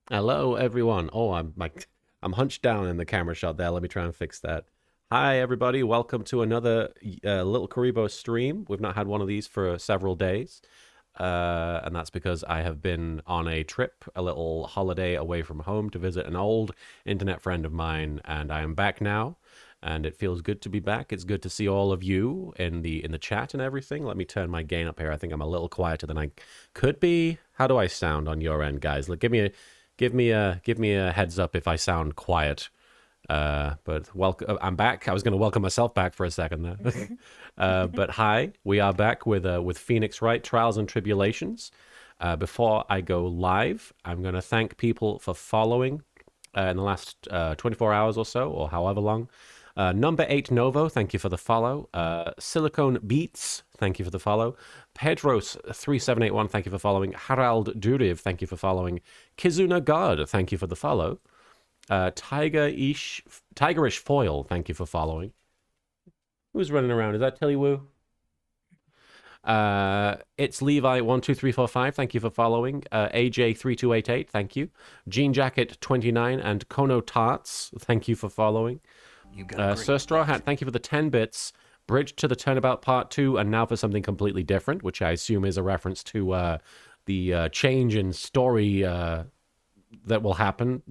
Hello, everyone. Oh, I'm hunched down in the camera shot there. Let me try and fix that. Hi, everybody. Welcome to another Little Karibo stream. We've not had one of these for several days, and that's because I have been on a trip, a little holiday away from home to visit an old internet friend of mine, and I am back now, and it feels good to be back. It's good to see all of you in the chat and everything. Let me turn my gain up here. I think I'm a little quieter than I could be. How do I sound on your end, guys? Look, give me a heads up if I sound quiet. But welcome. I'm back. I was going to welcome myself back for a second there. But hi, we are back with Phoenix Wright, Trials and Tribulations. Before I go live, I'm going to thank people for following in the last 24 hours or so, or however long. Number 8 Novo, thank you for the follow. Silicone Beats, thank you for the follow. Pedros3781, thank you for following. Harald Duriv, thank you for following. Kizuna God, thank you for the follow. Tigerish Foil, thank you for following. Who's running around? Is that Tilly Woo? It's Levi12345, thank you for following. AJ3288, thank you. Jean Jacket 29 and Kono Tarts, thank you for following. Sir Straw Hat, thank you for the 10 bits. Bridge to the Turnabout Part 2, and now for something completely different, which I assume is a reference to the change in story that will happen,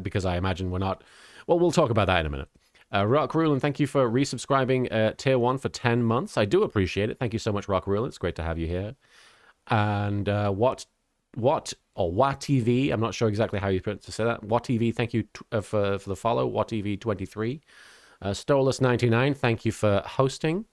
because I imagine we're not... Well, we'll talk about that in a minute. Rock Rulin, thank you for resubscribing Tier 1 for 10 months. I do appreciate it. Thank you so much, Rock Rulin. It's great to have you here. And What TV, I'm not sure exactly how you put to say that. What TV, thank you for the follow. What TV 23. Stolus99, thank you for hosting.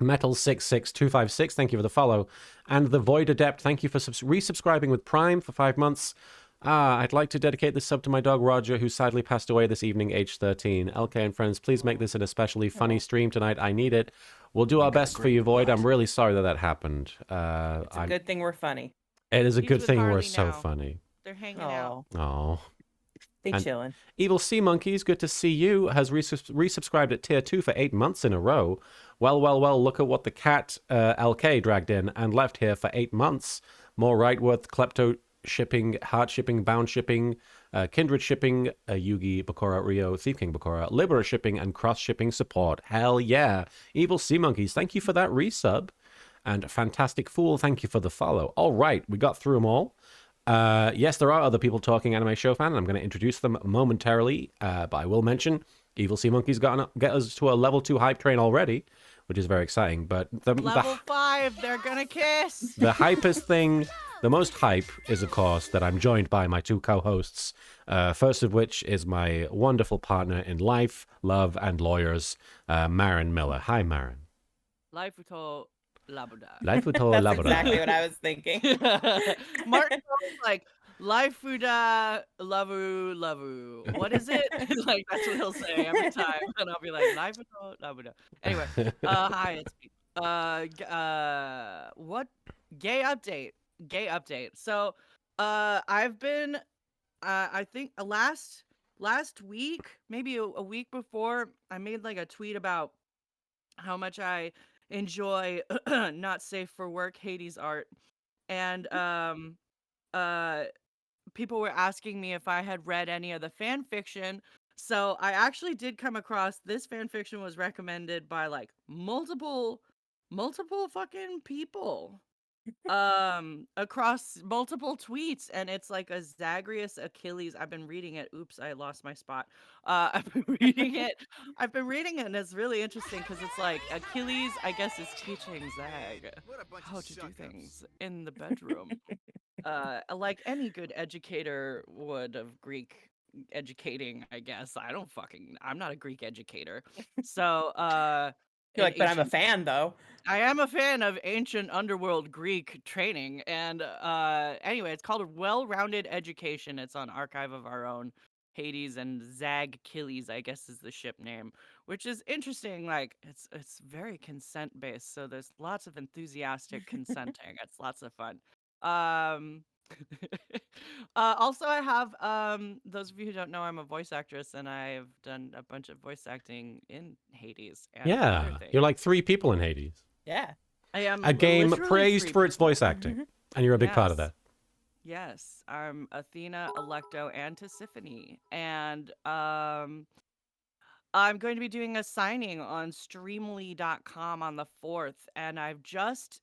Metal66256, thank you for the follow. And The Void Adept, thank you for resubscribing with Prime for 5 months. I'd like to dedicate this sub to my dog Roger, who sadly passed away this evening, age 13. LK and friends, please make this an especially funny stream tonight. I need it. We'll do our best for you, Void. I'm really sorry that happened. It's a good thing we're funny. It is a He's good with thing we're Harley so now. funny. They're hanging out. Oh. They And chillin'. Evil Sea Monkeys, good to see you, has resubscribed at tier 2 for 8 months in a row. Well, look at what the cat LK dragged in and left here for 8 months. More Rightworth, Klepto shipping, Heart shipping, Bound shipping, Kindred shipping, Yugi Bakura Rio, Thief King Bakura, Libera shipping, and cross shipping support. Hell yeah. Evil Sea Monkeys, thank you for that resub. And Fantastic Fool, thank you for the follow. All right, we got through them all. Yes, there are other people talking Anime Show Fan, and I'm going to introduce them momentarily. But I will mention Evil Sea Monkeys get us to a level 2 hype train already, which is very exciting. But level 5, they're gonna kiss. The hypest thing, the most hype, is of course that I'm joined by my 2 co-hosts. First of which is my wonderful partner in life, love, and lawyers, Marin Miller. Hi, Marin. Life Uto Labuda. Life Uto That's Labuda. exactly what I was thinking. Martin was like, Life Uda Lavu. What is it? Like, that's what he'll say every time. And I'll be like, Life Uto Labuda. Anyway, hi, it's me. What? Gay update. So, I've been, I think last week, maybe a week before, I made like a tweet about how much I enjoy not safe for work Hades art, and people were asking me if I had read any of the fan fiction. So I actually did come across this fan fiction was recommended by like multiple fucking people across multiple tweets, and it's like a Zagreus Achilles. I've been reading it. Oops, I lost my spot. I've been reading it, and it's really interesting because it's like Achilles, I guess, is teaching Zag how to do things in the bedroom, like any good educator would of Greek educating, I guess. I'm not a Greek educator. So You're like, but I'm a fan though. I am a fan of ancient underworld Greek training, and anyway, it's called Well-Rounded Education. It's on Archive of Our Own. Hades and Zag Achilles, I guess, is the ship name, which is interesting. Like, it's very consent based, so there's lots of enthusiastic consenting. It's lots of fun. Also, I have those of you who don't know, I'm a voice actress, and I've done a bunch of voice acting in Hades and other Yeah, things. you're like 3 people in Hades. Yeah. I am A game literally praised 3 for its people. voice acting, and you're a big part of that. Yes, I'm Athena, Electo, and Tisiphone, and I'm going to be doing a signing on Streamly.com on the 4th, and I've just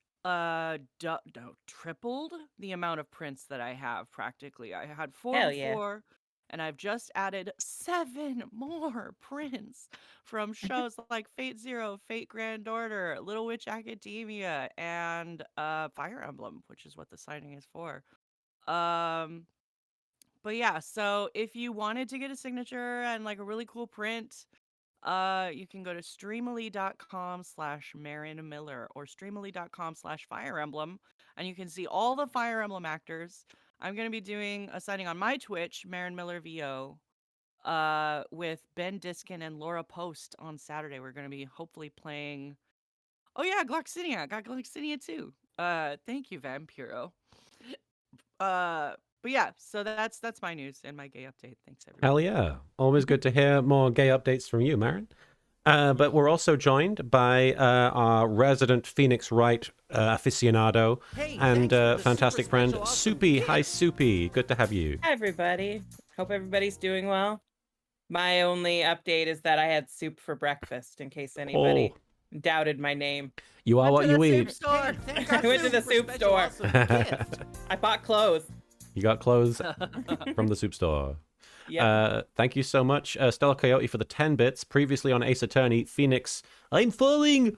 tripled the amount of prints that I have. Practically, I had 4 Hell before, and I've just added 7 more prints from shows like Fate Zero, Fate Grand Order, Little Witch Academia, and Fire Emblem, which is what the signing is for. But yeah, so if you wanted to get a signature and like a really cool print, you can go to streamily.com/Marin Miller or streamily.com/Fire Emblem, and you can see all the Fire Emblem actors. I'm gonna be doing a signing on my Twitch, Marin Miller VO, with Ben Diskin and Laura Post on Saturday. We're gonna be hopefully playing. Oh yeah, Gloxinia. I got Gloxinia too. Thank you, Vampiro. But yeah, so that's my news and my gay update. Thanks, everybody. Hell yeah. Always good to hear more gay updates from you, Marin. But we're also joined by our resident Phoenix Wright aficionado and fantastic friend, Soupy. Hi, Soupy. Good to have you. Hi, everybody. Hope everybody's doing well. My only update is that I had soup for breakfast, in case anybody doubted my name. You are what you eat. I went to the soup store. I bought clothes. You got clothes from the soup store. Yeah. Thank you so much, Stella Coyote, for the 10 bits. Previously on Ace Attorney, Phoenix, I'm falling,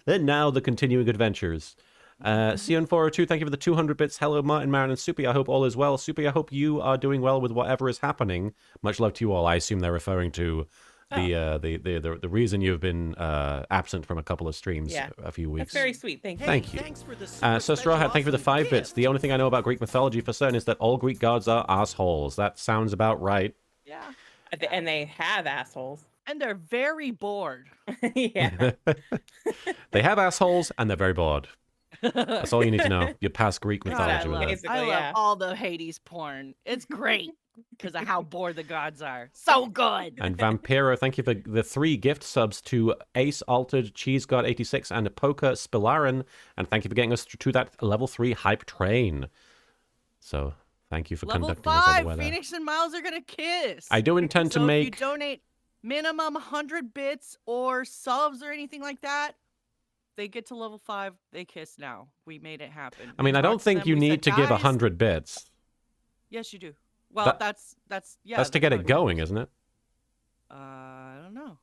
and now the continuing adventures. Sion402, thank you for the 200 bits. Hello, Martin, Marin, and Soupy. I hope all is well. Soupy, I hope you are doing well with whatever is happening. Much love to you all. I assume they're referring to the reason you've been absent from a couple of streams a few weeks. That's very sweet. Thank you. Thank you. So Straw Hat, thank you for the 5 bits. The only thing I know about Greek mythology for certain is that all Greek gods are assholes. That sounds about right. Yeah. And they have assholes. And they're very bored. Yeah. They have assholes and they're very bored. That's all you need to know. You pass Greek God, mythology with it. Basically, I love yeah. all the Hades porn. It's great because of how bored the gods are. So good. And Vampiro, thank you for the 3 gift subs to Ace Altered, Cheese God 86, and Poker Spillarin. And thank you for getting us to that level 3 hype train. So thank you for Level conducting us all the 5, way there. Phoenix and Miles are gonna kiss. I do intend to So if make. you donate minimum 100 bits or subs or anything like that, they get to level 5. They kiss now. We made it happen. I mean, We I don't talked to think them, you we need said, to give "Guys." 100 bits. Yes, you do. Well, That- that's yeah. That's to get how it it going, works. isn't it? I don't know.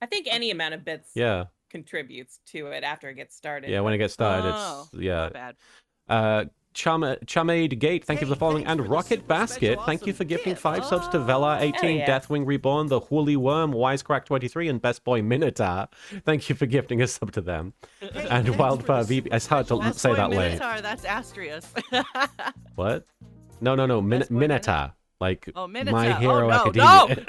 I think any amount of bits Yeah. contributes to it after it gets started. Yeah, when it gets started, Oh, it's yeah. my bad. Chamade Gate, thank you for the following, thanks and for the Rocket super Basket, special thank you awesome for gifting gift. 5 subs to Vela 18, yeah. Deathwing Reborn, the Woolly Worm, Wisecrack 23, and Best Boy Minotaur. Thank you for gifting a sub to them. And thanks for Wildfire the VB, super it's hard to special Best say Boy that late. Minotaur, that's Astrius. What? No, Best Boy Minotaur. Like Oh, Minotaur. My Hero oh, no, Academia.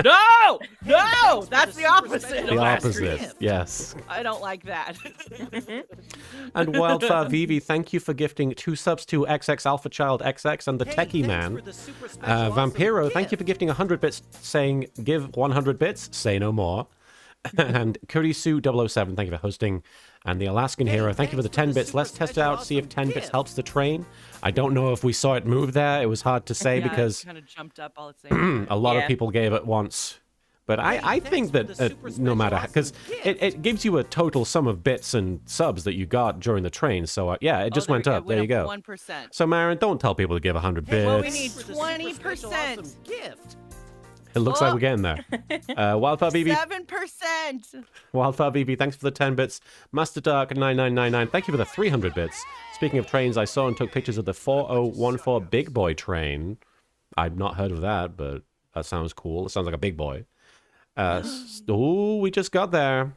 no, that's the opposite. The of opposite, Astrius. yes. I don't like that. And Wildfire Vivi, thank you for gifting 2 subs to XX Alpha Child XX and the Hey, Techie thanks Man. for the super special Vampiro, awesome thank you for gift. gifting 100 bits, saying give 100 bits, say no more. And Kurisu007, thank you for hosting. And the Alaskan Hey, Hero, thank you for the thanks for 10 the bits. super Let's test it special out, see if awesome 10 bits gift. helps the train. I don't know if we saw it move there. It was hard to say Yeah, because kind of jumped up all at the same time. a lot of Yeah. people gave it once. But Hey, I thanks think for that the super no special matter, because awesome it gives you a total sum of bits and subs that you got during the train. So yeah, it just went up. There you go. 1%. So Marin, don't tell people to give 100 Hey, bits. Well, we thanks need for the super special 20%. awesome gift. It looks like Oh. we're getting there. Wildfire BB, 7%. Wildfire BB, thanks for the 10 bits. Master Dark 9999, thank you for the 300 bits. Speaking of trains, I saw and took pictures of the 4014 Big Boy train. I've not heard of that, but that sounds cool. It sounds like a big boy. Oh, we just got there.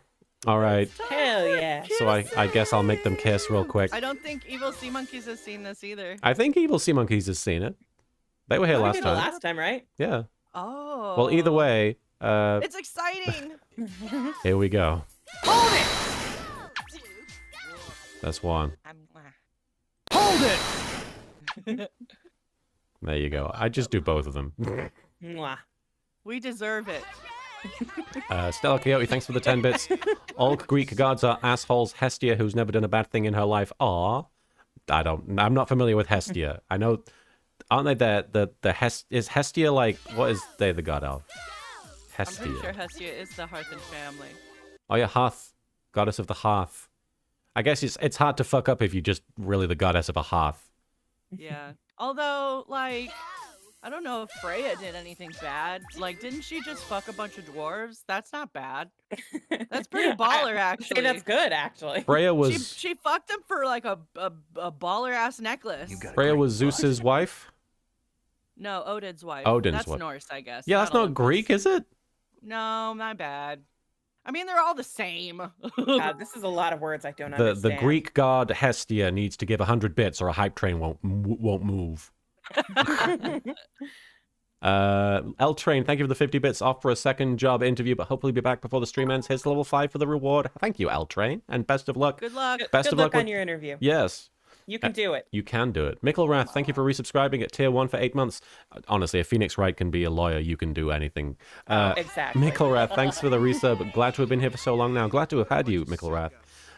All right. Hell yeah. So I guess I'll make them kiss real quick. I don't think Evil Sea Monkeys has seen this either. I think Evil Sea Monkeys has seen it. They were here We last did it time. last time, right? Yeah. Oh. Well, either way, It's exciting. here we go. Hold it. That's one. Hold it. There you go. I just do both of them. Mwah. We deserve it. Stella Coyote, thanks for the 10 bits. All Greek gods are assholes. Hestia, who's never done a bad thing in her life. I'm not familiar with Hestia. I know, aren't they is Hestia like, what is they the god of? I'm pretty sure Hestia. Hestia is the hearth and family. Oh yeah, Hearth. Goddess of the hearth. I guess it's hard to fuck up if you're just really the goddess of a hearth. Yeah. Although, like, I don't know if Freya did anything bad. Like, didn't she just fuck a bunch of dwarves? That's not bad. That's pretty baller, I'd actually. say that's good, actually. Freya was She fucked him for like a baller ass necklace. You got a Freya great was Zeus's wife. No, Odin's wife. Odin's that's wife. Norse, I guess. Yeah, that's not Olympus. Greek, is it? No, my bad. I mean, they're all the same. God, this is a lot of words I don't The understand. Greek god Hestia needs to give 100 bits or a hype train won't move. L Train, thank you for the 50 bits off for a second job interview, but hopefully be back before the stream ends. Here's level 5 for the reward. Thank you, L Train, and best of luck. Good luck. Best Good of luck luck on with- your interview. Yes, You can do it. you can do it. Mickelrath, thank you for resubscribing at tier 1 for 8 months. Honestly, if Phoenix Wright can be a lawyer, you can do anything. Exactly. Mickelrath, thanks for the resub. Glad to have been here for so long now. Glad to have had you, Mickelrath.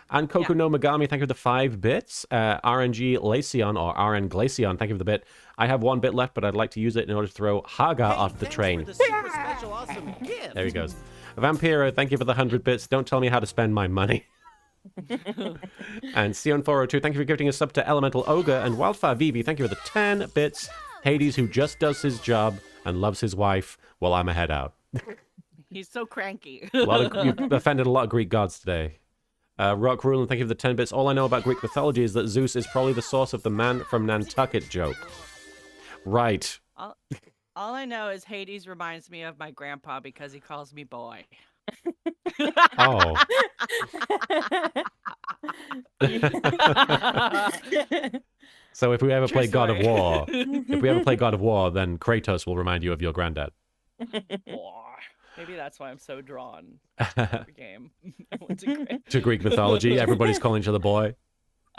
And Koku no Megami, thank you for the 5 bits. RNG Glaceon, or RN Glaceon, thank you for the bit. I have 1 bit left, but I'd like to use it in order to throw Haga Hey, off the thanks train. For the super special awesome gift. There he goes. Vampiro, thank you for the 100 bits. Don't tell me how to spend my money. And Sion402, thank you for gifting a sub to Elemental Ogre. And Wildfire Vivi, thank you for the 10 bits. Hades, who just does his job and loves his wife while I'm a head out. He's so cranky. You've offended a lot of Greek gods today. Rock Rulin, thank you for the 10 bits. All I know about Greek mythology is that Zeus is probably the source of the man from Nantucket joke. Right. All I know is Hades reminds me of my grandpa because he calls me boy. Oh. So if we ever play God of War, then Kratos will remind you of your granddad. Maybe that's why I'm so drawn to the game. I want to To Greek mythology, everybody's calling each other boy.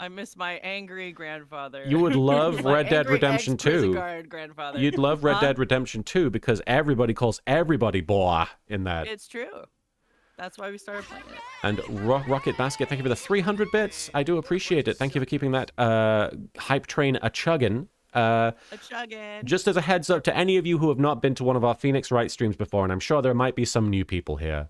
I miss my angry grandfather. You would love My Red Dead angry Redemption 2. ex-prison grandfather. You'd love Red Huh? Dead Redemption 2 because everybody calls everybody boy in that. It's true. That's why we started playing it. And Rocket Basket, thank you for the 300 bits. I do appreciate it. Thank you for keeping that hype train a-chuggin'. A chugging. Just as a heads up to any of you who have not been to one of our Phoenix Wright streams before, and I'm sure there might be some new people here,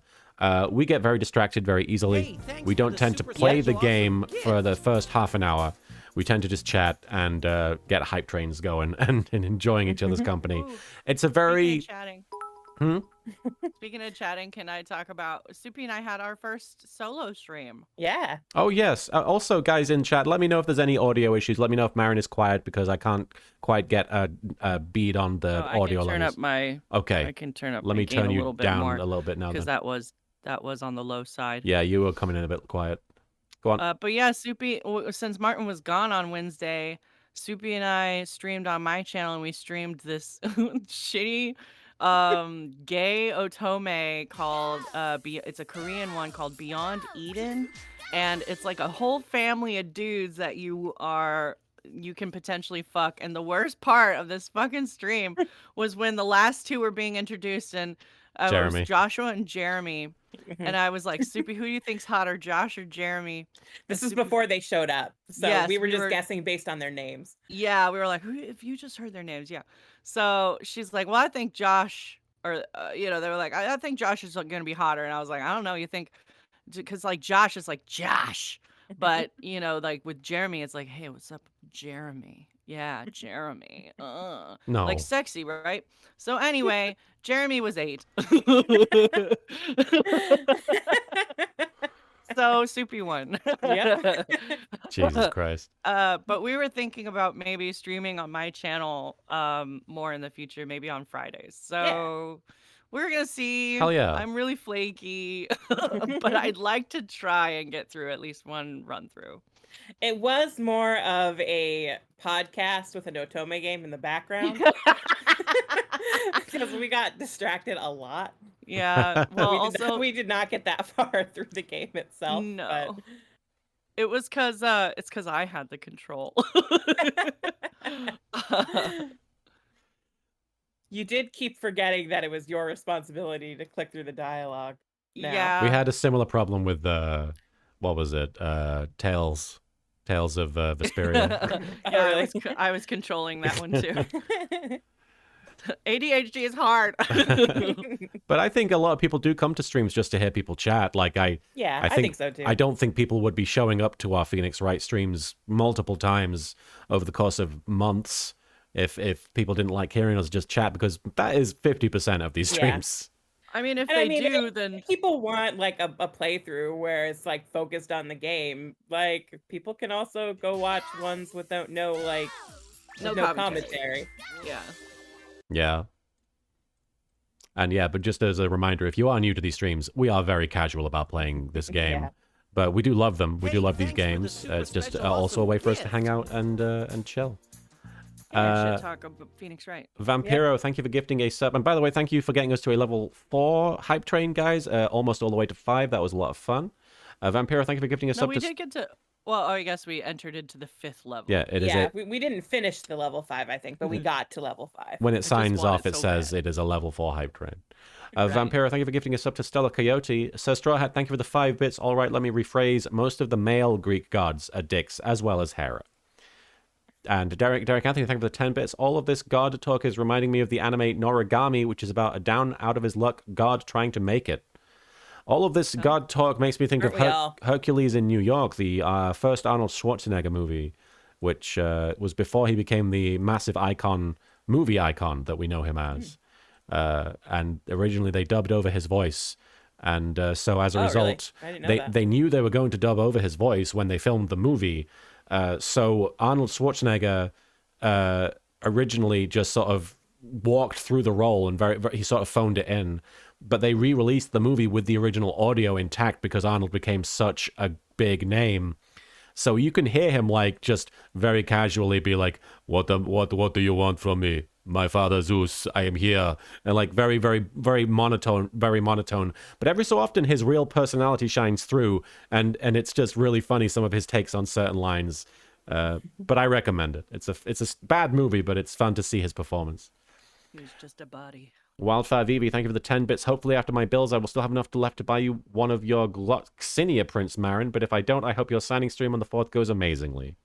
we get very distracted very easily. Hey, thanks We for don't the tend to super play the special game awesome for the gift. first half an hour. We tend to just chat and get hype trains going and enjoying each other's company. Ooh, It's a Speaking very... of chatting. Hmm? Speaking of chatting, can I talk about Soupy and I had our first solo stream? Yeah. Oh, yes. Also, guys in chat, let me know if there's any audio issues. Let me know if Marin is quiet because I can't quite get a bead on the I audio can turn levels. up my Okay. I can turn up Let my me gain turn a you little bit down more a little bit now because then. that was on the low side. Yeah, you were coming in a bit quiet. Go on. But yeah, Soupy, since Martin was gone on Wednesday, Soupy and I streamed on my channel and we streamed this shitty gay otome called it's a Korean one called Beyond Eden, and it's like a whole family of dudes that you can potentially fuck. And the worst part of this fucking stream was when the last two were being introduced, and it Jeremy. was Joshua and Jeremy. And I was like, Soupy, who do you think's hotter, Josh or Jeremy? This And is Soupy- before they showed up. So Yes, we were we just were- guessing based on their names. Yeah, we were like, if you just heard their names, yeah. So she's like, well, I think Josh, or they were like, I think Josh is gonna be hotter, and I was like, I don't know, you think? Because like Josh is like Josh, but like with Jeremy, it's like, hey, what's up, Jeremy? Yeah, Jeremy. No. Like sexy, right? So anyway, Jeremy was 8. So Soupy won. Yep. Jesus Christ. But we were thinking about maybe streaming on my channel more in the future, maybe on Fridays. So we're gonna see. Hell yeah. I'm really flaky, but I'd like to try and get through at least one run through. It was more of a podcast with an Otome game in the background because we got distracted a lot. Yeah. Well, We did not get that far through the game itself. No. But... It was because I had the control. You did keep forgetting that it was your responsibility to click through the dialogue. now. Yeah. We had a similar problem with what was it? Tales of Vesperia. Yeah, really? I was controlling that one too. ADHD is hard. But I think a lot of people do come to streams just to hear people chat. Like I think so too. I don't think people would be showing up to our Phoenix Wright streams multiple times over the course of months if people didn't like hearing us just chat, because that is 50% of these streams. I mean, if And they do, if then people want like a playthrough where it's like focused on the game. Like people can also go watch ones without no commentary. yeah. Yeah. And yeah, but just as a reminder, if you are new to these streams, we are very casual about playing this game. Yeah. But we do love them. We do Hey, love these thanks for the games. super It's just special also a way for us to awesome hang out and chill. And shit talk about Phoenix Wright. Vampiro, thank you for gifting a sub. And by the way, thank you for getting us to a level 4 hype train, guys. Almost all the way to 5. That was a lot of fun. Vampiro, thank you for gifting a No, sub. we did get to. Well, I guess we entered into the 5th level. Yeah, it is. We didn't finish the level 5, I think, but we got to level 5. When it just signs wanted off, it so says bad. it is a level 4 hype train. Right. Vampiro, thank you for gifting us up to Stella Coyote. Says Straw Hat, thank you for the 5 bits. All right, let me rephrase. Most of the male Greek gods are dicks, as well as Hera. And Derek Anthony, thank you for the 10 bits. All of this god talk is reminding me of the anime Noragami, which is about a down out of his luck god trying to make it. All of this god talk makes me think of Aren't we all? Hercules in New York, the first Arnold Schwarzenegger movie, which was before he became the massive movie icon that we know him as. And originally they dubbed over his voice. And so as a result, I didn't know that. they knew they were going to dub over his voice when they filmed the movie. So Arnold Schwarzenegger originally just sort of walked through the role and he sort of phoned it in. But they re-released the movie with the original audio intact because Arnold became such a big name. So you can hear him like just very casually be like, "What do you want from me? my father Zeus, I am here, and like very, very, very monotone, very monotone. But every so often, his real personality shines through, and it's just really funny, some of his takes on certain lines. But I recommend it. It's a bad movie, but it's fun to see his performance. He was just a body. Wildfire Vivi, thank you for the 10 bits. Hopefully after my bills, I will still have enough left to buy you one of your Gloxinia prints, Marin. But if I don't, I hope your signing stream on the 4th goes amazingly.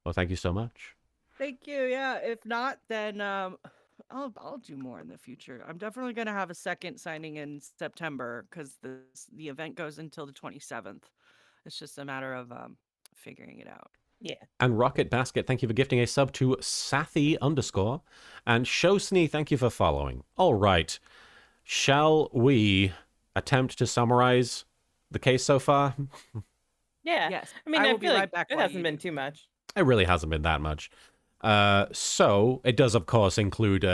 Well, thank you so much. Thank you. Yeah. If not, then I'll do more in the future. I'm definitely gonna have a second signing in September because the event goes until the 27th. It's just a matter of figuring it out. Yeah. And Rocket Basket, thank you for gifting a sub to Sathy_. And Shosni, thank you for following. All right. Shall we attempt to summarize the case so far? Yeah. Yes. I mean, I I, will be feel right like back it while hasn't you been do. too much. It really hasn't been that much. So it does, of course, include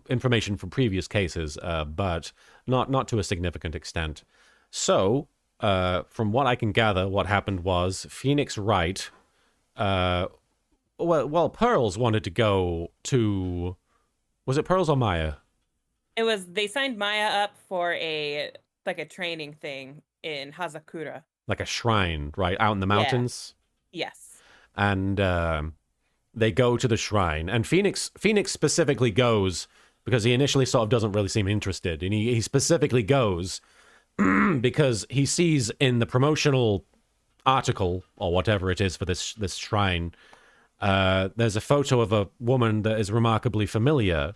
information from previous cases, but not to a significant extent. So, from what I can gather, what happened was Phoenix Wright, well, Pearls wanted to go to, was it Pearls or Maya? It was they signed Maya up for a training thing in Hazakura. Like a shrine, right, out in the mountains? Yes. And they go to the shrine, and Phoenix specifically goes because he initially sort of doesn't really seem interested, and he specifically goes because he sees in the promotional article or whatever it is for this shrine, there's a photo of a woman that is remarkably familiar,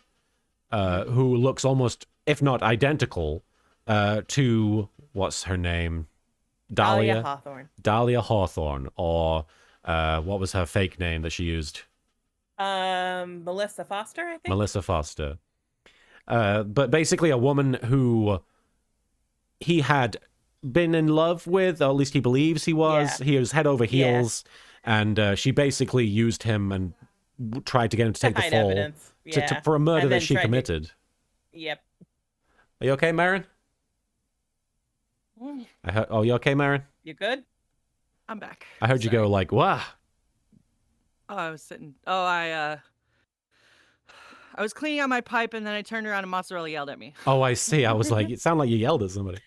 who looks almost, if not identical, to what's her name, Dahlia Hawthorne. Dahlia Hawthorne, or what was her fake name that she used? Melissa Foster, I think. Melissa Foster. But basically a woman who he had been in love with, or at least he believes he was. Yeah. He was head over heels, and she basically used him and tried to get him to take the hide fall evidence. Yeah. for a murder And that then she tried to- committed. Yep. Are you okay, Marin? Oh, you okay, Marin? You good? I'm back. I heard you Sorry. go like, "Wow." Oh, I was sitting. Oh, I was cleaning out my pipe, and then I turned around and mozzarella yelled at me. Oh, I see. I was like, it sounded like you yelled at somebody.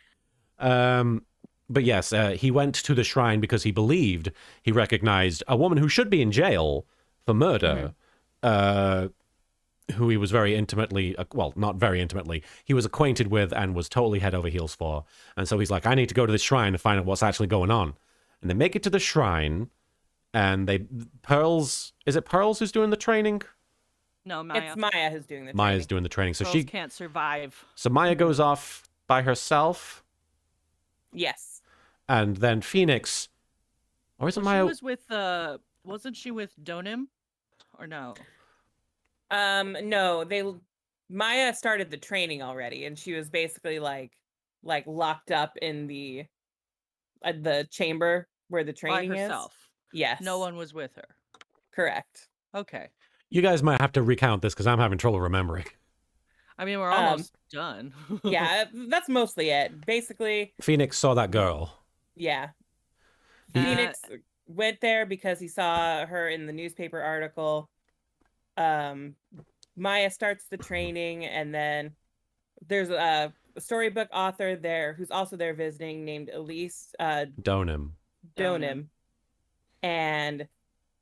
But yes, he went to the shrine because he believed he recognized a woman who should be in jail for murder, who he was very intimately, well, not very intimately, he was acquainted with and was totally head over heels for. And so he's like, I need to go to the shrine to find out what's actually going on. And they make it to the shrine, and is it Pearls who's doing the training? No, Maya. It's Maya who's doing the Maya's training. doing the training. So Girls can't survive. So Maya goes off by herself, Yes. and then Phoenix, or is it Maya? She was with wasn't she with Donim? Or no? No, Maya started the training already, and she was basically like locked up in the chamber where the By training herself. is. Yes. No one was with her. Correct. Okay. You guys might have to recount this because I'm having trouble remembering. I mean, we're almost done. Yeah, that's mostly it. Basically, Phoenix saw that girl. yeah. Uh, Phoenix went there because he saw her in the newspaper article. Maya starts the training, and then there's a storybook author there who's also there visiting named Elise Donim. Donim. And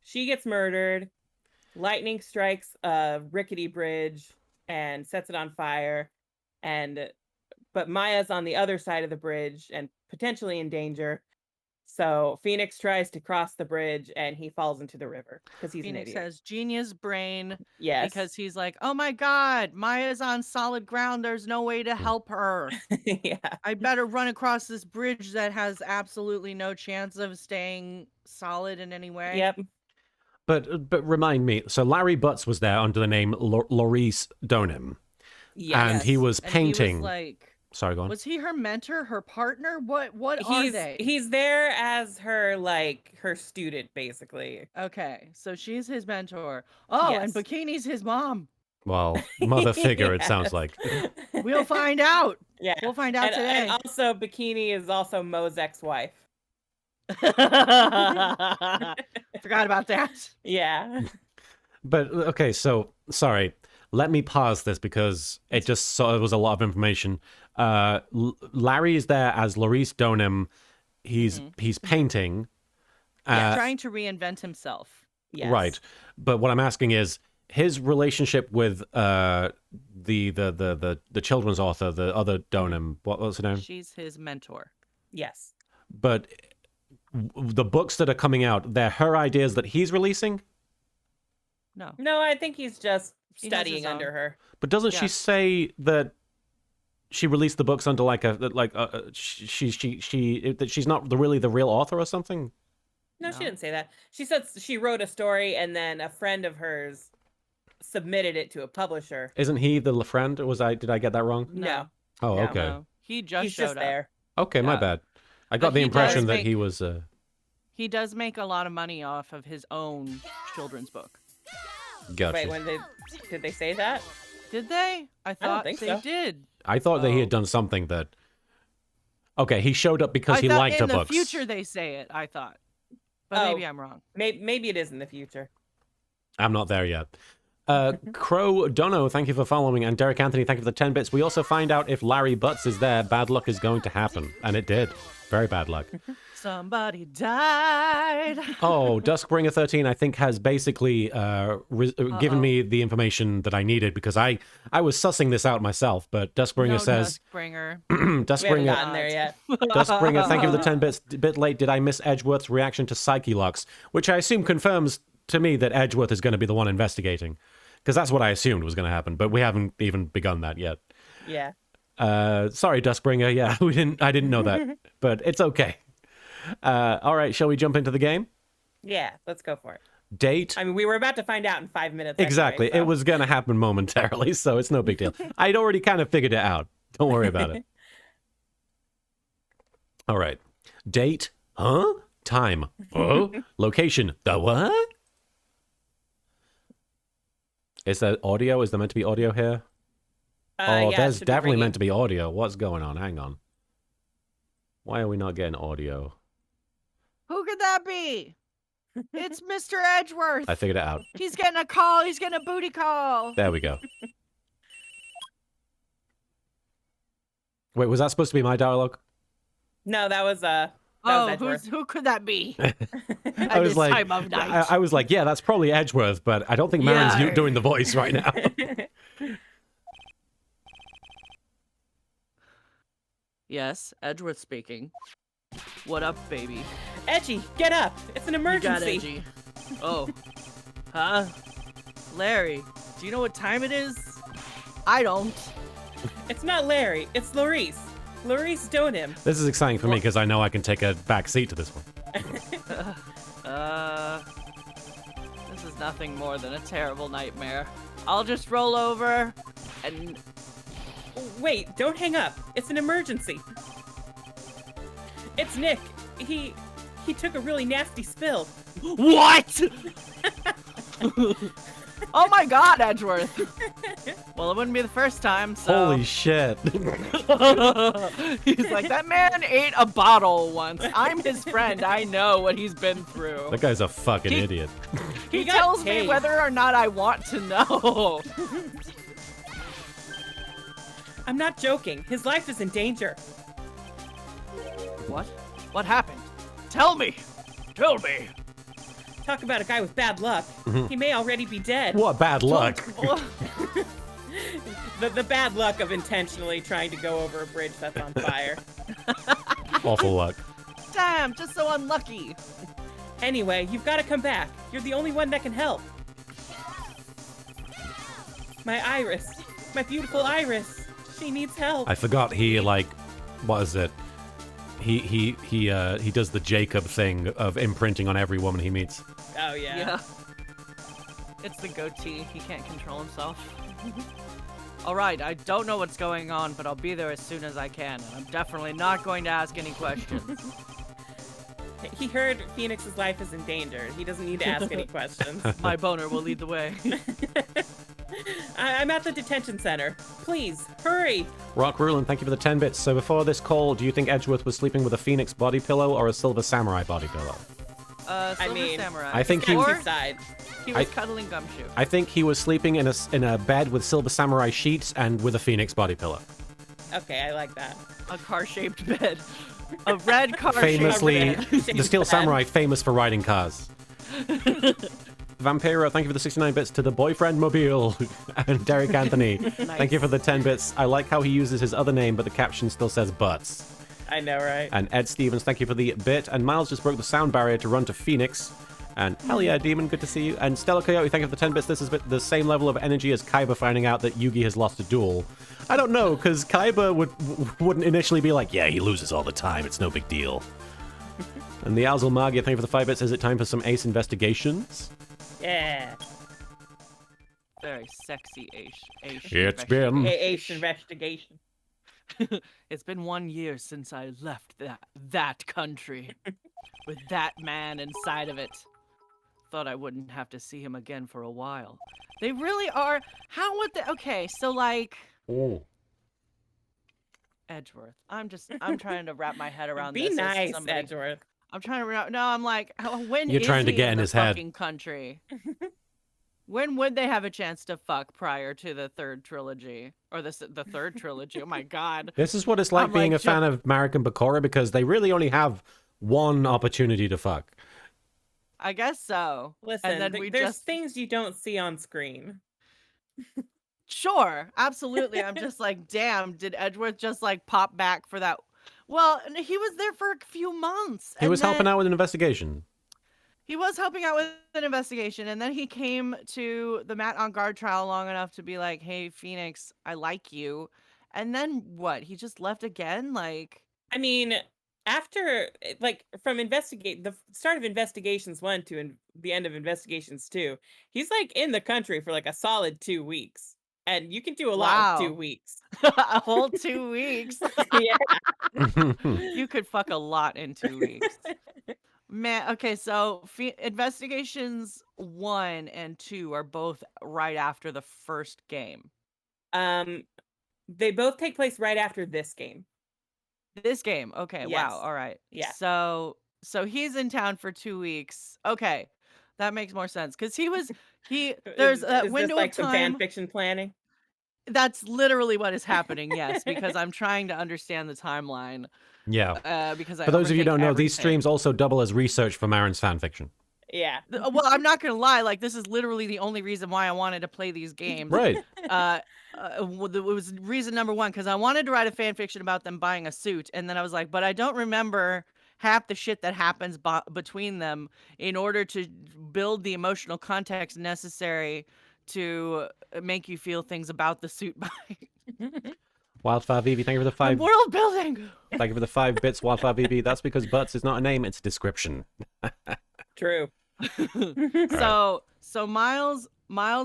she gets murdered. Lightning strikes a rickety bridge and sets it on fire. But Maya's on the other side of the bridge and potentially in danger. So Phoenix tries to cross the bridge, and he falls into the river because he's Phoenix an idiot. has genius brain Yes. because he's like, oh my God, Maya's on solid ground. There's no way to help her. Yeah. I better run across this bridge that has absolutely no chance of staying solid in any way. Yep. But remind me, so Larry Butts was there under the name Laurice Donim, Yes. and he was And painting. he was like, Sorry, go on. was he her mentor, her partner? What are they? He's there as her her student, basically. Okay, so she's his mentor. Oh, and Yes. Bikini's his mom. Well, mother figure, it sounds Yes. like. We'll find out. Yeah. We'll find out today. And also, Bikini is also Mo's ex-wife. Forgot about that. Yeah. But okay, so sorry. let me pause this because it was a lot of information. Larry is there as Laurice Donim. He's painting. Trying to reinvent himself. Yes. Right. But what I'm asking is his relationship with the children's author, the other Donim. What was her name? She's his mentor. Yes. But the books that are coming out, they're her ideas that he's releasing? No. No, I think he's just He has his studying own. under her. But doesn't she Yeah. say that she released the books under that she's not really the real author or something? No, No. she didn't say that. She said she wrote a story and then a friend of hers submitted it to a publisher. Isn't he the friend? Did I get that wrong? No. Oh, No. okay. No. He just He's showed just up. there. Okay, my Yeah. bad. I got But the he impression does that make- he was. He does make a lot of money off of his own children's book. Gotcha. Wait, did they say that? Did they? I thought think they so. did. I thought that he had done something that. Okay, he showed up because I he thought liked her in the books. future they say it. I thought, but Oh. maybe I'm wrong. Maybe it is in the future. I'm not there yet. Crow Dono, thank you for following, and Derek Anthony, thank you for the 10 bits. We also find out if Larry Butts is there, bad luck is going to happen, and it did. Very bad luck. Somebody died. Oh, Duskbringer13, I think, has basically given me the information that I needed because I was sussing this out myself. But Duskbringer No says, Duskbringer. We haven't Duskbringer, gotten there yet. Duskbringer, thank you for the 10 bits. A bit late. Did I miss Edgeworth's reaction to Psyche Locks? Which I assume confirms to me that Edgeworth is going to be the one investigating, because that's what I assumed was going to happen. But we haven't even begun that yet. Yeah. Sorry, Duskbringer. Yeah, I didn't know that, but it's okay. All right, shall we jump into the game? Yeah, let's go for it. Date. I mean, we were about to find out in 5 minutes. Exactly. Anyway, It was going to happen momentarily, so it's no big deal. I'd already kind of figured it out. Don't worry about it. All right. Date. Huh? Time. Oh. Location. The what? Is there audio? Is there meant to be audio here? yeah, it there's should be definitely ringing. meant to be audio. What's going on? Hang on. Why are we not getting audio? Who could that be? It's Mr. Edgeworth. I figured it out. He's getting a call. He's getting a booty call. There we go. Wait, was that supposed to be my dialogue? No, that was Oh, Edgeworth. who could that be? I At was this like, time of night. I was like, yeah, that's probably Edgeworth, but I don't think Marin's Yeah. doing the voice right now. Yes, Edgeworth speaking. What up, baby? Edgy, get up! It's an You got emergency. edgy. Oh. Huh? Larry, do you know what time it is? I don't. It's not Larry. It's Laurice. Laurice Donim. This is exciting for me because I know I can take a back seat to this one. This is nothing more than a terrible nightmare. I'll just roll over and Wait, don't hang up. It's an emergency. It's Nick. He took a really nasty spill. What? Oh my god, Edgeworth. Well, it wouldn't be the first time, so Holy shit. he's like, that man ate a bottle once. I'm his friend. I know what he's been through. That guy's a fucking He- idiot. He got tells me tased. whether or not I want to know. I'm not joking. His life is in danger. What? What happened? Tell me. Tell me. Talk about a guy with bad luck. He may already be dead. What bad luck. The bad luck of intentionally trying to go over a bridge that's on fire. Awful luck. Damn, just so unlucky. Anyway, you've got to come back. You're the only one that can help. My Iris. My beautiful Iris. She needs help. I forgot he, like, what is it? He does the Jacob thing of imprinting on every woman he meets. Oh, yeah. Yeah. It's the goatee. He can't control himself. Alright, I don't know what's going on, but I'll be there as soon as I can. And I'm definitely not going to ask any questions. He heard Phoenix's life is in danger. He doesn't need to ask any questions. My boner will lead the way. I'm at the detention center. Please, hurry. Rock Rulin, thank you for the 10 bits. So before this call, do you think Edgeworth was sleeping with a Phoenix body pillow or a Silver Samurai body pillow? Silver Samurai. I think he- Or Side. he was cuddling Gumshoe. I think he was sleeping in a bed with Silver Samurai sheets and with a Phoenix body pillow. Okay, I like that. A car-shaped bed. A red car-shaped Famously, bed. the Steel Samurai, famous for riding cars. Vampiro, thank you for the 69 bits to the boyfriend mobile. And Derek Anthony, thank you for the 10 bits. I like how he uses his other name, but the caption still says butts. I know, right? And Ed Stevens, thank you for the bit. And Miles just broke the sound barrier to run to Phoenix. And hell yeah, Demon, good to see you. And Stella Coyote, thank you for the 10 bits. This is the same level of energy as Kaiba finding out that Yugi has lost a duel. I don't know, because Kaiba wouldn't initially be like, yeah, he loses all the time. It's no big deal. And the Alzal Magia, thank you for the 5 bits. Is it time for some Ace investigations? Yeah. Very sexy Ace. It's been... Ace investigation. It's been 1 year since I left that country with that man inside of it. Thought I wouldn't have to see him again for a while. They really are. How would they? Okay, so like Oh. Edgeworth. I'm trying to wrap my head around Be this. as nice, somebody- Edgeworth. I'm trying to. No, I'm like, when You're is trying to he get in the his head. fucking country? When would they have a chance to fuck prior to the third trilogy or the third trilogy? Oh my god. This is what it's like I'm being like, a fan of American Bakura, because they really only have one opportunity to fuck. I guess so. Listen, and then we there's just things you don't see on screen. Sure, absolutely. I'm just like, damn, did Edgeworth just like pop back for that? Well, he was there for a few months. He was helping out with an investigation. He was helping out with an investigation, and then he came to the Matt on Guard trial long enough to be like, hey, Phoenix, I like you. And then what? He just left again? Like, I mean, after from the start of Investigations 1 to the end of Investigations 2, he's like in the country for like a solid 2 weeks. And you can do a lot in 2 weeks. a whole 2 weeks. Yeah. You could fuck a lot in 2 weeks. Man, okay, so Investigations 1 and 2 are both right after the first game. They both take place right after this game. This game, okay, Yes. wow, all right. Yeah. So he's in town for 2 weeks. Okay, that makes more sense because there's a is window this like of some time. fan fiction planning? That's literally what is happening, yes, because I'm trying to understand the timeline. Yeah. Because For those of you who overthink don't know, these everything. streams also double as research for Marin's fanfiction. Yeah. Well, I'm not gonna lie. Like, this is literally the only reason why I wanted to play these games. Right. It was reason number one because I wanted to write a fan fiction about them buying a suit, and then I was like, but I don't remember half the shit that happens between them in order to build the emotional context necessary to make you feel things about the suit buying. Wildfire VB, thank you for the I'm 5. world building. Thank you for the 5 bits, Wildfire VB. That's because Butts is not a name; it's a description. True. So Miles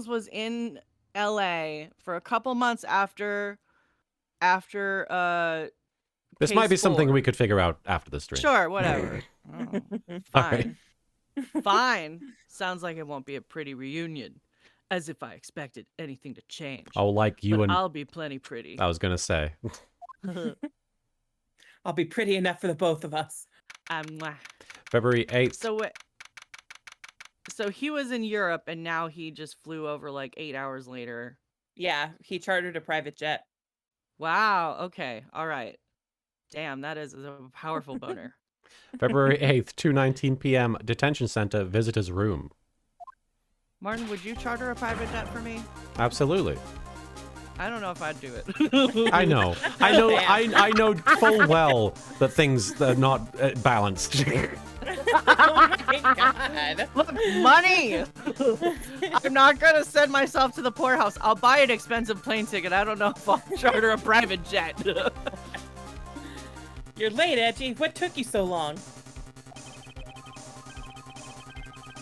was in LA for a couple months after This might be Case something 4. we could figure out after the stream. Sure, whatever. Oh, All right. fine. Sounds like it won't be a pretty reunion. As if I expected anything to change. Oh, like you But and I'll be plenty pretty. I was gonna say. I'll be pretty enough for the both of us. Mwah. February 8th. So he was in Europe, and now he just flew over like 8 hours later. Yeah, he chartered a private jet. Wow. Okay. All right. Damn, that is a powerful boner. February 8th, 2:19 p.m. Detention Center, visitor's room. Martin, would you charter a private jet for me? Absolutely. I don't know if I'd do it. I know. I know full well that things are not balanced. Oh my god. Look, money! I'm not gonna send myself to the poorhouse. I'll buy an expensive plane ticket. I don't know if I'll charter a private jet. You're late, Edgy. What took you so long?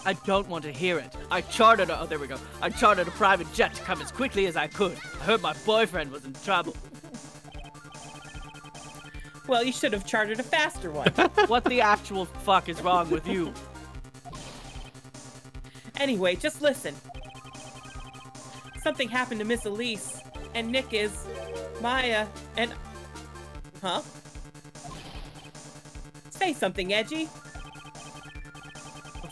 I don't want to hear it. I chartered a private jet to come as quickly as I could. I heard my boyfriend was in trouble. Well, you should have chartered a faster one. What the actual fuck is wrong with you? Anyway, just listen. Something happened to Miss Elise, and Nick is Maya, and... Huh? Say something, Edgy.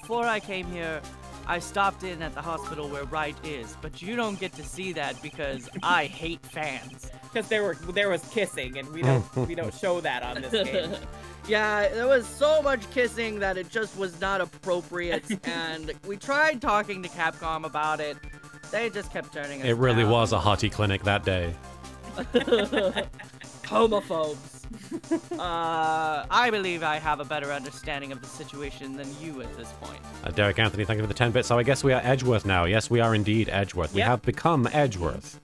before I came here, I stopped in at the hospital where Wright is, but you don't get to see that because I hate fans. Because there was kissing, and we don't show that on this game. Yeah, there was so much kissing that it just was not appropriate, and we tried talking to Capcom about it. They just kept turning us It really down. was a hottie clinic that day. Homophobes. I believe I have a better understanding of the situation than you at this point. Derek Anthony, thank you for the 10 bits. So I guess we are Edgeworth now. Yes, we are indeed Edgeworth. We Yep. have become Edgeworth.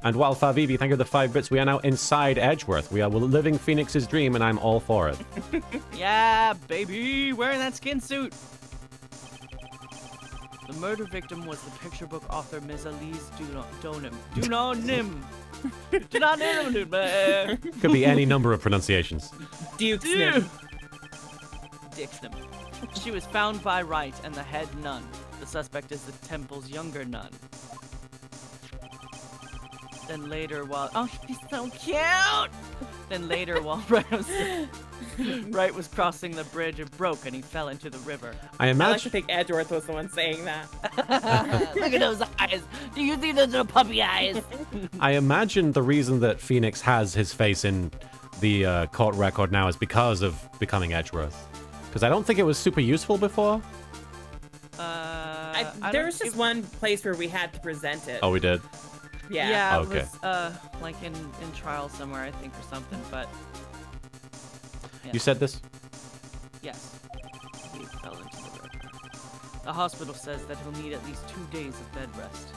And while Favivi, thank you for the 5 bits, we are now inside Edgeworth. We are living Phoenix's dream, and I'm all for it. Yeah, baby, wearing that skin suit. The murder victim was the picture book author Ms. Elise Dunonim. Could be any number of pronunciations. Dukesman. Dixnam. She was found by Wright and the head nun. The suspect is the temple's younger nun. Then later, while she's so cute. Then later, while Wright was crossing the bridge, it broke and he fell into the river. I I like to imagine. think Edgeworth was the one saying that. Look at those eyes. Do you see those little puppy eyes? I imagine the reason that Phoenix has his face in the court record now is because of becoming Edgeworth. Because I don't think it was super useful before. There was just one place where we had to present it. Oh, we did. Yeah. Yeah, Okay. it was like in trial somewhere, I think, or something. But yeah. You said this? Yes, he fell into the river. The hospital says that he'll need at least 2 days of bed rest.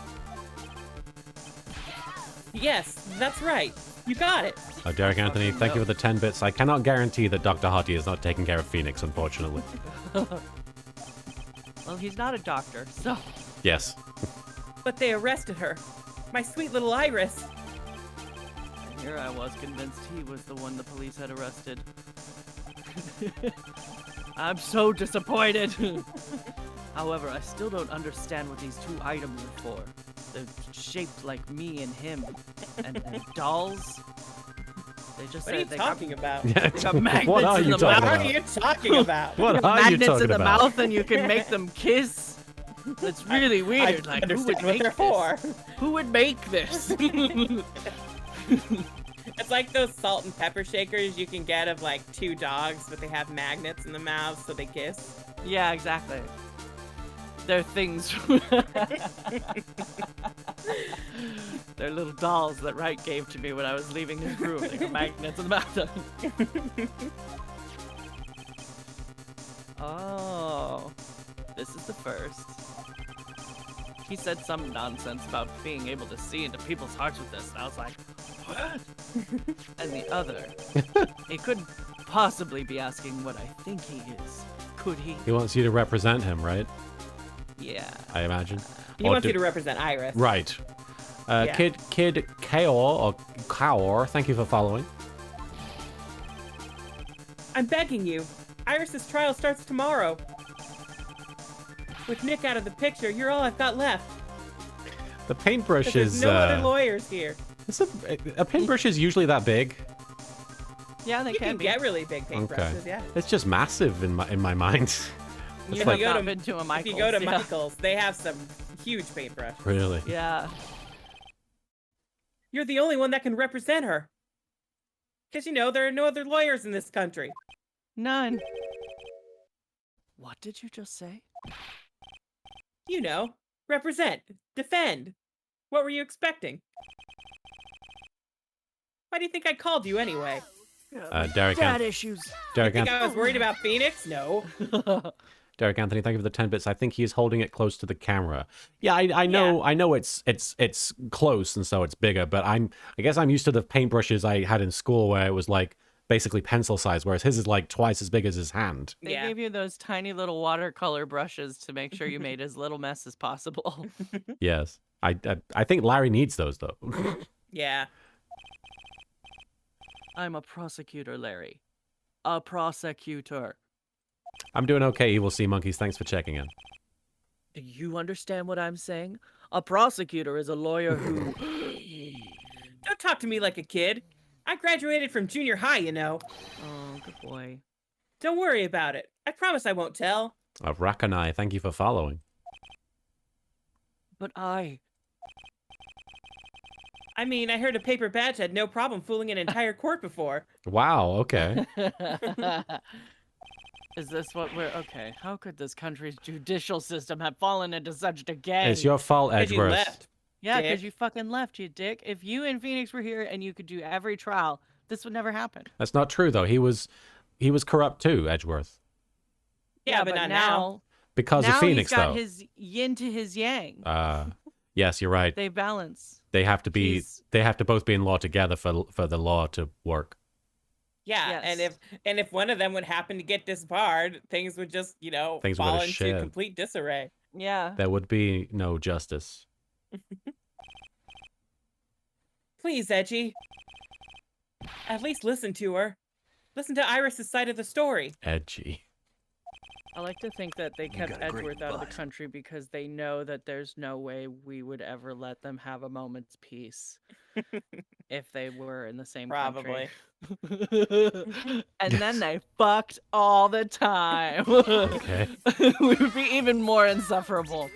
Yes, that's right. You got it. Oh, Derek Anthony, thank you for the 10 bits. I cannot guarantee that Dr. Hottie is not taking care of Phoenix, unfortunately. Well, he's not a doctor, so Yes. But they arrested her. My sweet little Iris. and here I was convinced he was the one the police had arrested. I'm so disappointed. However, I still don't understand what these 2 items are for. They're shaped like me and him, and dolls. They just What are you said they talking about? got magnets What are in you the talking What mouth. are about? you talking about? What Got are you magnets talking in the about? mouth, and you can make them kiss. It's really I weird. don't Like, who understand would what make they're this? for. Who would make this? It's like those salt and pepper shakers you can get of like 2 dogs, but they have magnets in the mouth so they kiss. Yeah, exactly. They're things. They're little dolls that Wright gave to me when I was leaving his room. They got magnets in the mouth. Oh, this is the first. He said some nonsense about being able to see into people's hearts with this, and I was like, what? And the other, he couldn't possibly be asking what I think he is, could he? He wants you to represent him, right? Yeah. I imagine. He Or wants do- you to represent Iris. Right. Yeah. Kid Kaor, or Kaor, thank you for following. I'm begging you. Iris's trial starts tomorrow. With Nick out of the picture, you're all I've got left. The paintbrush 'Cause there's is. no other lawyers here. A paintbrush is usually that big. Yeah, they You can can be. get really big paintbrushes, Okay. yeah. It's just massive in my mind. It's You like go to- I've been to a If Michael's. you go to yeah. Michael's, they have some huge paintbrushes. really. Yeah. You're the only one that can represent her. Because, there are no other lawyers in this country. None. What did you just say? Represent. Defend. What were you expecting? Why do you think I called you anyway? Derek, Dad issues. Derek, Think Anth- I was worried about Phoenix? No. Derek Anthony, thank you for the 10 bits. I think he is holding it close to the camera. Yeah, I know it's close and so it's bigger, but I guess I'm used to the paintbrushes I had in school where it was like basically pencil size, whereas his is like twice as big as his hand. They Yeah. gave you those tiny little watercolor brushes to make sure you made as little mess as possible. Yes. I think Larry needs those though. Yeah. I'm a prosecutor, Larry. A prosecutor. I'm doing okay, Evil Sea Monkeys. Thanks for checking in. Do you understand what I'm saying? A prosecutor is a lawyer who... Don't talk to me like a kid. I graduated from junior high, Oh, good boy. Don't worry about it. I promise I won't tell. Rakanai, thank you for following. But I mean, I heard a paper badge had no problem fooling an entire court before. Wow, okay. Is this what we're okay? How could this country's judicial system have fallen into such decay? It's your fault, Because you Edgeworth. left. Yeah, because dick. you fucking left, you dick. If you and Phoenix were here and you could do every trial, this would never happen. That's not true, though. He was corrupt too, Edgeworth. Yeah, but not now. Because now of Phoenix, he's got though. his yin to his yang. Yes, you're right. They balance. They have to be. He's- They have to both be in law together for the law to work. Yeah, Yes. and if one of them would happen to get disbarred, things would just, Things would fall go to into shit. complete disarray. Yeah. There would be no justice. Please, Edgy. At least listen to her. Listen to Iris's side of the story. Edgy. I like to think that they kept got a great Edgeworth out of the butt. country because they know that there's no way we would ever let them have a moment's peace if they were in the same Probably. country. And then they fucked all the time. Okay. We would be even more insufferable.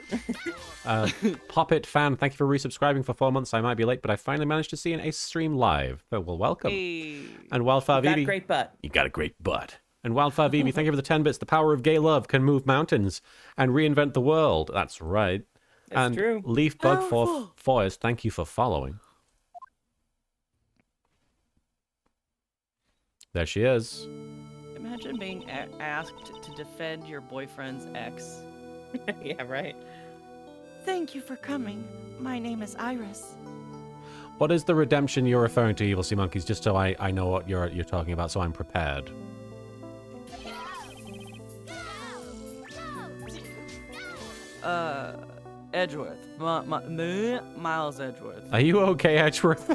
Poppet fan, thank you for resubscribing for 4 months. I might be late, but I finally managed to see an Ace stream live. Well, welcome. Hey. And Wildfire Got a Vivi. great butt. You got a great butt. And Wildfire Vivi, thank you for the 10 bits. The power of gay love can move mountains and reinvent the world. That's right. That's and true. Leafbug Powerful. Forest, thank you for following. There she is. Imagine being asked to defend your boyfriend's ex. Yeah, right. Thank you for coming. My name is Iris. What is the redemption you're referring to, Evil Sea Monkeys? Just so I know what you're talking about, so I'm prepared. Edgeworth. Miles Edgeworth. Are you okay, Edgeworth?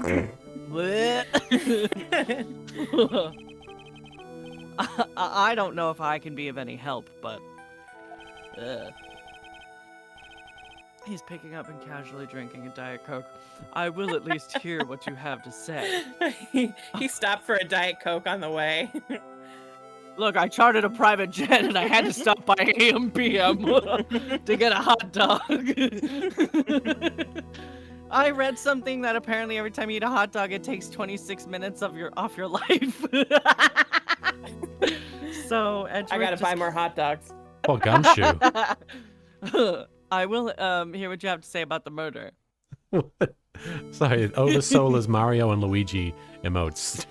I don't know if I can be of any help, but he's picking up and casually drinking a Diet Coke. I will at least hear what you have to say. he stopped for a Diet Coke on the way. Look, I chartered a private jet and I had to stop by AM PM to get a hot dog. I read something that apparently every time you eat a hot dog, it takes 26 minutes off your life. So Edgeworth I gotta buy more hot dogs. Or gumshoe. I will hear what you have to say about the murder. Sorry, Oversoul Mario and Luigi emotes.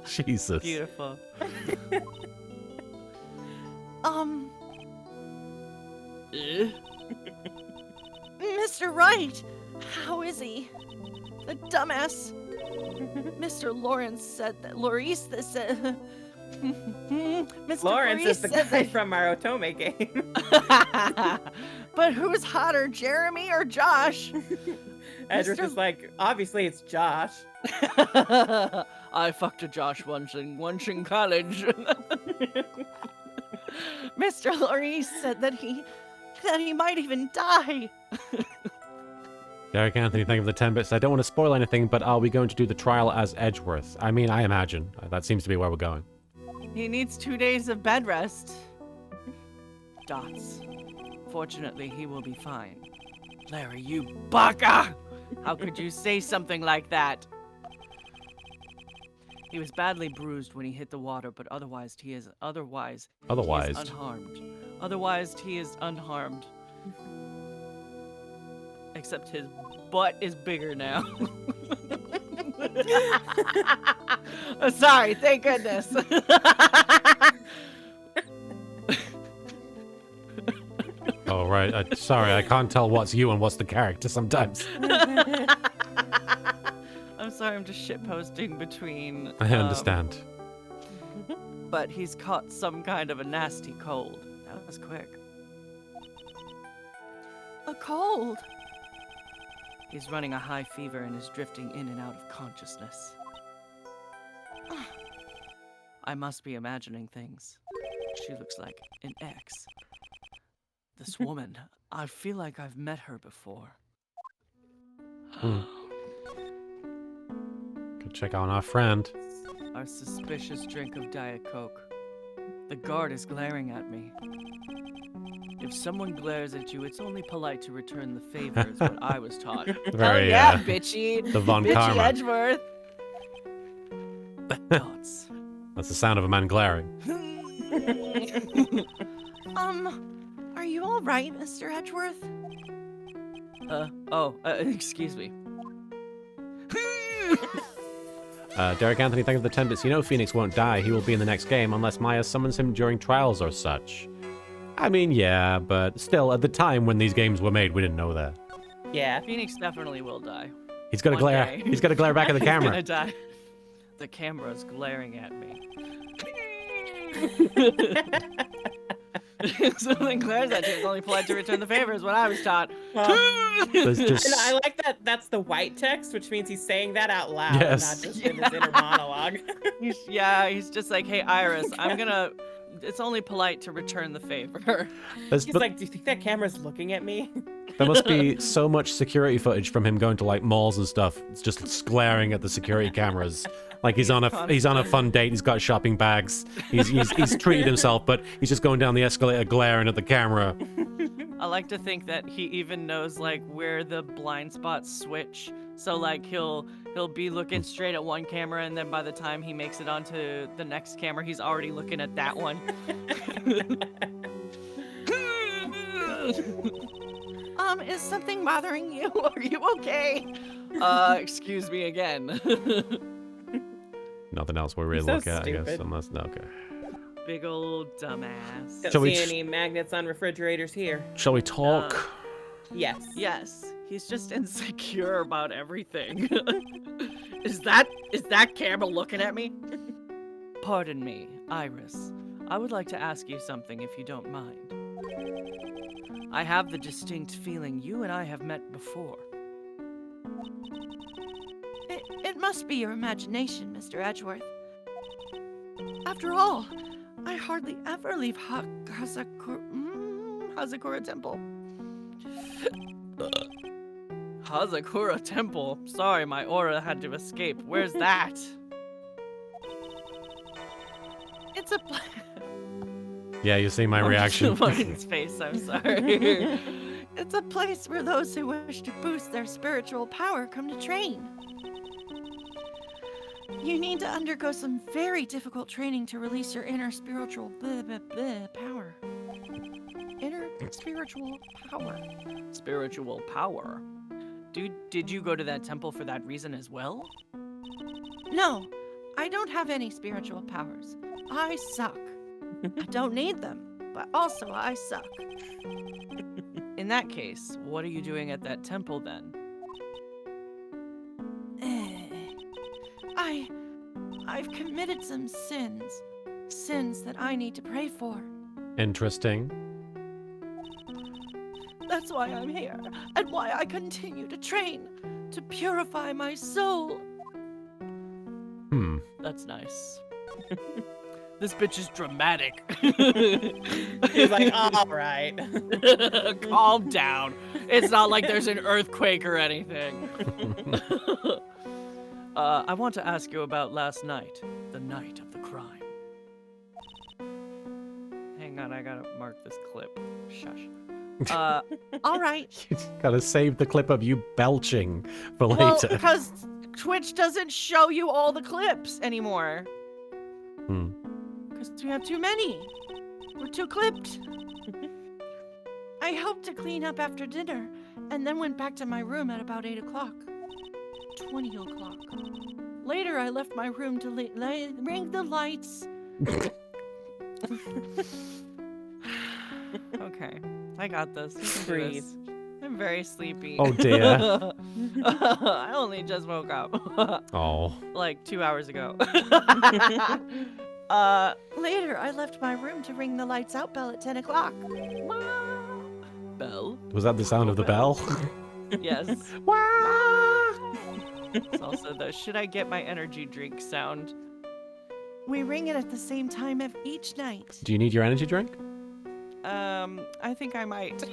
Jesus. Beautiful. Mr. Wright, how is he? The dumbass. Mr. Lawrence said that Maurice said. Mr. Lawrence Maurice is the said guy that- from our Otome game. But who's hotter, Jeremy or Josh? Edward's Mr. just like, obviously it's Josh. I fucked a Josh once in college. Mr. Maurice said that he might even die. Derek Anthony, thank you for the 10 bits. I don't want to spoil anything, but are we going to do the trial as Edgeworth? I mean, I imagine. That seems to be where we're going. He needs 2 days of bed rest. Dots. Fortunately, he will be fine. Larry, you baka! How could you say something like that? He was badly bruised when he hit the water, but otherwise he is Otherwise. unharmed. Otherwise he is unharmed. Except his butt is bigger now. Sorry, thank goodness. Oh, right. Sorry, I can't tell what's you and what's the character sometimes. I'm sorry, I'm just shitposting between. I understand. But he's caught some kind of a nasty cold. That was quick. A cold? He's running a high fever and is drifting in and out of consciousness. I must be imagining things. She looks like an ex. This woman, I feel like I've met her before. Go check on our friend. Our suspicious drink of Diet Coke. The The guard is glaring at me. If someone glares at you, it's only polite to return the favor, is what I was taught. Very, Hell yeah, uh, bitchy. the Von bitchy Karma. Edgeworth. Thoughts. That's the sound of a man glaring. Are you all right, Mr. Edgeworth? Excuse me. Derek Anthony, thank you for the 10 bits. You know Phoenix won't die. He will be in the next game unless Maya summons him during trials or such. I mean, yeah, but still, at the time when these games were made, we didn't know that. Yeah. Phoenix definitely will die. He's got to One glare. day. He's got to glare back at the He's camera. gonna die. The camera's glaring at me. If someone glares at you, it's only polite to return the favor, is what I was taught. There's just... And I like that that's the white text, which means he's saying that out loud, Yes. not just in his inner monologue. He's just like, hey, Iris, it's only polite to return the favor. there's, He's but like, do you think that camera's looking at me? there must be so much security footage from him going to like malls and stuff. It's just glaring at the security cameras. Like he's on a fun date. He's got shopping bags. He's treated himself, but he's just going down the escalator glaring at the camera. I like to think that he even knows like where the blind spots switch. So like he'll be looking straight at one camera, and then by the time he makes it onto the next camera, he's already looking at that one. Is something bothering you? Are you okay? Excuse me again. Nothing else we really He's so look at, I guess. stupid. Unless, okay. Big old dumbass. Don't Shall we see tr- any magnets on refrigerators here. Shall we talk? Yes. Yes, he's just insecure about everything. Is that camera looking at me? Pardon me, Iris. I would like to ask you something if you don't mind. I have the distinct feeling you and I have met before. It must be your imagination, Mr. Edgeworth. After all, I hardly ever leave Hazakura Temple. Hazakura Temple? Sorry, my aura had to escape. Where's that? It's a Yeah, you see my reaction. Marin's face, I'm sorry. It's a place where those who wish to boost their spiritual power come to train. You need to undergo some very difficult training to release your inner spiritual power. Inner spiritual power. Spiritual power. Did you go to that temple for that reason as well? No, I don't have any spiritual powers. I suck. I don't need them, but also I suck. In that case, what are you doing at that temple then? I've committed some sins that I need to pray for. Interesting. That's why I'm here, and why I continue to train, to purify my soul. That's nice. This bitch is dramatic. He's like, all right. Calm down. It's not like there's an earthquake or anything. I want to ask you about last night, the night of the crime. Hang on, I gotta mark this clip. Shush. All right. You gotta save the clip of you belching for Well, later. because Twitch doesn't show you all the clips anymore. Because we have too many. We're too clipped. I hoped to clean up after dinner, and then went back to my room at about 8 o'clock. 20 o'clock. Later, I left my room to ring the lights. Okay, I got this. You can do Breathe. this. I'm very sleepy. Oh, dear. I only just woke up. Oh. Like 2 hours ago. Later, I left my room to ring the lights out bell at 10 o'clock. Bell? Was that the sound of the bell? Yes. It's also the should I get my energy drink sound. We ring it at the same time of each night. Do you need your energy drink? I think I might.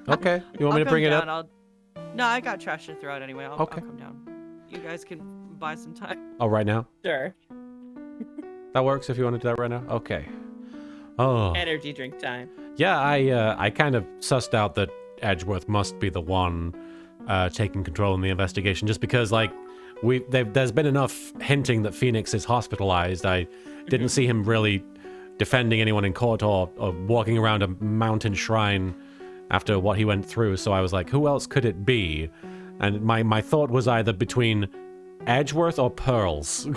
Okay. You want me to bring it up? No, I got trash to throw out anyway. I'll Okay. come down. You guys can buy some time. Oh, right now? Sure. That works if you want to do that right now? Okay. Oh. Energy drink time. Yeah, I kind of sussed out that Edgeworth must be the one taking control in the investigation, just because, like, there's been enough hinting that Phoenix is hospitalized. I didn't see him really defending anyone in court or walking around a mountain shrine after what he went through, so I was like, who else could it be? And my thought was either between Edgeworth or Pearls.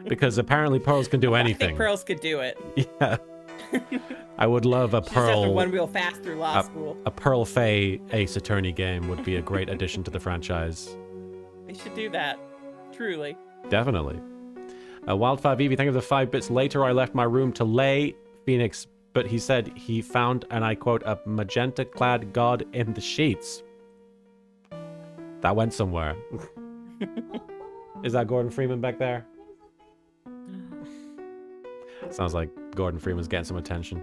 Because apparently Pearls can do I anything. think Pearls could do it. Yeah. I would love a She just has to Pearl. one wheel fast through law school. A Pearl Faye Ace Attorney game would be a great addition to the franchise. They should do that. Truly. Definitely. Wildfire Vivi, thank you for the 5 bits. Later, I left my room to lay Phoenix, but he said he found, and I quote, a magenta-clad god in the sheets. That went somewhere. Is that Gordon Freeman back there? Sounds like Gordon Freeman's getting some attention.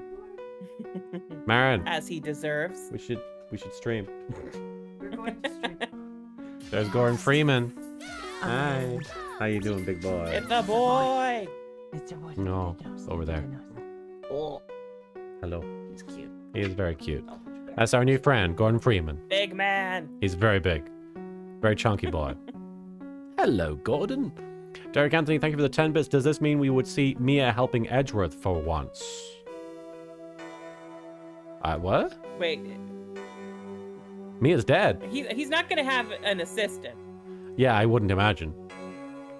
Marin, As he deserves. we should stream. We're going to stream. There's Gordon Freeman. Hi. How you doing, big boy? It's a boy. It's a boy. No, over there. Oh, Hello. he's cute. He is very cute. That's our new friend, Gordon Freeman. Big man. He's very big. Very chunky boy. Hello, Gordon. Derek Anthony, thank you for the 10 bits. Does this mean we would see Mia helping Edgeworth for once? What? Wait, Mia's dead. he's not gonna have an assistant. Yeah, I wouldn't imagine.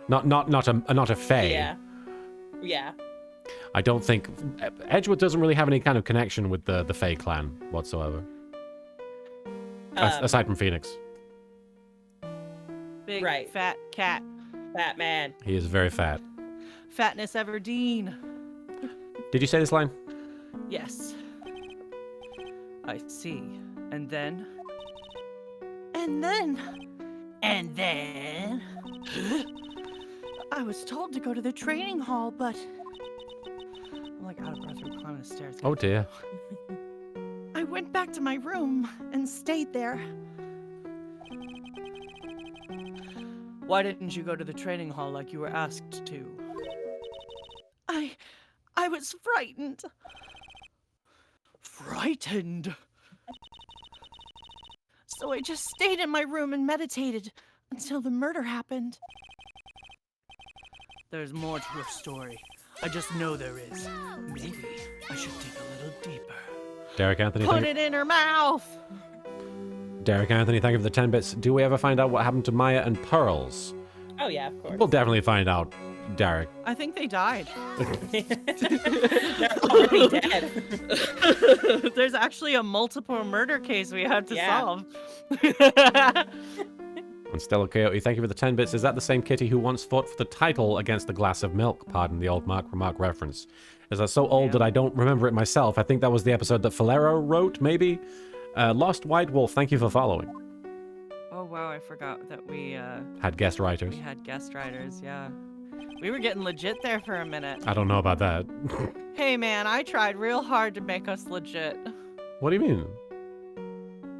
Not a Fae. Yeah. Yeah. I don't think Edgeworth doesn't really have any kind of connection with the Fae clan whatsoever. Aside from Phoenix. Big Right. fat cat. Batman. He is very fat. Fatness Everdeen. Did you say this line? Yes. I see. And then. And then. And then. I was told to go to the training hall, but. I'm like out of breath from climbing the stairs. Oh dear. I went back to my room and stayed there. Why didn't you go to the training hall like you were asked to? I was frightened. Frightened? So I just stayed in my room and meditated until the murder happened. There's more to your story. I just know there is. Maybe I should dig a little deeper. Derek Anthony, Put it in her mouth! Derek Anthony, thank you for the 10 bits. Do we ever find out what happened to Maya and Pearls? Oh yeah, of course. We'll definitely find out, Derek. I think they died. They're already dead. There's actually a multiple murder case we have to Yeah. solve. And Stella Coyote, thank you for the 10 bits. Is that the same Kitty who once fought for the title against the glass of milk? Pardon the old Mark remark reference. Is that so old that I don't remember it myself? I think that was the episode that Falero wrote, maybe? Lost White Wolf, thank you for following. Oh wow, I forgot that we Had guest writers. had guest writers, yeah. We were getting legit there for a minute. I don't know about that. Hey man, I tried real hard to make us legit. What do you mean?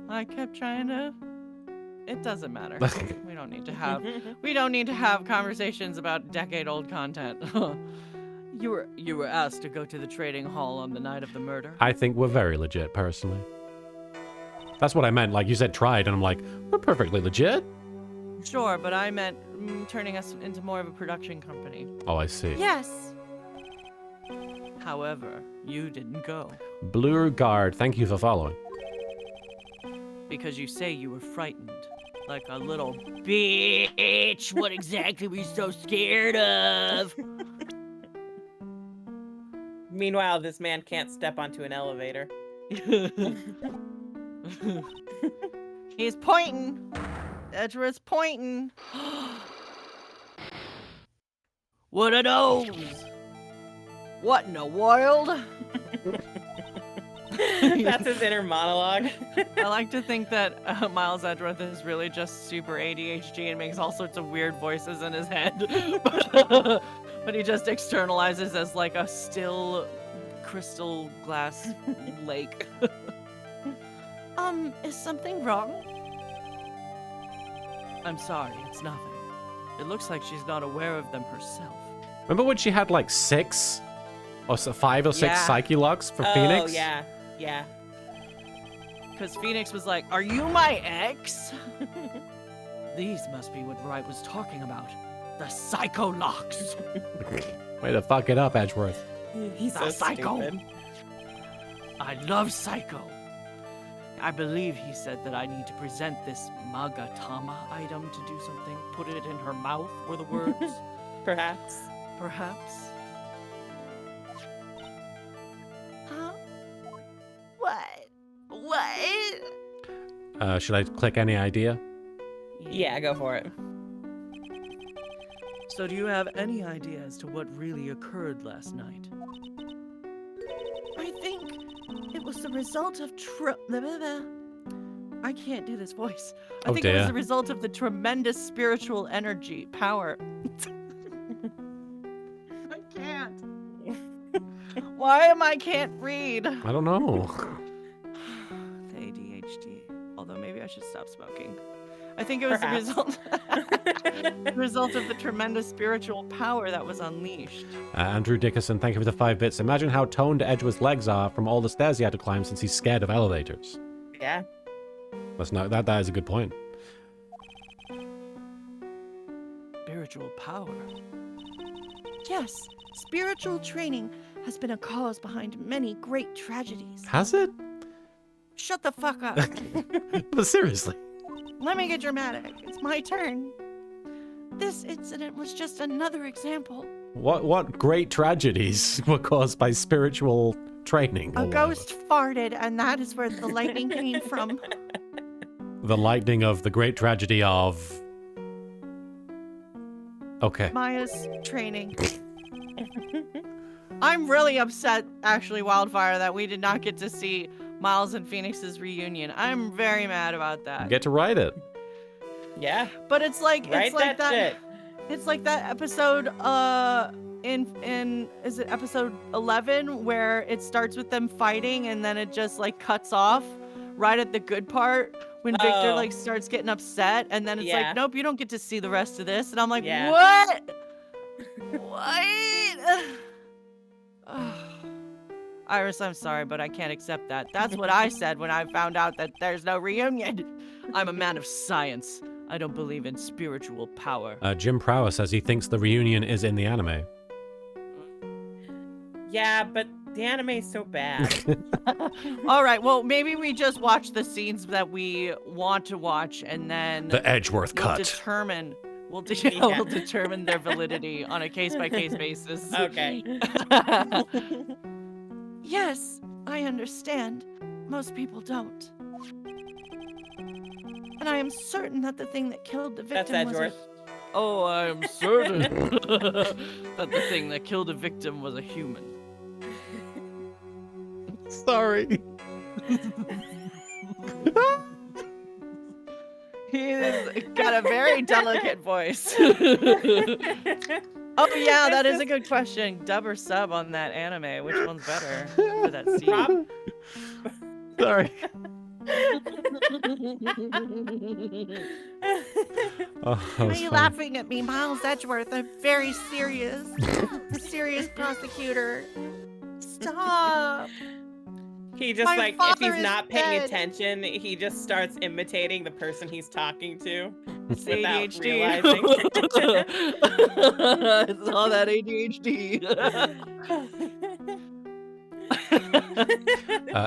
I kept trying to. It doesn't matter. We don't need to have conversations about decade-old content. You were asked to go to the trading hall on the night of the murder. I think we're very legit, personally. That's what I meant. Like, you said tried, and I'm like, we're perfectly legit. Sure, but I meant turning us into more of a production company. Oh, I see. Yes. However, you didn't go Blue Guard, thank you for following. because you say you were frightened, like a little bitch. What exactly were you so scared of? Meanwhile, this man can't step onto an elevator. He's pointing. Edgeworth's pointing. What are those? What in the world? That's his inner monologue. I like to think that Miles Edgeworth is really just super ADHD and makes all sorts of weird voices in his head. But he just externalizes as like a still crystal glass lake. Is something wrong? I'm sorry, it's nothing. It looks like she's not aware of them herself. Remember when she had like 6? Oh, so 5 or 6 Yeah. Psyche locks for Oh, Phoenix? yeah. Yeah. Because Phoenix was like, "Are you my ex?" These must be what Wright was talking about. The psycho locks. Way to fuck it up, Edgeworth. He's so The psycho. stupid. I love psycho. I believe he said that I need to present this Magatama item to do something. Put it in her mouth were the words. Perhaps. Perhaps. Huh? What? What? Should I click any idea? Yeah, go for it. So do you have any idea as to what really occurred last night? I think it was the result of I can't do this voice. I Oh, think it was dear. the result of the tremendous spiritual energy, power. I can't. Why am I can't read? I don't know. The ADHD. Although maybe I should stop smoking. I think it was Perhaps. the result of the tremendous spiritual power that was unleashed. Andrew Dickerson, thank you for the 5 bits. Imagine how toned Edgeworth's legs are from all the stairs he had to climb since he's scared of elevators. Yeah. That is a good point. Spiritual power. Yes, spiritual training has been a cause behind many great tragedies. Has it? Shut the fuck up. But seriously. Let me get dramatic. It's my turn. This incident was just another example. What great tragedies were caused by spiritual training? A or whatever? ghost farted, and that is where the lightning came from. The lightning of the great tragedy of... Okay. Maya's training. I'm really upset, actually, Wildfire, that we did not get to see Miles and Phoenix's reunion. I'm very mad about that. Get to write it. Yeah. But it's like Write that shit. It's like that episode in is it episode 11 where it starts with them fighting and then it just like cuts off right at the good part when Victor Oh. like starts getting upset and then it's Yeah. like, nope, you don't get to see the rest of this. And I'm like, Yeah. what? What? Iris, I'm sorry, but I can't accept that. That's what I said when I found out that there's no reunion. I'm a man of science. I don't believe in spiritual power. Jim Prower says he thinks the reunion is in the anime. Yeah, but the anime is so bad. All right, well, maybe we just watch the scenes that we want to watch and then The Edgeworth we'll cut. determine we'll Yeah. determine their validity on a case-by-case basis. Okay. Yes, I understand. Most people don't. And I am certain that the thing that killed the That's victim was a... Edgeworth. Oh, I am certain that the thing that killed the victim was a human. Sorry. He's got a very delicate voice. Oh yeah, that is a good question. Dub or sub on that anime? Which one's better for that scene? Rob? Sorry. Oh, that Why are was you funny. laughing at me, Miles Edgeworth? I'm very serious. Serious prosecutor. Stop. He just My like if father he's is not paying dead. attention, he just starts imitating the person he's talking to It's without ADHD. realizing. It's all that ADHD.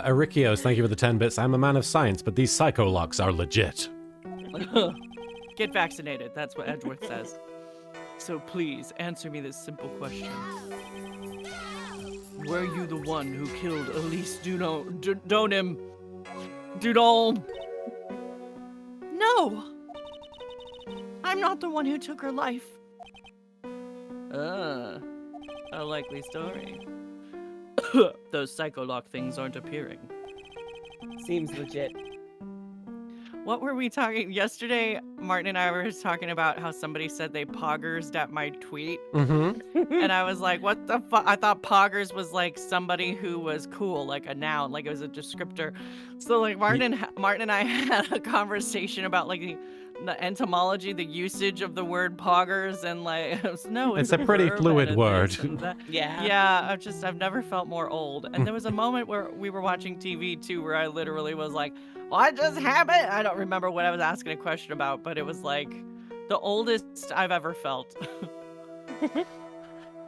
Arikios, thank you for the 10 bits. I'm a man of science, but these psycho locks are legit. Get vaccinated. That's what Edgeworth says. So please answer me this simple question. Were you the one who killed Elise Donim? Dudolm? No! I'm not the one who took her life. A likely story. Those psycholock things aren't appearing. Seems legit. What were we talking yesterday? Martin and I were talking about how somebody said they poggers at my tweet, Mm-hmm. and I was like, "What the fuck?" I thought poggers was like somebody who was cool, like a noun, like it was a descriptor. So like Martin and I had a conversation about like the entomology, the usage of the word poggers, and like, no, It's a pretty verb fluid and word. this and that. Yeah. Yeah, I've never felt more old. And there was a moment where we were watching TV too, where I literally was like, what just happened? I don't remember what I was asking a question about, but it was like the oldest I've ever felt.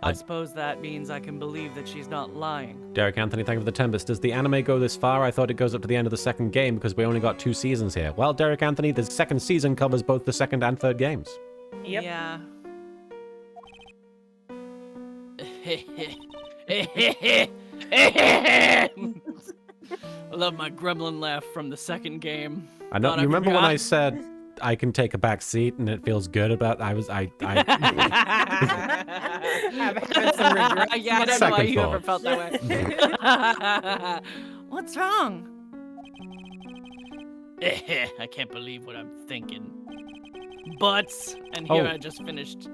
I suppose that means I can believe that she's not lying. Derek Anthony, thank you for the 10 bits. Does the anime go this far? I thought it goes up to the end of the second game because we only got 2 seasons here. Well, Derek Anthony, the second season covers both the second and third games. Yep. Yeah. I love my gremlin laugh from the second game. I know. Thought You remember when forgot. I said I can take a back seat and it feels good about? I Having some regrets. Yeah, I don't know why Second you ever thought. felt that way. What's wrong? I can't believe what I'm thinking. Butts. And here Oh. I just finished.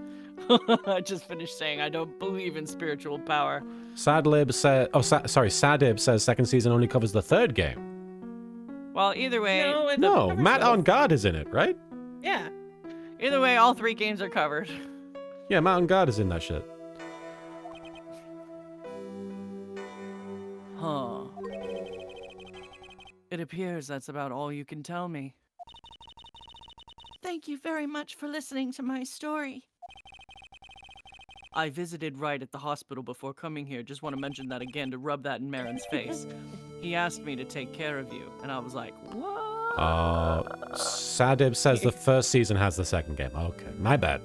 I just finished saying I don't believe in spiritual power. Sadlib says. Oh, Sadib says second season only covers the third game. Well, either way, No, it No, covers Matt both. on Guard is in it, right? Yeah. all 3 games are covered. Yeah, Matt on Guard is in that shit. Huh. It appears that's about all you can tell me. Thank you very much for listening to my story. I visited Wright at the hospital before coming here. Just want to mention that again to rub that in Marin's face. He asked me to take care of you, and I was like, what? Sadib says the first season has the second game. Okay, my bad.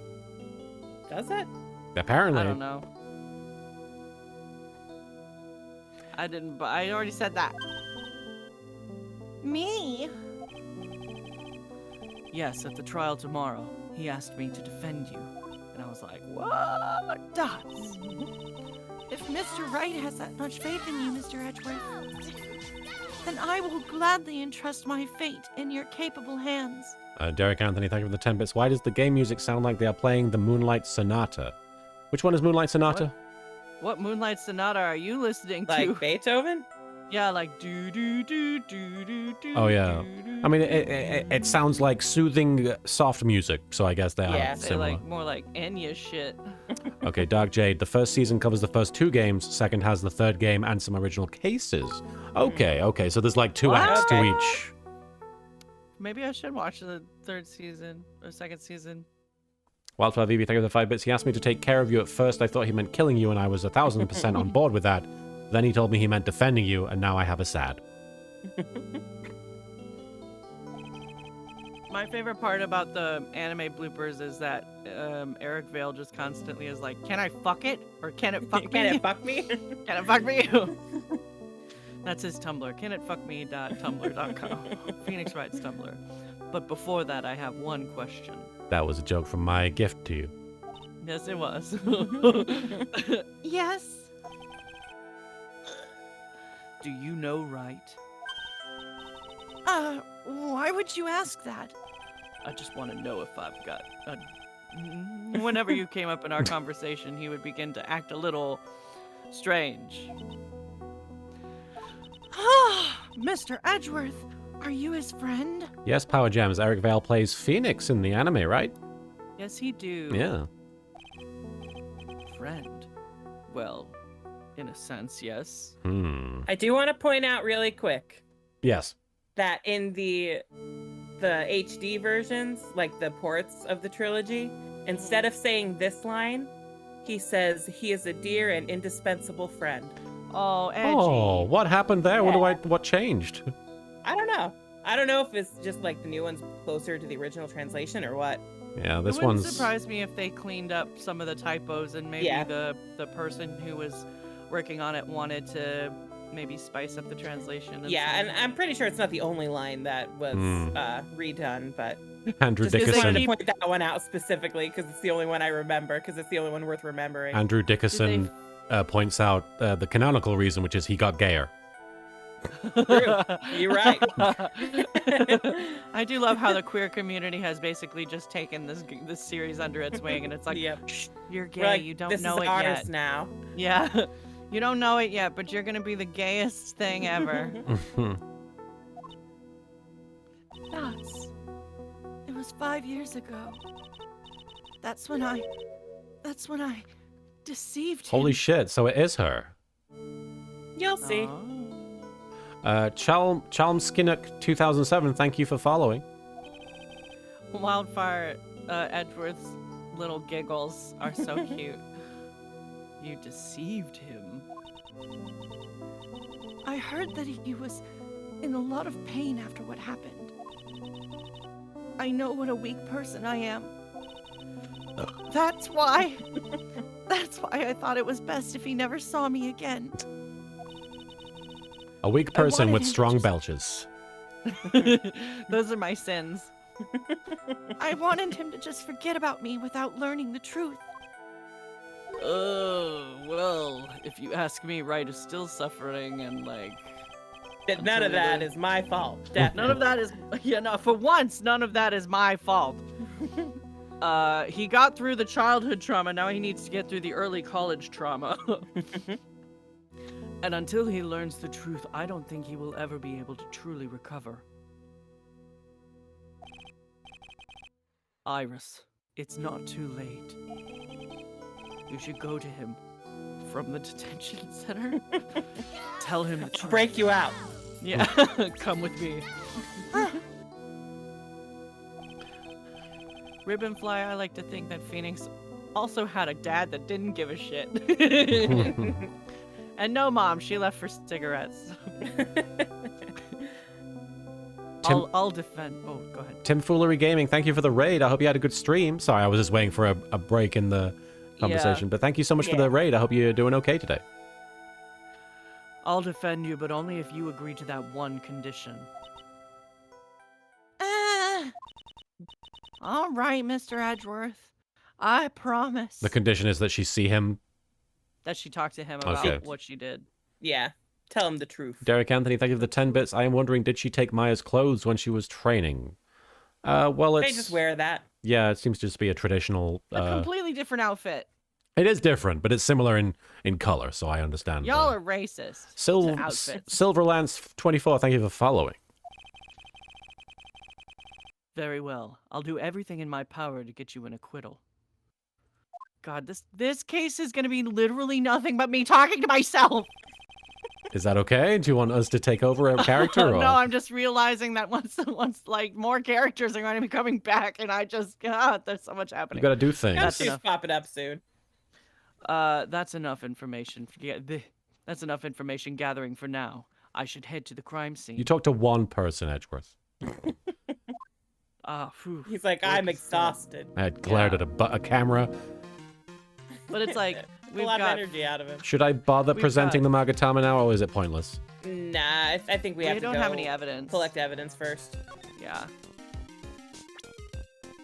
Does it? Apparently. I don't know. I didn't, but I already said that. Me? Yes, at the trial tomorrow, he asked me to defend you. And I was like, what? Dots. If Mr. Wright has that much faith in you, Mr. Edgeworth, then I will gladly entrust my fate in your capable hands. Derek Anthony, thank you for the 10 bits. Why does the game music sound like they are playing the Moonlight Sonata? Which one is Moonlight Sonata? What Moonlight Sonata are you listening to? Like Beethoven? Yeah, like do do do do do do. Oh, yeah. I mean, it sounds like soothing, soft music, so I guess they Yeah. are Say similar. like more like Enya shit. Okay, Dark Jade, the first season covers the first 2 games, second has the third game and some original cases. Okay, so there's like 2 What? acts to Okay. each. Maybe I should watch the third season or second season. Wildflower VB, thank you for the 5 bits. He asked me to take care of you at first. I thought he meant killing you, and I was 1,000% on board with that. Then he told me he meant defending you, and now I have a sad. My favorite part about the anime bloopers is that Eric Vale just constantly is like, "Can I fuck it?" or "Can it fuck Can me?" it fuck me? Can it fuck me? That's his Tumblr. Canitfuckme.tumblr.com. Phoenix Wright's Tumblr. But before that, I have one question. That was a joke from my gift to you. Yes, it was. Yes. Do you know Wright? Why would you ask that? I just want to know if I've got whenever you came up in our conversation, he would begin to act a little strange. Mr. Edgeworth, are you his friend? Yes, Power Gems. Eric Vale plays Phoenix in the anime, right? Yes, he do. Yeah. Friend. Well, in a sense, yes. I do want to point out really quick Yes. that in the HD versions, like the ports of the trilogy, instead of saying this line, he says he is a dear and indispensable friend. Oh, edgy. Oh, what happened there? Yeah. What changed? I don't know. I don't know if it's just like the new one's closer to the original translation or what. Yeah, It this wouldn't one's... surprise me if they cleaned up some of the typos and maybe Yeah. the person who was working on it wanted to maybe spice up the translation. Yeah, and I'm pretty sure it's not the only line that was Hmm. redone, but Andrew just 'cause I Dickerson. wanted to point that one out specifically because it's the only one I remember because it's the only one worth remembering. Andrew Dickerson points out the canonical reason, which is he got gayer. True. You're right. I do love how the queer community has basically just taken this series under its wing, and it's like, Yep. Shh, you're gay, We're like, you don't this know is it ours yet. now. Yeah, you don't know it yet, but you're gonna be the gayest thing ever. Dots. It was 5 years ago. That's when I deceived him. Holy shit, so it is her. You'll see. Chalm Skinnock 2007, thank you for following. Wildfire Edgeworth's little giggles are so cute. You deceived him. I heard that he was in a lot of pain after what happened. I know what a weak person I am. That's why I thought it was best if he never saw me again. A weak I person wanted with him to strong just- belches. Those are my sins. I wanted him to just forget about me without learning the truth. Oh, well, if you ask me, Wright is still suffering and, like... None of Until that the- is my fault. None of that is... Yeah, no, for once, none of that is my fault. He got through the childhood trauma, now he needs to get through the early college trauma. And until he learns the truth, I don't think he will ever be able to truly recover. Iris, it's not too late. You should go to him from the detention center. Tell him the truth. Break you out. Yeah, come with me. Ribbonfly, I like to think that Phoenix also had a dad that didn't give a shit. And no mom, she left for cigarettes. I'll defend. Oh, go ahead. Timfoolery Gaming, thank you for the raid. I hope you had a good stream. Sorry, I was just waiting for a break in the conversation, but thank you so much for Yeah. the raid. I hope you're doing okay today. I'll defend you, but only if you agree to that one condition. All right, Mr. Edgeworth. I promise. The condition is that she see him. That she talked to him about Okay. what she did. Yeah. Tell him the truth. Derek Anthony, thank you for the 10 bits. I am wondering, did she take Maya's clothes when she was training? Well, They it's... just wear that. Yeah, it seems to just be a traditional... A completely different outfit. It is different, but it's similar in color, so I understand. Y'all are racist. to outfits. Silverlands 24, thank you for following. Very well. I'll do everything in my power to get you an acquittal. God, this case is gonna be literally nothing but me talking to myself. Is that okay? Do you want us to take over a character? Or... No, I'm just realizing that once like more characters are going to be coming back, and I just there's so much You happening. gotta do things. That's She's enough. popping up soon. That's enough information. That's enough information gathering for now. I should head to the crime scene. You talk to one person, Edgeworth. Phew. He's like, Work I'm is done. exhausted. I had glared at a camera. But it's like A we've lot got. of energy out of him. Should I bother We've presenting the Magatama now, or is it pointless? Nah, I think we have to don't go have any evidence. collect evidence first. Yeah.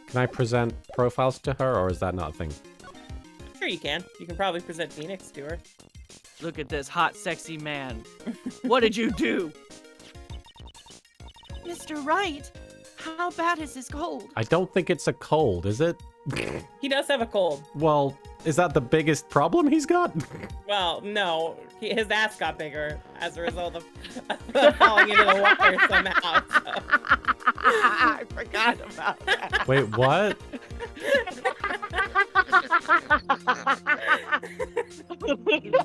Can I present profiles to her, or is that not a thing? Sure you can. You can probably present Phoenix to her. Look at this hot, sexy man. What did you do? Mr. Wright, how bad is his cold? I don't think it's a cold, is it? He does have a cold. Well, is that the biggest problem he's got? Well, no. His ass got bigger as a result of falling into the water somehow. So. I forgot about that. Wait, what?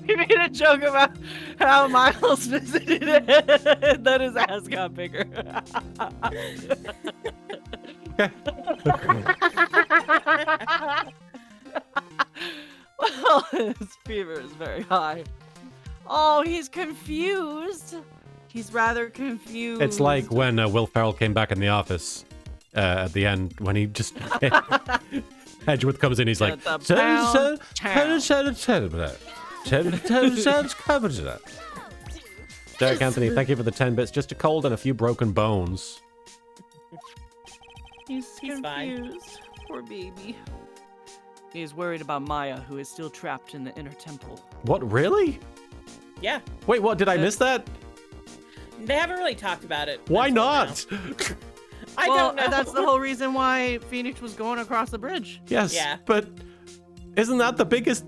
He made a joke about how Miles visited it, that his ass got bigger. Well, his fever is very high. Oh, he's confused. He's rather confused. It's like when Will Ferrell came back in the office at the end, when he just... Edgeworth comes in, he's like... Derek Anthony, thank you for the 10 bits. Just a cold and a few broken bones. He's fine. confused. Poor baby. He is worried about Maya, who is still trapped in the inner temple. What, really? Yeah. Wait, what? Did I miss that? They haven't really talked about it. Why until now. not? I well, don't know. that's the whole reason why Phoenix was going across the bridge. Yes, Yeah. but isn't that the biggest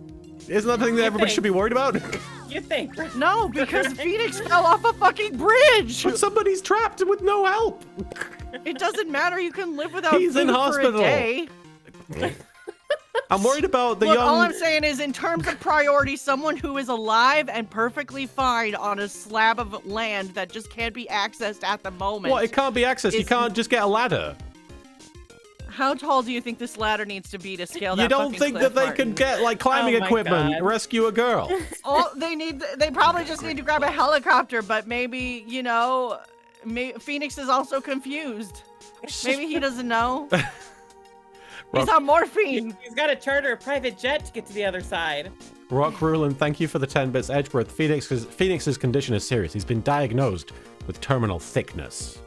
Isn't that the thing that You everybody think. should be worried about? You think? No, because Phoenix fell off a fucking bridge. But somebody's trapped with no help. It doesn't matter. You can live without He's in food hospital. for a day. I'm worried about the Look, young. all I'm saying is, in terms of priority, someone who is alive and perfectly fine on a slab of land that just can't be accessed at the moment. What? It can't be accessed. You is- can't just get a ladder. How tall do you think this ladder needs to be to scale that You don't fucking think cliff, that they Martin? can get like climbing Oh my equipment, God. rescue a girl? Oh, they probably just need to grab a helicopter, but maybe, Phoenix is also confused. Maybe he doesn't know. He's on morphine. He's got to charter a private jet to get to the other side. Rock Rulin, thank you for the 10 bits. Edgeworth, Phoenix's condition is serious. He's been diagnosed with terminal thickness.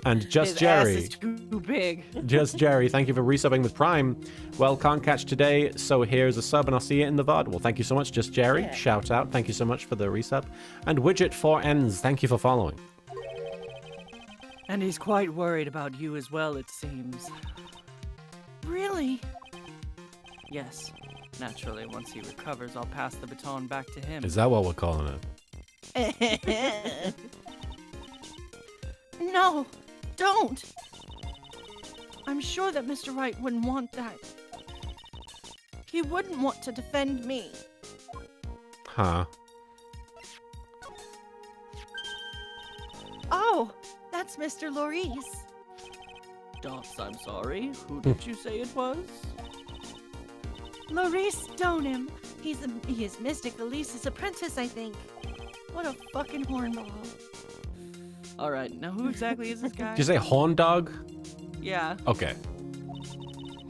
And Just His Jerry. ass is too big. Just Jerry, thank you for resubbing with Prime. Well, can't catch today, so here's a sub and I'll see you in the VOD. Well, thank you so much, Just Jerry. Yeah. Shout out. Thank you so much for the resub. And Widget4Ns, thank you for following. And he's quite worried about you as well, it seems. Really? Yes. Naturally, once he recovers, I'll pass the baton back to him. Is that what we're calling it? No, don't. I'm sure that Mr. Wright wouldn't want that. He wouldn't want to defend me. Huh. Oh, that's Mr. Lorice. Dots, I'm sorry. Who did you say it was? Lorice Stoneham. He is Mystic Elise's apprentice, I think. What a fucking hornball. Alright, now who exactly is this guy? Did you say horn dog? Yeah, Okay.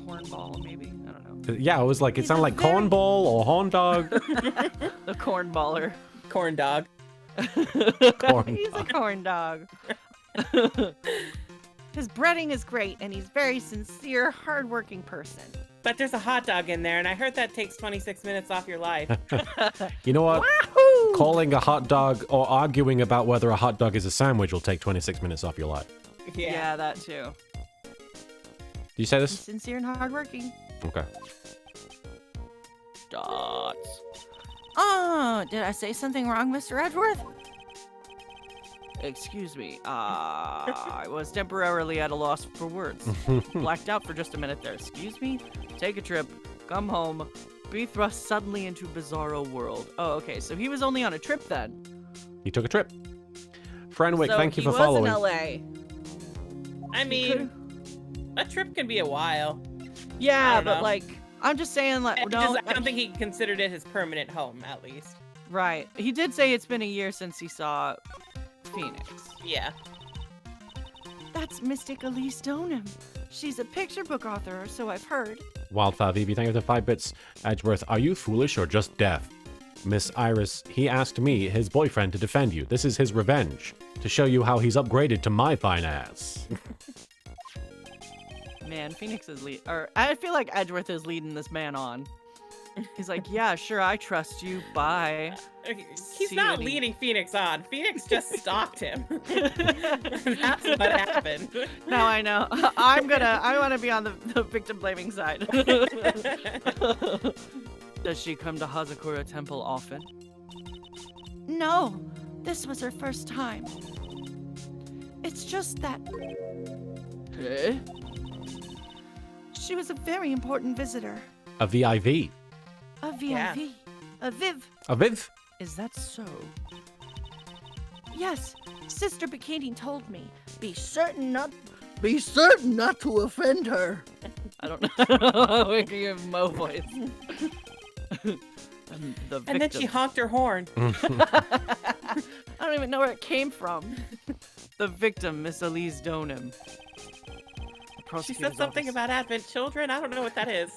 hornball, maybe. I don't know. Yeah, it was like, it He's sounded a like very- cornball or horn dog. The cornballer. Corn dog. Corn He's a dog. corn dog. His breading is great, and he's very sincere, hardworking person. But there's a hot dog in there, and I heard that takes 26 minutes off your life. You know what? Wahoo! Calling a hot dog or arguing about whether a hot dog is a sandwich will take 26 minutes off your life. Yeah, that too. Do you say He's this? sincere and hardworking. Okay. Dots. Oh, did I say something wrong, Mr. Edgeworth? Excuse me. I was temporarily at a loss for words. Blacked out for just a minute there. Excuse me? Take a trip. Come home. Be thrust suddenly into bizarro world. Oh, okay. So he was only on a trip then. He took a trip. Frenwick, So thank you he for was following. in LA. I mean, a trip can be a while. Yeah, don't but know. like, I'm just saying, like, I no, don't think he considered it his permanent home, at least. right. He did say it's been a year since he saw Phoenix. Yeah. That's Mystic Elise Stoneham. She's a picture book author, or so I've heard. Wildfire VB, thank you for the 5 bits. Edgeworth, are you foolish or just deaf? Miss Iris, he asked me, his boyfriend, to defend you. This is his revenge. To show you how he's upgraded to my fine ass. Man, Phoenix is I feel like Edgeworth is leading this man on. He's like, yeah, sure, I trust you. Bye. Okay, he's See not what he- leading Phoenix on. Phoenix just stalked him. That's what happened. Now I know. I want to be on the victim blaming side. Does she come to Hazakura Temple often? No, this was her first time. It's just that Eh? she was a very important visitor. A VIV. A VIV. Yeah. A Viv. A Viv? Is that so? Yes, Sister Bikini told me. Be certain not to offend her. I don't know. We can give Mo voice. The And then she victim. honked her horn. I don't even know where it came from. The victim, Miss Elise Donham. She said something about Advent children. I don't know what that is.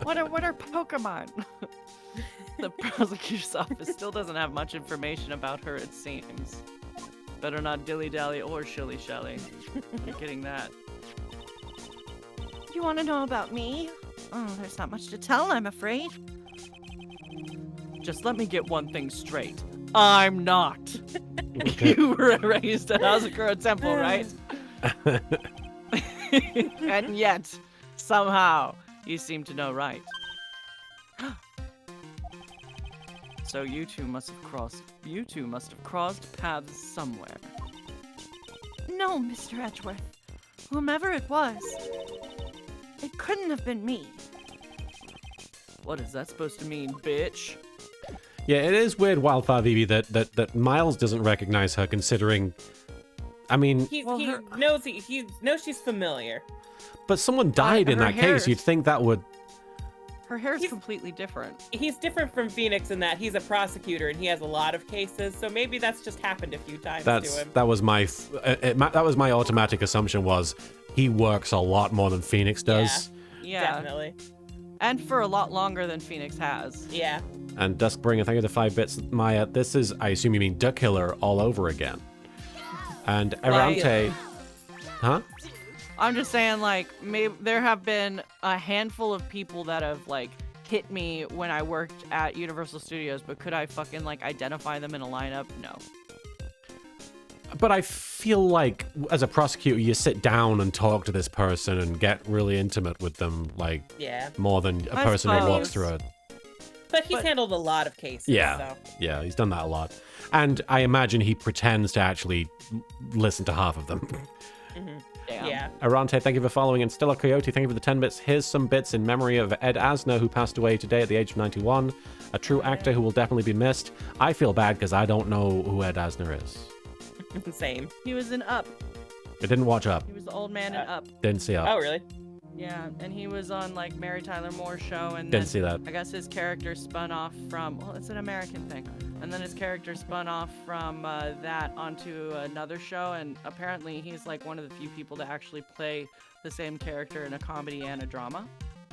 what are Pokemon? The prosecutor's office still doesn't have much information about her, it seems. Better not dilly-dally or shilly-shally. You're getting that. You want to know about me? Oh, there's not much to tell, I'm afraid. Just let me get one thing straight. I'm not. You were raised at Hazakura Temple, right? And yet, somehow, you seem to know right. So you two must have crossed paths somewhere. No, Mr. Edgeworth. Whomever it was, it couldn't have been me. What is that supposed to mean, bitch? Yeah, it is weird, Wildfire Vivi, that Miles doesn't recognize her, considering. I mean, He Well, knows he knows she's familiar. but someone died in her that hair case. You'd is- think that would. Her hair is He's- completely different. He's different from Phoenix in that he's a prosecutor and he has a lot of cases, so maybe that's just happened a few times to him. That was my that was my automatic assumption was he works a lot more than Phoenix does. Yeah, Definitely. and for a lot longer than Phoenix has. Yeah. And Duskbringer, thank you for the 5 bits. Maya, this is, I assume you mean Duck Killer all over again. And Arante, huh? I'm just saying, like, maybe there have been a handful of people that have, like, hit me when I worked at Universal Studios, but could I fucking, like, identify them in a lineup? No. But I feel like as a prosecutor, you sit down and talk to this person and get really intimate with them, like Yeah. more than a I person who walks suppose. through it. But he's But- handled a lot of cases. Yeah, So. yeah, he's done that a lot. And I imagine he pretends to actually listen to half of them. Damn. Yeah. Arante, thank you for following. And Stella Coyote, thank you for the 10 bits. Here's some bits in memory of Ed Asner, who passed away today at the age of 91. A true actor who will definitely be missed. I feel bad because I don't know who Ed Asner is. Same. He was in Up. I didn't watch Up. He was the old man in Up. Didn't see Up. Oh, really? Yeah, and he was on, like, Mary Tyler Moore's show, and Didn't then see that. I guess his character spun off from, well, it's an American thing. And then his character spun off from that onto another show, and apparently he's like one of the few people to actually play the same character in a comedy and a drama.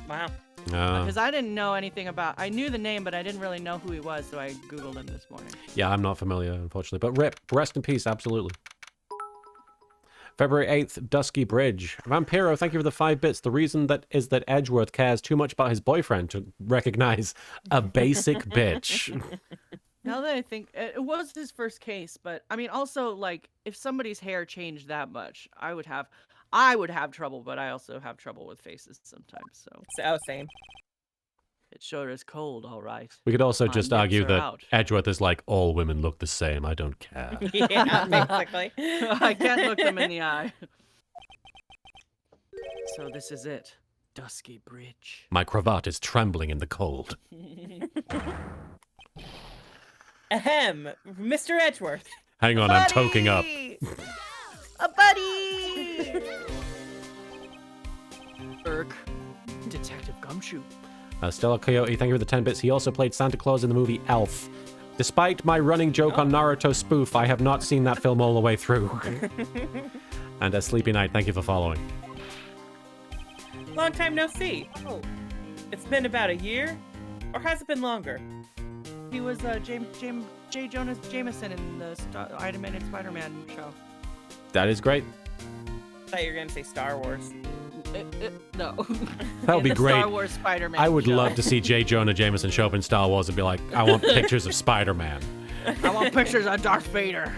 Wow. Because I didn't know anything about, I knew the name, but I didn't really know who he was, so I Googled him this morning. Yeah, I'm not familiar, unfortunately. But rip, rest in peace, absolutely. February 8th, Dusky Bridge. Vampiro, thank you for the 5 bits. The reason that is that Edgeworth cares too much about his boyfriend to recognize a basic bitch. Now that I think, it was his first case, but I mean, also, like, if somebody's hair changed that much, I would have trouble, but I also have trouble with faces sometimes, so. Same. It sure is cold, all right. We could also My just nips argue are that out. Edgeworth is like, all women look the same, I don't care. Yeah, basically. I can't look them in the eye. So this is it. Dusky Bridge. My cravat is trembling in the cold. Ahem. Mr. Edgeworth. Hang on, I'm toking up. A buddy! Irk. Detective Gumshoe. Stella Coyote, thank you for the 10 bits. He also played Santa Claus in the movie Elf. Despite my running joke on Naruto spoof, I have not seen that film all the way through. And Sleepy Night, thank you for following. Long time no see. Oh. It's been about a year? Or has it been longer? He was J. Jonah Jameson in the animated Spider-Man show. That is great. I thought you were going to say Star Wars. No. That would be The great. Star Wars Spider-Man I would show. love to see J. Jonah Jameson show up in Star Wars and be like, I want pictures of Spider-Man. I want pictures of Darth Vader.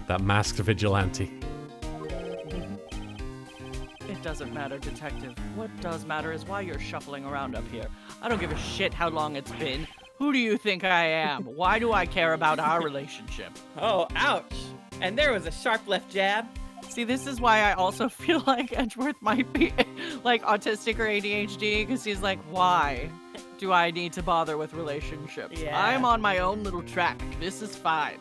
That masked vigilante. It doesn't matter, Detective. What does matter is why you're shuffling around up here. I don't give a shit how long it's been. Who do you think I am? Why do I care about our relationship? Oh, ouch. And there was a sharp left jab. See, this is why I also feel like Edgeworth might be like autistic or ADHD, because he's like, why do I need to bother with relationships? Yeah. I'm on my own little track. This is fine.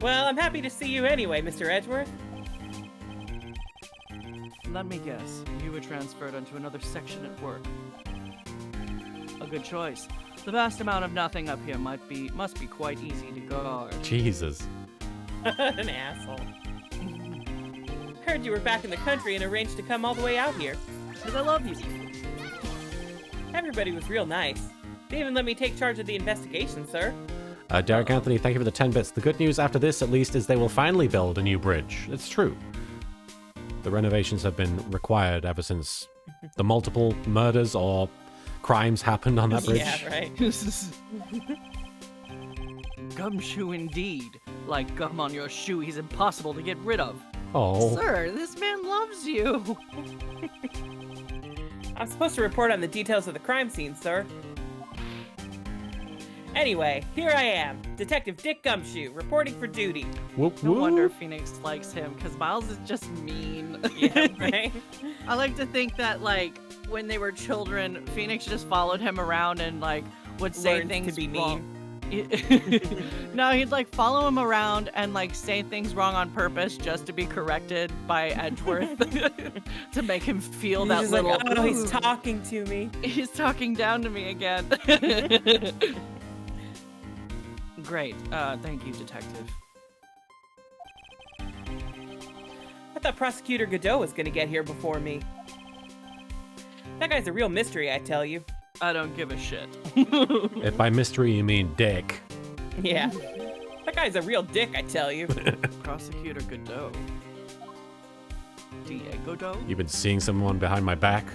Well, I'm happy to see you anyway, Mr. Edgeworth. Let me guess, you were transferred onto another section at work. A good choice. The vast amount of nothing up here must be quite easy to guard. Jesus. An asshole. Heard you were back in the country and arranged to come all the way out here. Because I love you. Everybody was real nice. They even let me take charge of the investigation, sir. Derek Anthony, thank you for the 10 bits. The good news after this, at least, is they will finally build a new bridge. It's true. The renovations have been required ever since the multiple murders or crimes happened on that bridge. Yeah, right. Gumshoe indeed. Like gum on your shoe, he's impossible to get rid of. Oh. Sir, this man loves you. I'm supposed to report on the details of the crime scene, sir. Anyway, here I am, Detective Dick Gumshoe, reporting for duty. Whoop, No wonder whoop. Phoenix likes him, because Miles is just mean. Yeah, right? I like to think that, like, when they were children, Phoenix just followed him around and, like, would say Learns things to be wrong. mean. No, he'd, like, follow him around and, like, say things wrong on purpose just to be corrected by Edgeworth to make him feel He's that just little, like, oh, he's "Ooh, talking to me. he's talking down to me again." Great. Thank you, Detective. I thought Prosecutor Godot was gonna get here before me. That guy's a real mystery, I tell you. I don't give a shit. If by mystery you mean dick. Yeah. That guy's a real dick, I tell you. Prosecutor Godot. Diego Doe? You've been seeing someone behind my back?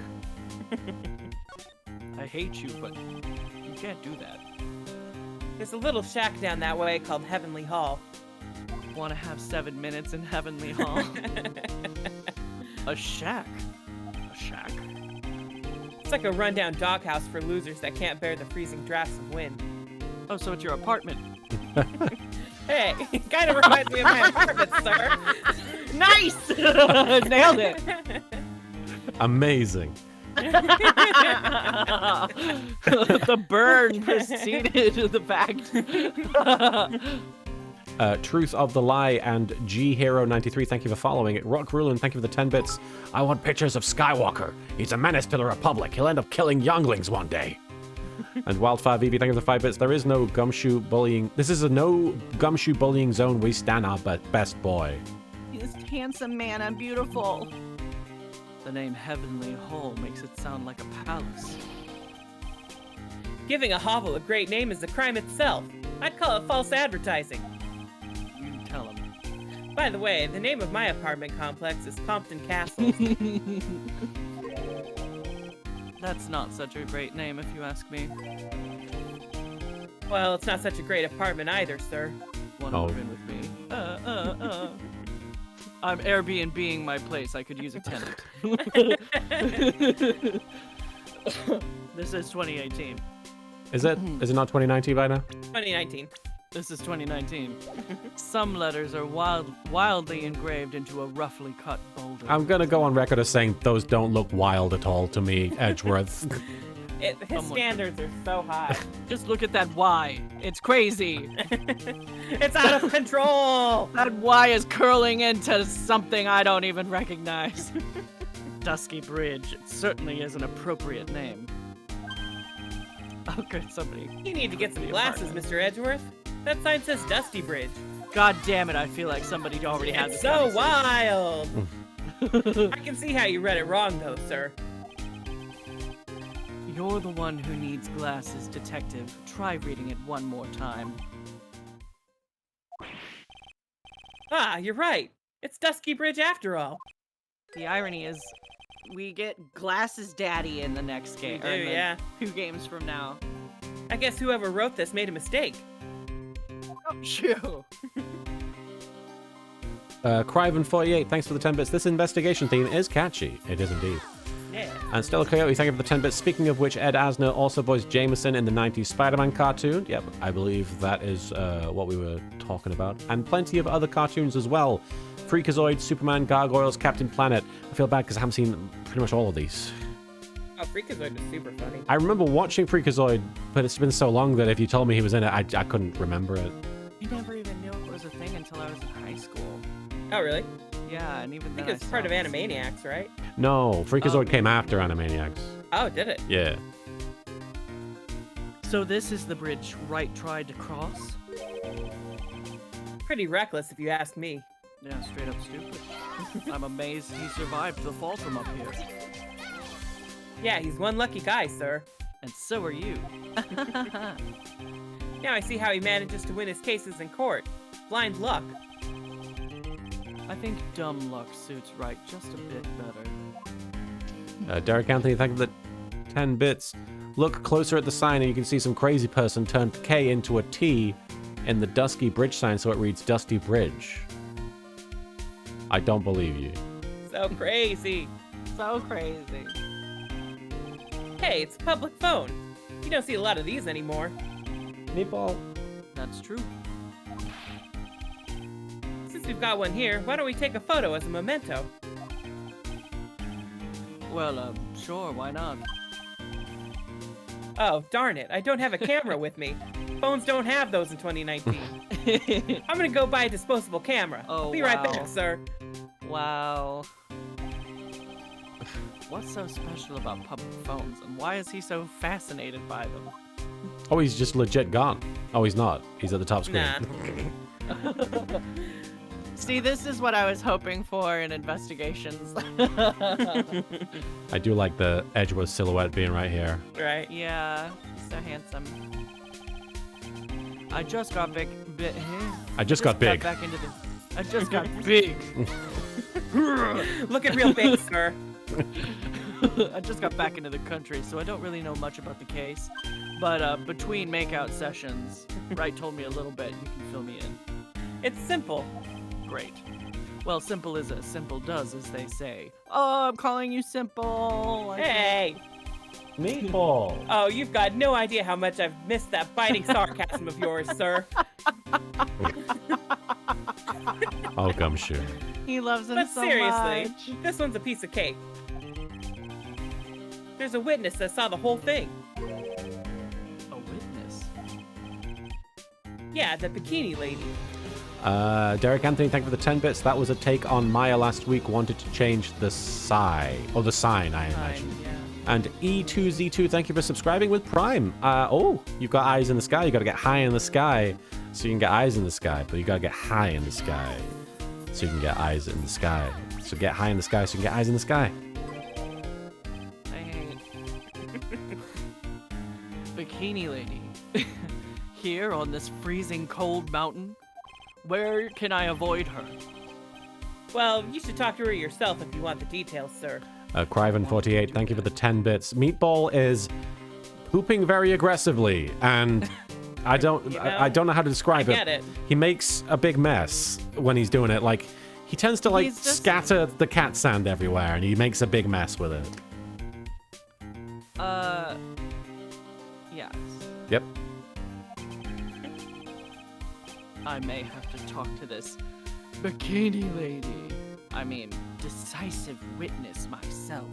I hate you, but you can't do that. There's a little shack down that way called Heavenly Hall. Want to have 7 minutes in Heavenly Hall? A shack? A shack? It's like a rundown doghouse for losers that can't bear the freezing drafts of wind. Oh, so it's your apartment. Hey, it kind of reminds me of my apartment, sir. Nice! Nailed it! Amazing. The burn preceded the fact. Truth of the Lie and G Hero 93, thank you for following it. Rock Rulin, thank you for the 10 bits. I want pictures of Skywalker. He's a menace to the Republic. He'll end up killing younglings one day. And Wildfire VV, thank you for the 5 bits. There is no gumshoe bullying. This is a no gumshoe bullying zone. We stand our best boy. He's handsome man and beautiful. The name Heavenly Hall makes it sound like a palace. Giving a hovel a great name is a crime itself. I'd call it false advertising. You tell him. By the way, the name of my apartment complex is Compton Castle. That's not such a great name, if you ask me. Well, it's not such a great apartment either, sir. Want to move in with me? I'm Airbnb-ing my place. I could use a tenant. This is 2018. Is it not 2019 by now? 2019. This is 2019. Some letters are wildly engraved into a roughly cut boulder. I'm gonna go on record as saying those don't look wild at all to me, Edgeworth. His standards are so high. Just look at that Y. It's crazy. It's out of control. That Y is curling into something I don't even recognize. Dusky Bridge. It certainly is an appropriate name. Oh, good, somebody. You need to get some The glasses, apartment. Mr. Edgeworth. That sign says Dusty Bridge. God damn it, I feel like somebody already has It's this so conversation. wild. I can see how you read it wrong, though, sir. You're the one who needs glasses, detective. Try reading it one more time. Ah, you're right. It's Dusky Bridge after all. The irony is, we get Glasses Daddy in the next game. We do, yeah. 2 games from now. I guess whoever wrote this made a mistake. Oh, shoo. Cryven48, thanks for the 10 bits. This investigation theme is catchy. It is indeed. Yeah. And Stella Coyote, thank you for the 10 bits. Speaking of which, Ed Asner also voiced Jameson in the 90s Spider-Man cartoon. Yep, I believe that is what we were talking about. And plenty of other cartoons as well. Freakazoid, Superman, Gargoyles, Captain Planet. I feel bad because I haven't seen pretty much all of these. Oh, Freakazoid was super funny. I remember watching Freakazoid, but it's been so long that if you told me he was in it, I couldn't remember it. I never even knew it was a thing until I was in high school. Oh, really? Yeah, and even I then think it was part of saw this- Animaniacs, right? No, Freakazoid Oh. came after Animaniacs. Oh, did it? Yeah. So this is the bridge Wright tried to cross? Pretty reckless, if you ask me. Yeah, straight up stupid. I'm amazed he survived the fall from up here. Yeah, he's one lucky guy, sir. And so are you. Now I see how he manages to win his cases in court. Blind luck. I think dumb luck suits Wright just a bit better. Derek Anthony, thank you for the 10 bits. Look closer at the sign and you can see some crazy person turned K into a T in the Dusky Bridge sign, so it reads Dusty Bridge. I don't believe you. So crazy. So crazy. Hey, it's a public phone. You don't see a lot of these anymore. Meatball. That's true. Since we've got one here, why don't we take a photo as a memento? Well, sure, why not? Oh, darn it. I don't have a camera with me. Phones don't have those in 2019. I'm gonna go buy a disposable camera. Oh, Be right wow. back, sir. Wow. What's so special about public phones, and why is he so fascinated by them? Oh, he's just legit gone. Oh, he's not. He's at the top screen. Nah. See, this is what I was hoping for in investigations. I do like the Edgeworth silhouette being right here. Right. Yeah, he's so handsome. I just got big. I just got big. Back into the. I just got big. Looking real big, sir. I just got back into the country, so I don't really know much about the case. But between makeout sessions, Wright told me a little bit. You can fill me in. It's simple. Great. Well, simple as simple does, as they say. Oh, I'm calling you simple. Hey. Meatball. Oh, you've got no idea how much I've missed that biting sarcasm of yours, sir. Oh, gumshoe. He loves him But so seriously, much. this one's a piece of cake. There's a witness that saw the whole thing. A witness. Yeah, the bikini lady. Derek Anthony, thank you for the 10 bits. That was a take on Maya last week. Wanted to change the the sign, I imagine. Yeah. And E2Z2, thank you for subscribing with Prime. Oh, you've got eyes in the sky. You got to get high in the sky so you can get eyes in the sky. But you got to get high in the sky so you can get eyes in the sky. So get high in the sky so you can get eyes in the sky. I hate Bikini Lady. Here on this freezing cold mountain, where can I avoid her? Well, you should talk to her yourself if you want the details, sir. Criven48, thank you for the 10 bits. Meatball is pooping very aggressively, and I don't I don't know how to describe I get it. He makes a big mess when he's doing it. Like, he tends to He's just- scatter the cat sand everywhere, and he makes a big mess with it. Yes. Yep. I may have to talk to this Bikini Lady. I mean, decisive witness myself.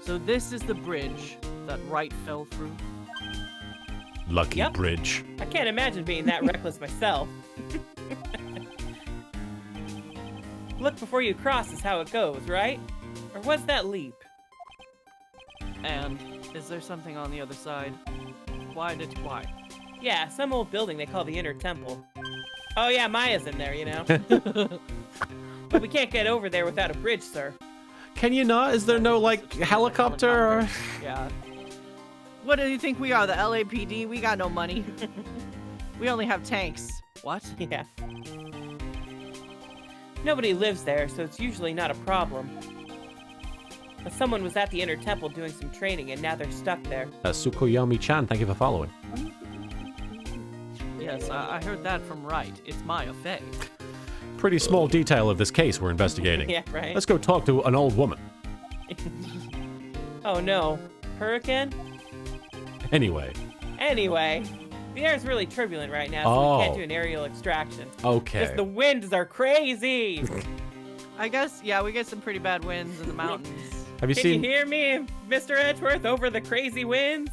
So this is the bridge that Wright fell through. Lucky Yep. bridge. I can't imagine being that reckless myself. Look before you cross is how it goes, right? Or what's that leap? And is there something on the other side? Why? Yeah, some old building they call the Inner Temple. Oh yeah, Maya's in there, you know. But we can't get over there without a bridge, sir. Can you not? Is there no, like, helicopter? Or... Yeah. What do you think we are, the LAPD? We got no money. We only have tanks. What? Yeah. Nobody lives there, so it's usually not a problem. But someone was at the Inner Temple doing some training, and now they're stuck there. Sukuyomi-chan, thank you for following. Yes, I heard that from Wright. It's Maya Fey. Pretty small detail of this case we're investigating. Yeah, right? Let's go talk to an old woman. Oh no. Hurricane? Anyway. Anyway, the air's really turbulent right now, so we can't do an aerial extraction. Okay. Because the winds are crazy! I guess, yeah, we get some pretty bad winds in the mountains. Have you Can seen... you hear me, Mr. Edgeworth, over the crazy winds?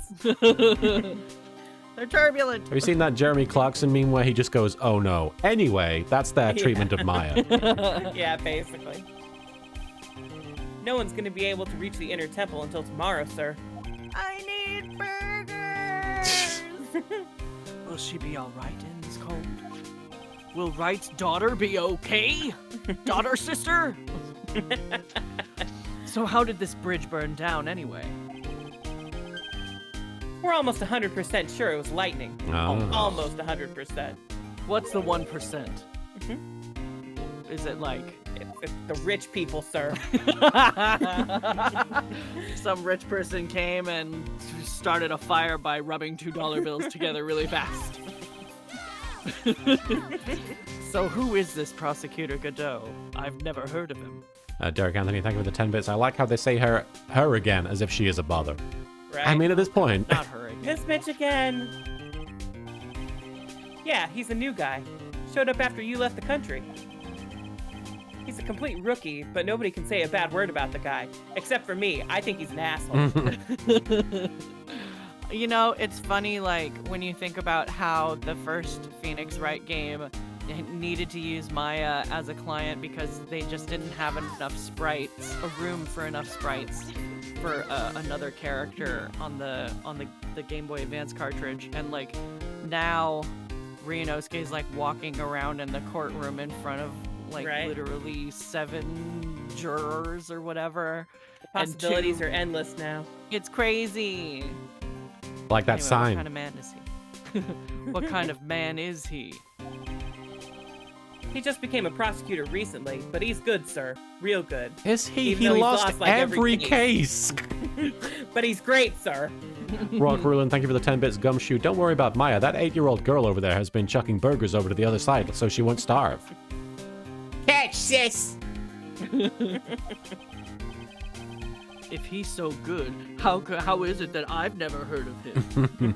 They're turbulent. Have you seen that Jeremy Clarkson meme where he just goes, oh no? Anyway, that's their treatment of Maya. Yeah, basically. No one's gonna be able to reach the Inner Temple until tomorrow, sir. I need burgers. Will she be all right in this cold? Will Wright's daughter be okay? Daughter, sister? So how did this bridge burn down anyway? We're almost 100% sure it was lightning. Oh. Almost 100%. What's the 1%? Is it like It's the rich people, sir. some rich person came and started a fire by rubbing $2 bills together really fast? So who is this Prosecutor Godot? I've never heard of him. Derek Anthony, thank you for the 10 bits. I like how they say her again as if she is a bother. right? I mean, at this point, Not her again. This bitch again. Yeah, he's a new guy. Showed up after you left the country. He's a complete rookie, but nobody can say a bad word about the guy. Except for me. I think he's an asshole. You know, it's funny, like, when you think about how the first Phoenix Wright game needed to use Maya as a client because they just didn't have enough sprites, a room for enough sprites for another character on the Game Boy Advance cartridge. And, like, now Ryunosuke's, like, walking around in the courtroom in front of, like, Right. literally 7 jurors or whatever. The possibilities are endless now. It's crazy. like that Anyway, sign. What kind of man is he? What kind of man is he? He just became a prosecutor recently, but he's good, sir. Real good. Is he? Even He though he's lost lost, like, every every case. But he's great, sir. Rock Rulin, thank you for the 10 bits gumshoe. Don't worry about Maya. That 8-year-old girl over there has been chucking burgers over to the other side so she won't starve. Catch, sis! If he's so good, how is it that I've never heard of him?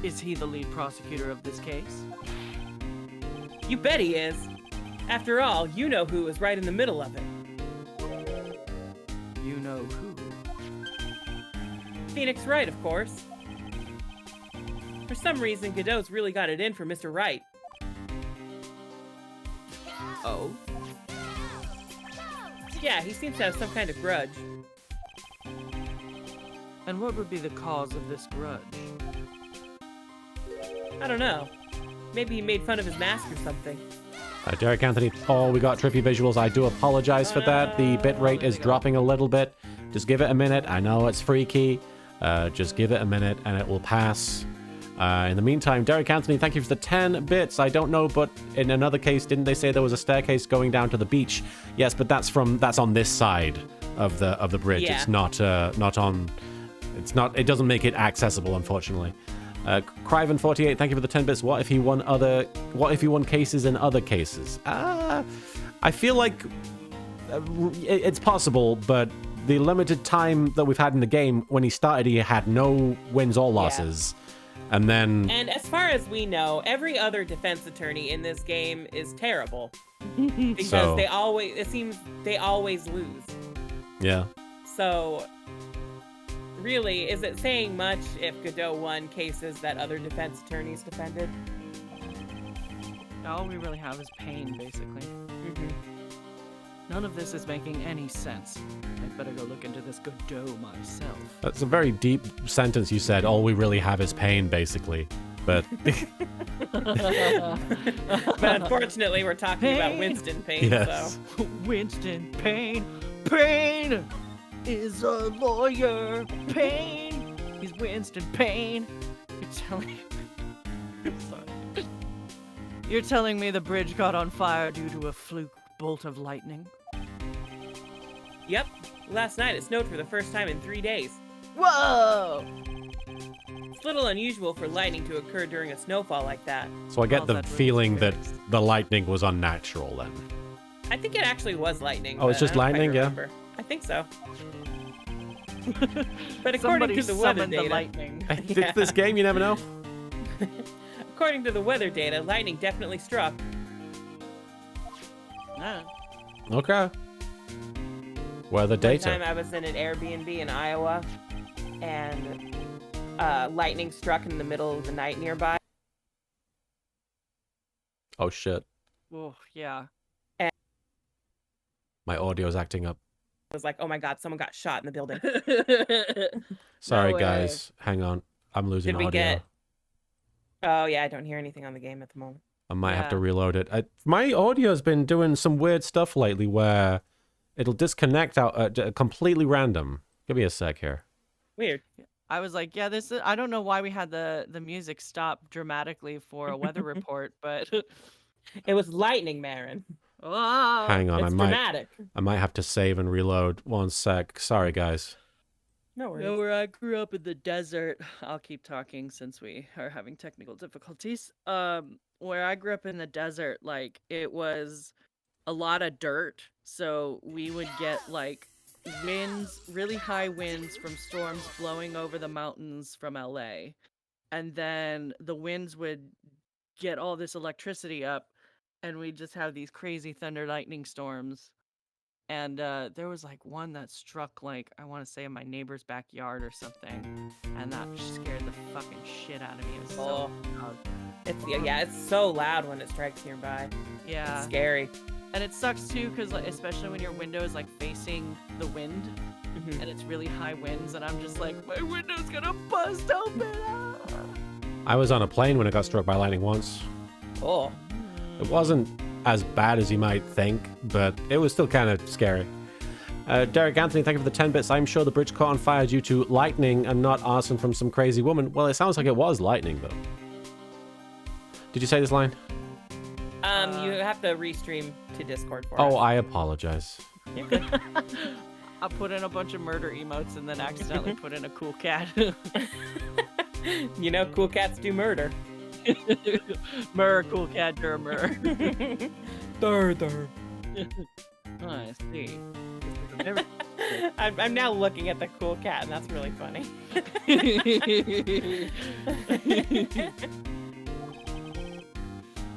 Is he the lead prosecutor of this case? You bet he is. After all, you know who was right in the middle of it. You know who? Phoenix Wright, of course. For some reason, Godot's really got it in for Mr. Wright. Oh? Yeah, he seems to have some kind of grudge. And what would be the cause of this grudge? I don't know. Maybe he made fun of his mask or something. Derek Anthony, oh, we got trippy visuals. I do apologize for that. The bitrate is dropping a little bit. Just give it a minute. I know it's freaky. Just give it a minute and it will pass. In the meantime, Derek Anthony, thank you for the 10 bits. I don't know, but in another case, didn't they say there was a staircase going down to the beach? Yes, but that's on this side of the bridge. Yeah. It's not on. It's not. It doesn't make it accessible, unfortunately. Cryven48, thank you for the 10 bits. What if he won cases in other cases? I feel like it's possible, but the limited time that we've had in the game, when he started, he had no wins or losses. And then... And as far as we know, every other defense attorney in this game is terrible. Because So- it seems they always lose. Yeah. So, really, is it saying much if Godot won cases that other defense attorneys defended? All we really have is pain, basically. Mm-hmm. None of this is making any sense. I'd better go look into this Godot myself. That's a very deep sentence you said. All we really have is pain, basically. But But unfortunately, we're talking about Pain. Winston Payne, yes. so... Winston Payne. Payne is a lawyer. Payne. He's Winston Payne. You're telling Sorry. You're telling me the bridge got on fire due to a fluke bolt of lightning? Yep. Last night it snowed for the first time in 3 days. Whoa! It's a little unusual for lightning to occur during a snowfall like that. So I get Well, the that really feeling that scares. the lightning was unnatural then. I think it actually was lightning. Oh, it's but I just don't quite lightning, yeah? remember. I think so. But according Somebody to the weather summoned the data, lightning. Yeah. This game, you never know. according to the weather data, lightning definitely struck. Nah. Okay. Weather One data. time I was in an Airbnb in Iowa, and lightning struck in the middle of the night nearby. Oh shit. Oh, yeah. My audio's acting up. I was like, oh my god, someone got shot in the building. Sorry, way. guys. Hang on. I'm losing Did we audio. get... Oh yeah, I don't hear anything on the game at the moment. I might have to Yeah. reload it. My audio's been doing some weird stuff lately where it'll disconnect out completely random. Give me a sec here. Weird. I was like, yeah, this is, I don't know why we had the music stop dramatically for a weather report, but It was lightning, Marin. oh, Hang on, It's dramatic. I might have to save and reload. One sec. Sorry, guys. No worries. know where I grew up in the desert. I'll keep talking since we are having technical difficulties. Where I grew up in the desert, like it was a lot of dirt, so we would get like winds, really high winds from storms blowing over the mountains from LA. And then the winds would get all this electricity up, and we'd just have these crazy thunder lightning storms. And there was like one that struck, like, I want to say in my neighbor's backyard or something. And that scared the fucking shit out of me. It was so loud. It's so loud when it strikes nearby. Yeah. It's scary. And it sucks too, because like, especially when your window is like facing the wind, and it's really high winds, and I'm just like, my window's gonna bust open. I was on a plane when it got struck by lightning once. Oh. It wasn't as bad as you might think, but it was still kind of scary. Derek Anthony, thank you for the 10 bits. I'm sure the bridge caught on fire due to lightning and not arson from some crazy woman. Well, it sounds like it was lightning, though. Did you say this line? You have to restream to Discord for Oh, us. I apologize. You're good. I put in a bunch of murder emotes and then accidentally put in a cool cat. You know, cool cats do murder. Murr, cool cat, murr. Dur. Oh, I see. I'm now looking at the cool cat, and that's really funny.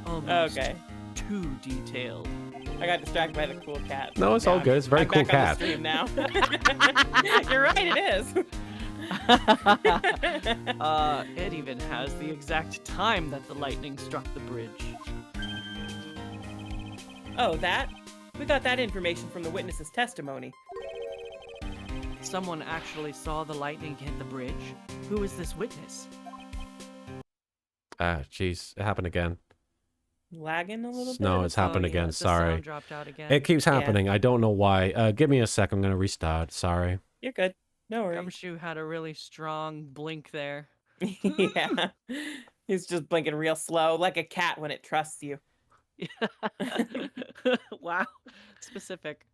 Almost Okay. too detailed. I got distracted by the cool cat. No, it's all good. It's a very I'm cool back cat. On the stream now. You're right, it is. It even has the exact time that the lightning struck the bridge. Oh, that? We got that information from the witness's testimony. Someone actually saw the lightning hit the bridge. Who is this witness? Jeez, it happened again. Lagging a little bit? No, it's happened Oh, again. the Sorry. sound dropped out again. It keeps happening. I don't know why. Give me a sec. I'm gonna restart. Sorry. You're good. No worries. Gumshoe had a really strong blink there. Yeah. He's just blinking real slow, like a cat when it trusts you. Wow. Specific.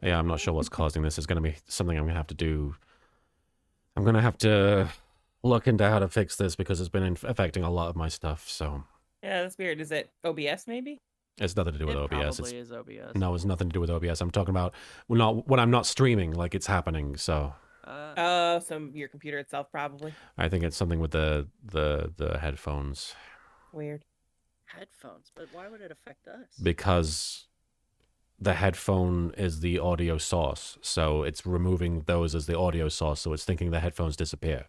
Yeah, I'm not sure what's causing this. It's gonna be something I'm gonna have to do. I'm gonna have to look into how to fix this because it's been affecting a lot of my stuff. So Yeah, that's weird. Is it OBS maybe? it's nothing to do with It OBS. probably is OBS. No, it's nothing to do with OBS. I'm talking about when I'm not streaming, like it's happening. So Oh, so your computer itself probably. I think it's something with the headphones Weird. Headphones, but why would it affect us? because the headphone is the audio source. So it's removing those as the audio source. So it's thinking the headphones disappear.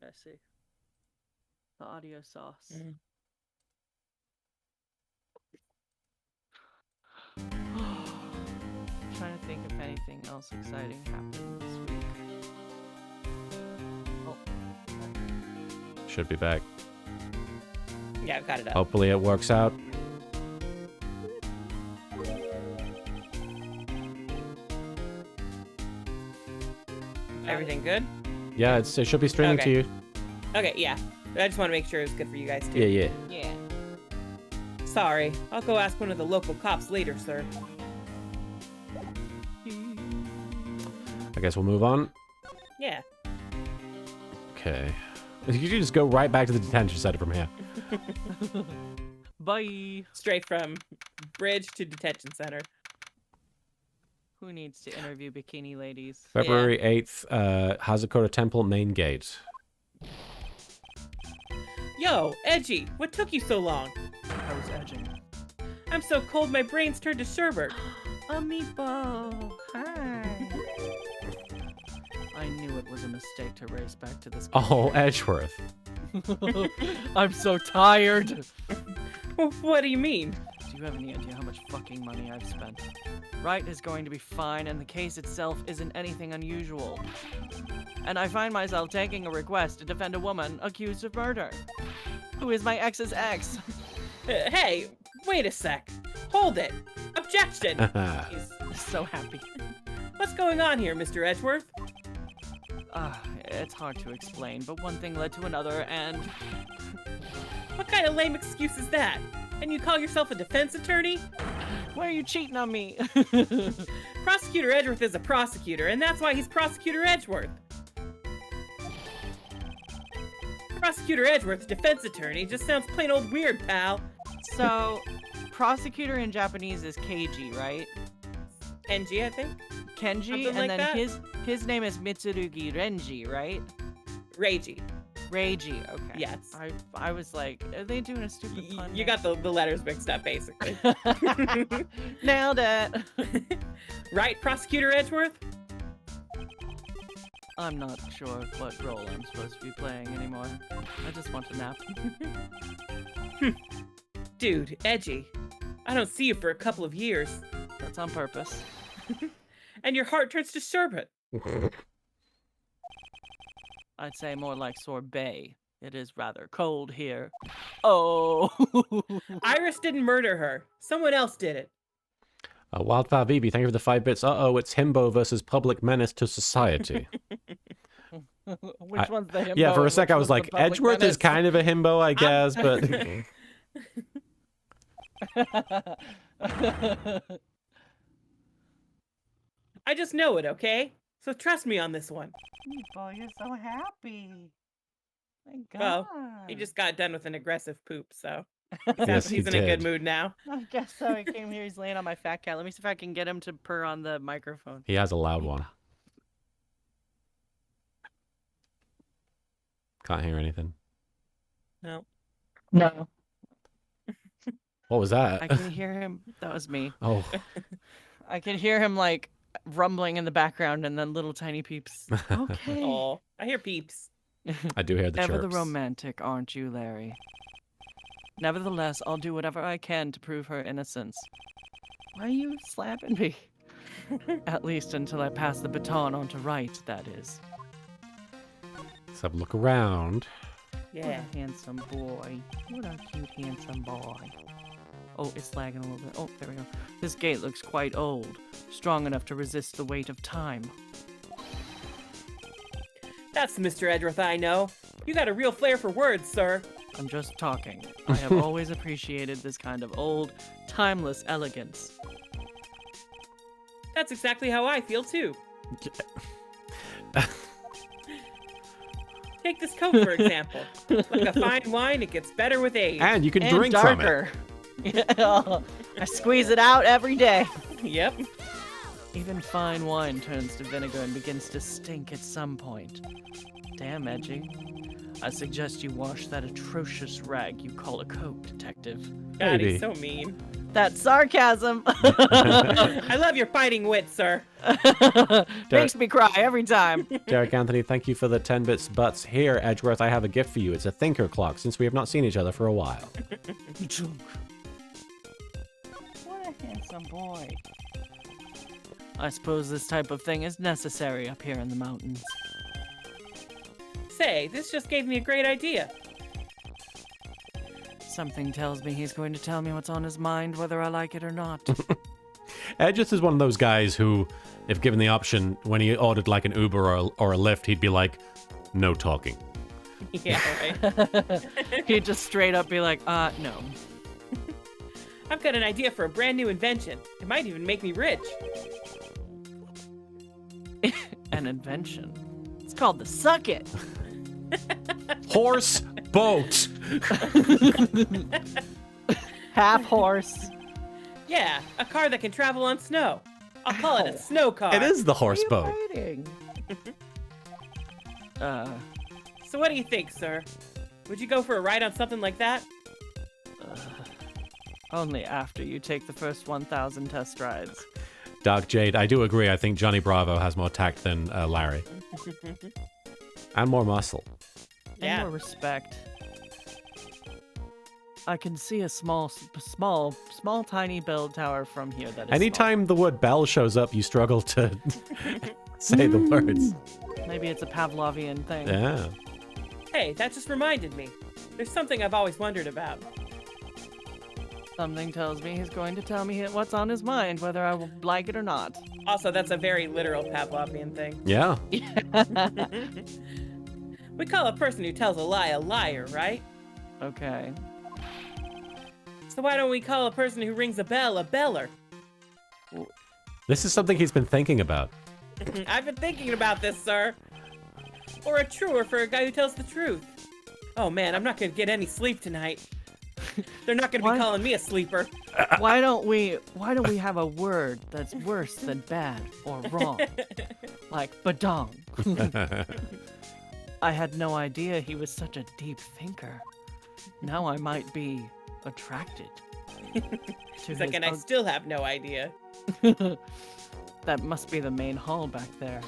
I see. The audio sauce. Mhm. Trying to think if anything else exciting happened this week. Oh, Should be back. Yeah, I've got it up. Hopefully it works out. Everything good? Yeah, it should be streaming to Okay. you. Okay, yeah. I just want to make sure it's good for you guys too. Yeah. yeah. Sorry. I'll go ask one of the local cops later, sir. I guess we'll move on. Yeah. Okay. You can just go right back to the detention center from here. Bye. Straight from bridge to detention center. Who needs to interview bikini ladies? February 8th, Hazakura Temple main gate. Yo, Edgy, what took you so long? I was edging. I'm so cold my brain's turned to sherbet. A meatball. Hi. I knew it was a mistake to race back to this. Oh, Edgeworth. I'm so tired. What do you mean? Do you have any idea how much fucking money I've spent? Wright is going to be fine, and the case itself isn't anything unusual. And I find myself taking a request to defend a woman accused of murder, who is my ex's ex. Hey, wait a sec. Hold it. Objection. He's so happy. What's going on here, Mr. Edgeworth? It's hard to explain, but one thing led to another, and What kind of lame excuse is that? And you call yourself a defense attorney? why are you cheating on me? Prosecutor Edgeworth is a prosecutor, and that's why he's Prosecutor Edgeworth. Prosecutor Edgeworth, defense attorney, just sounds plain old weird, pal. So, prosecutor in Japanese is Keiji, right? Kenji, I think. Kenji, Something and like then that? his name is Mitsurugi Renji, right? Reiji. Reiji, okay. Yes. I was like, are they doing a stupid pun? You got the letters mixed up, basically. Nailed it. Right, Prosecutor Edgeworth? I'm not sure what role I'm supposed to be playing anymore. I just want to nap. Dude, Edgy. I don't see you for a couple of years. That's on purpose. And your heart turns to sherbet. I'd say more like sorbet. It is rather cold here. Oh. Iris didn't murder her. Someone else did it. Wildfire Vivi, thank you for the 5 bits. Uh-oh, it's Himbo versus Public Menace to Society. Which one's the himbo? Yeah, for a and sec which I was one's like, the public Edgeworth is menace? kind of a himbo, I guess, but... I just know it, okay? So trust me on this one. Oh, you're so happy. My God. Well, He just got done with an aggressive poop, so Yes, he's he in a good did. mood now. I guess so. He came here. He's laying on my fat cat. Let me see if I can get him to purr on the microphone. He has a loud one. Can't hear anything. No. No. What was I that? can hear him. That was me. Oh, I can hear him like rumbling in the background and then little tiny peeps. Okay. Oh, I hear peeps. I do hear the Ever chirps. the romantic, aren't you, Larry? Nevertheless, I'll do whatever I can to prove her innocence. Why are you slapping me? At least until I pass the baton on to Wright, that is. Let's have a look around. Yeah. What a handsome boy. What a cute, handsome boy. Oh, it's lagging a little bit. Oh, there we go. This gate looks quite old. Strong enough to resist the weight of time. That's the Mr. Edgeworth I know. You got a real flair for words, sir. I'm just talking. I have always appreciated this kind of old, timeless elegance. That's exactly how I feel, too. Take this coat, for example. Like a fine wine, it gets better with age. And you can And drink from it. darker. Yeah, I squeeze it out every day. Yep. Even fine wine turns to vinegar and begins to stink at some point. Damn, Edgy. I suggest you wash that atrocious rag you call a coat, detective. God, Maybe. he's so mean. That's sarcasm. I love your fighting wit, sir. Makes me cry every time. Derek Anthony, thank you for the 10 bits butts. Here, Edgeworth, I have a gift for you. It's a thinker clock, since we have not seen each other for a while. What a handsome boy. I suppose this type of thing is necessary up here in the mountains. Say, this just gave me a great idea. Something tells me he's going to tell me what's on his mind, whether I like it or not. Edgeworth is one of those guys who, if given the option, when he ordered like an Uber or a Lyft, he'd be like, no talking. Yeah, right. He'd just straight up be like, no. I've got an idea for a brand new invention. It might even make me rich. An invention. It's called the Suck It. Horse boat! Half horse. Yeah, a car that can travel on snow. I'll call it a snow car. It is the horse boat. So what do you think, sir? Would you go for a ride on something like that? Only after you take the first 1,000 test rides. Dark Jade, I do agree. I think Johnny Bravo has more tact than Larry. And more muscle. Yeah. And more respect. I can see a small, tiny bell tower from here. That is Anytime the word bell shows up, you struggle to say the words. small. Maybe it's a Pavlovian thing. Yeah. Hey, that just reminded me. There's something I've always wondered about. Something tells me he's going to tell me what's on his mind, whether I will like it or not. Also, that's a very literal Pavlovian thing. Yeah. We call a person who tells a lie a liar, right? Okay. So why don't we call a person who rings a bell a beller? This is something he's been thinking about. I've been thinking about this, sir. Or a truer for a guy who tells the truth. Oh man, I'm not gonna get any sleep tonight. They're not going to Why- be calling me a sleeper. Why don't we have a word that's worse than bad or wrong? Like badong. I had no idea he was such a deep thinker. Now I might be attracted to He's like, his and I still have no idea. That must be the main hull back there.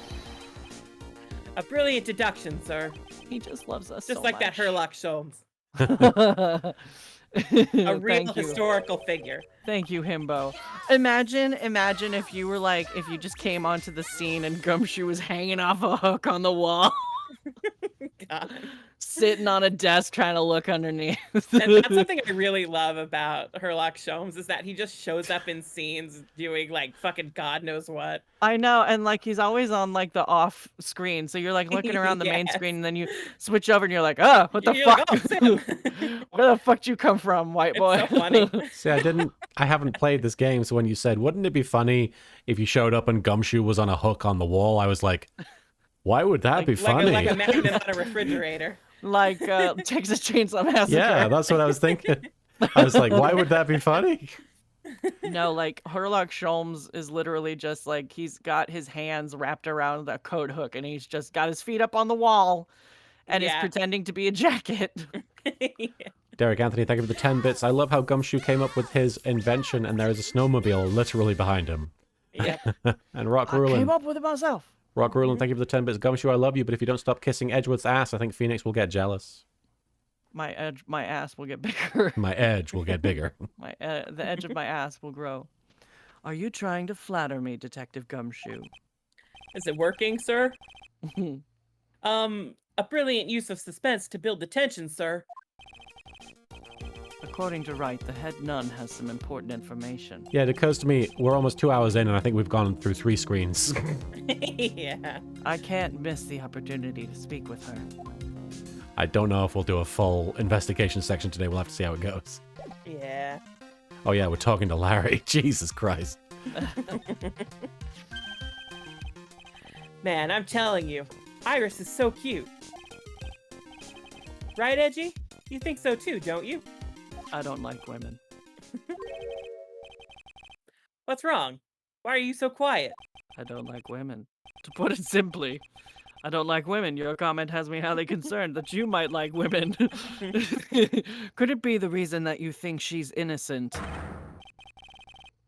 A brilliant deduction, sir. He just loves us Just so like that much. Herlock Sholmes. A A real historical figure. Thank you, Himbo. Imagine if you were like, if you just came onto the scene and Gumshoe was hanging off a hook on the wall, God. sitting on a desk trying to look underneath. And that's something I really love about Herlock Sholmes is that he just shows up in scenes doing like fucking God knows what. I know, and like he's always on like the off screen, so you're like looking around the main Yes. screen, and then you switch over, and you're like, oh, what the You're fuck? like, oh, Sam. Where the fuck you come from, white boy? It's so funny. See, I haven't played this game, so when you said, wouldn't it be funny if you showed up and Gumshoe was on a hook on the wall, I was like, why would that be funny? Like a magnet on a refrigerator. Like Texas Chainsaw Massacre. Yeah, that's what I was thinking. I was like, why would that be funny? No, like Herlock Sholmes is literally just like he's got his hands wrapped around the coat hook and he's just got his feet up on the wall and is Yeah. pretending to be a jacket. Derek Anthony, thank you for the 10 bits. I love how Gumshoe came up with his invention and there is a snowmobile literally behind him. Yeah. And Rock I Rulin, came up with it myself. Rock Rulin, thank you for the 10 bits. Gumshoe, I love you, but if you don't stop kissing Edgewood's ass, I think Phoenix will get jealous. My ass will get bigger. My edge will get bigger. The edge of my ass will grow. Are you trying to flatter me, Detective Gumshoe? Is it working, sir? A brilliant use of suspense to build the tension, sir. According to Wright, the head nun has some important information. Yeah, it occurs to me, we're almost 2 hours in and I think we've gone through 3 screens. Yeah. I can't miss the opportunity to speak with her. I don't know if we'll do a full investigation section today. We'll have to see how it goes. Yeah. Oh yeah, we're talking to Larry. Jesus Christ. Man, I'm telling you, Iris is so cute. Right, Edgy? You think so too, don't you? I don't like women. What's wrong? Why are you so quiet? I don't like women. To put it simply, I don't like women. Your comment has me highly concerned that you might like women. Could it be the reason that you think she's innocent?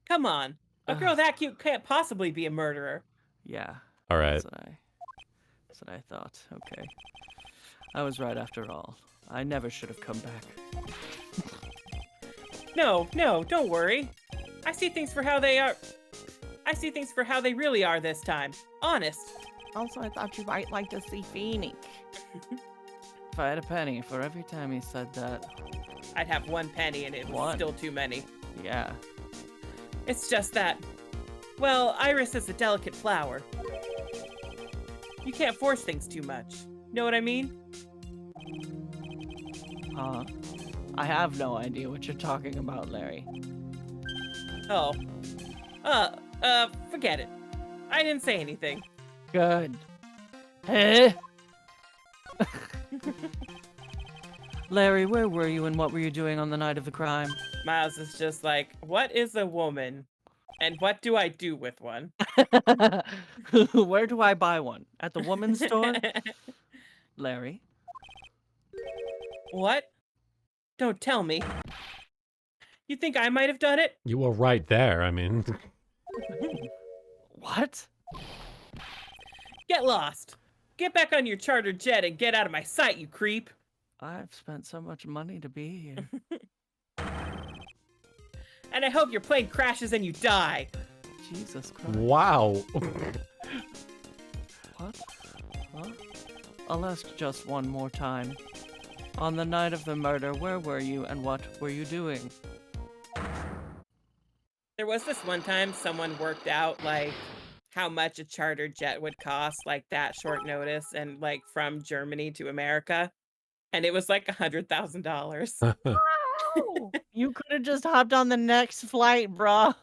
Come on. A girl that cute can't possibly be a murderer. Yeah. All right. That's what I thought. Okay. I was right after all. I never should have come back. No, don't worry. I see things for how they are. I see things for how they really are this time. Honest. Also, I thought you might like to see Phoenix. If I had a penny for every time he said that. I'd have 1 penny and it was One. still too many. Yeah. It's just that, well, Iris is a delicate flower. You can't force things too much. Know what I mean? Huh? I have no idea what you're talking about, Larry. Oh. Forget it. I didn't say anything. Good. Hey? Larry, where were you and what were you doing on the night of the crime? Miles is just like, what is a woman? And what do I do with one? Where do I buy one? At the woman's store? Larry? What? Don't tell me. You think I might have done it? You were right there. I mean, What? Get lost. Get back on your chartered jet and get out of my sight, you creep. I've spent so much money to be here. And I hope your plane crashes and you die. Jesus Christ. wow. What? Huh? I'll ask just one more time. On the night of the murder, where were you and what were you doing? There was this one time someone worked out like how much a charter jet would cost, like that short notice, and like from Germany to America. And it was like $100,000. You could have just hopped on the next flight, bruh.